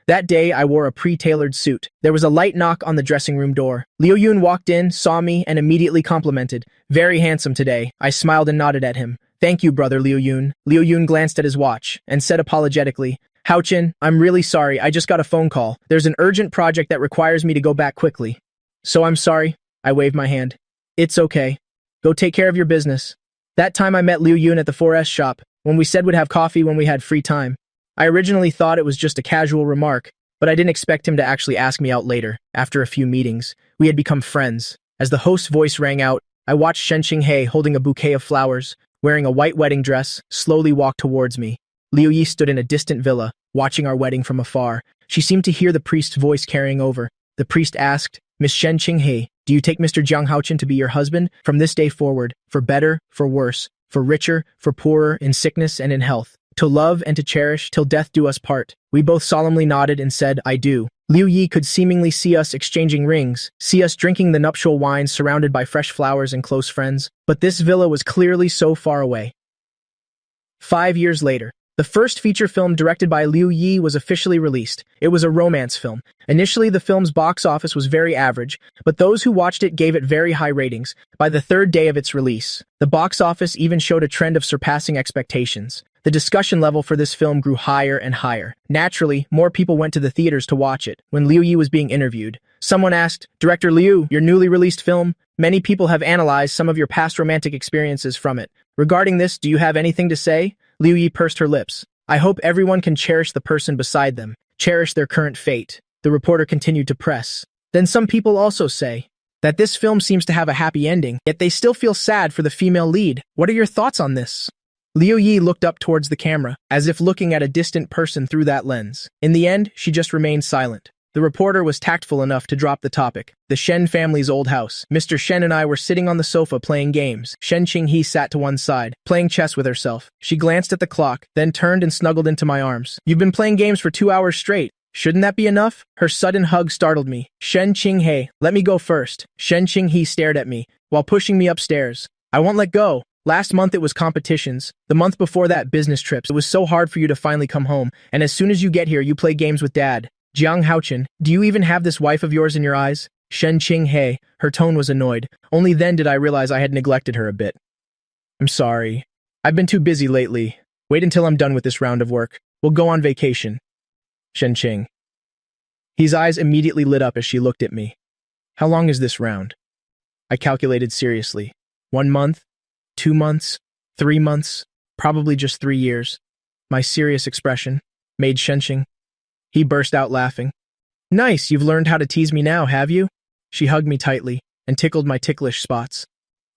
That day, I wore a pre-tailored suit. There was a light knock on the dressing room door. Liu Yun walked in, saw me, and immediately complimented. "Very handsome today." I smiled and nodded at him. "Thank you, brother Liu Yun." Liu Yun glanced at his watch and said apologetically, "Haochin, I'm really sorry. I just got a phone call. There's an urgent project that requires me to go back quickly." "So I'm sorry." I waved my hand. "It's okay. Go take care of your business." That time I met Liu Yun at the 4S shop, when we said we'd have coffee when we had free time. I originally thought it was just a casual remark, but I didn't expect him to actually ask me out later. After a few meetings, we had become friends. As the host's voice rang out, I watched Shen Qinghei holding a bouquet of flowers, wearing a white wedding dress, slowly walk towards me. Liu Yi stood in a distant villa, watching our wedding from afar. She seemed to hear the priest's voice carrying over. The priest asked, "Miss Shen Qinghei, do you take Mr. Jiang Haochin to be your husband from this day forward, for better, for worse, for richer, for poorer, in sickness and in health, to love and to cherish till death do us part?" We both solemnly nodded and said, "I do." Liu Yi could seemingly see us exchanging rings, see us drinking the nuptial wine surrounded by fresh flowers and close friends, but this villa was clearly so far away. 5 years later, the first feature film directed by Liu Yi was officially released. It was a romance film. Initially, the film's box office was very average, but those who watched it gave it very high ratings. By the third day of its release, the box office even showed a trend of surpassing expectations. The discussion level for this film grew higher and higher. Naturally, more people went to the theaters to watch it. When Liu Yi was being interviewed, someone asked, "Director Liu, your newly released film, many people have analyzed some of your past romantic experiences from it. Regarding this, do you have anything to say?" Liu Yi pursed her lips. "I hope everyone can cherish the person beside them, cherish their current fate." The reporter continued to press. "Then some people also say that this film seems to have a happy ending, yet they still feel sad for the female lead. What are your thoughts on this?" Liu Yi looked up towards the camera, as if looking at a distant person through that lens. In the end, she just remained silent. The reporter was tactful enough to drop the topic. The Shen family's old house. Mr. Shen and I were sitting on the sofa playing games. Shen Qinghei sat to one side, playing chess with herself. She glanced at the clock, then turned and snuggled into my arms. "You've been playing games for 2 hours straight. Shouldn't that be enough?" Her sudden hug startled me. "Shen Qinghei, let me go first." Shen Qinghei stared at me, while pushing me upstairs. "I won't let go. Last month it was competitions. The month before that, business trips. It was so hard for you to finally come home, and as soon as you get here, you play games with Dad. Jiang Haochin, do you even have this wife of yours in your eyes?" Shen Qinghei, her tone was annoyed. Only then did I realize I had neglected her a bit. "I'm sorry. I've been too busy lately. Wait until I'm done with this round of work. We'll go on vacation." Shen Qing. His eyes immediately lit up as she looked at me. "How long is this round?" I calculated seriously. 1 month? 2 months? 3 months? Probably just 3 years. My serious expression made Shen Qing. He burst out laughing. "Nice, you've learned how to tease me now, have you?" She hugged me tightly and tickled my ticklish spots.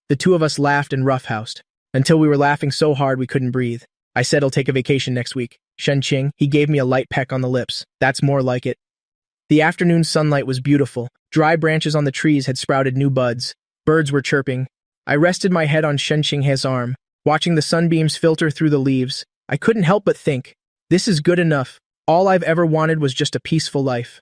The two of us laughed and roughhoused, until we were laughing so hard we couldn't breathe. I said I'll take a vacation next week. Shen Qing, he gave me a light peck on the lips. "That's more like it." The afternoon sunlight was beautiful. Dry branches on the trees had sprouted new buds. Birds were chirping. I rested my head on Shen Qinghei's arm, watching the sunbeams filter through the leaves. I couldn't help but think, this is good enough. All I've ever wanted was just a peaceful life.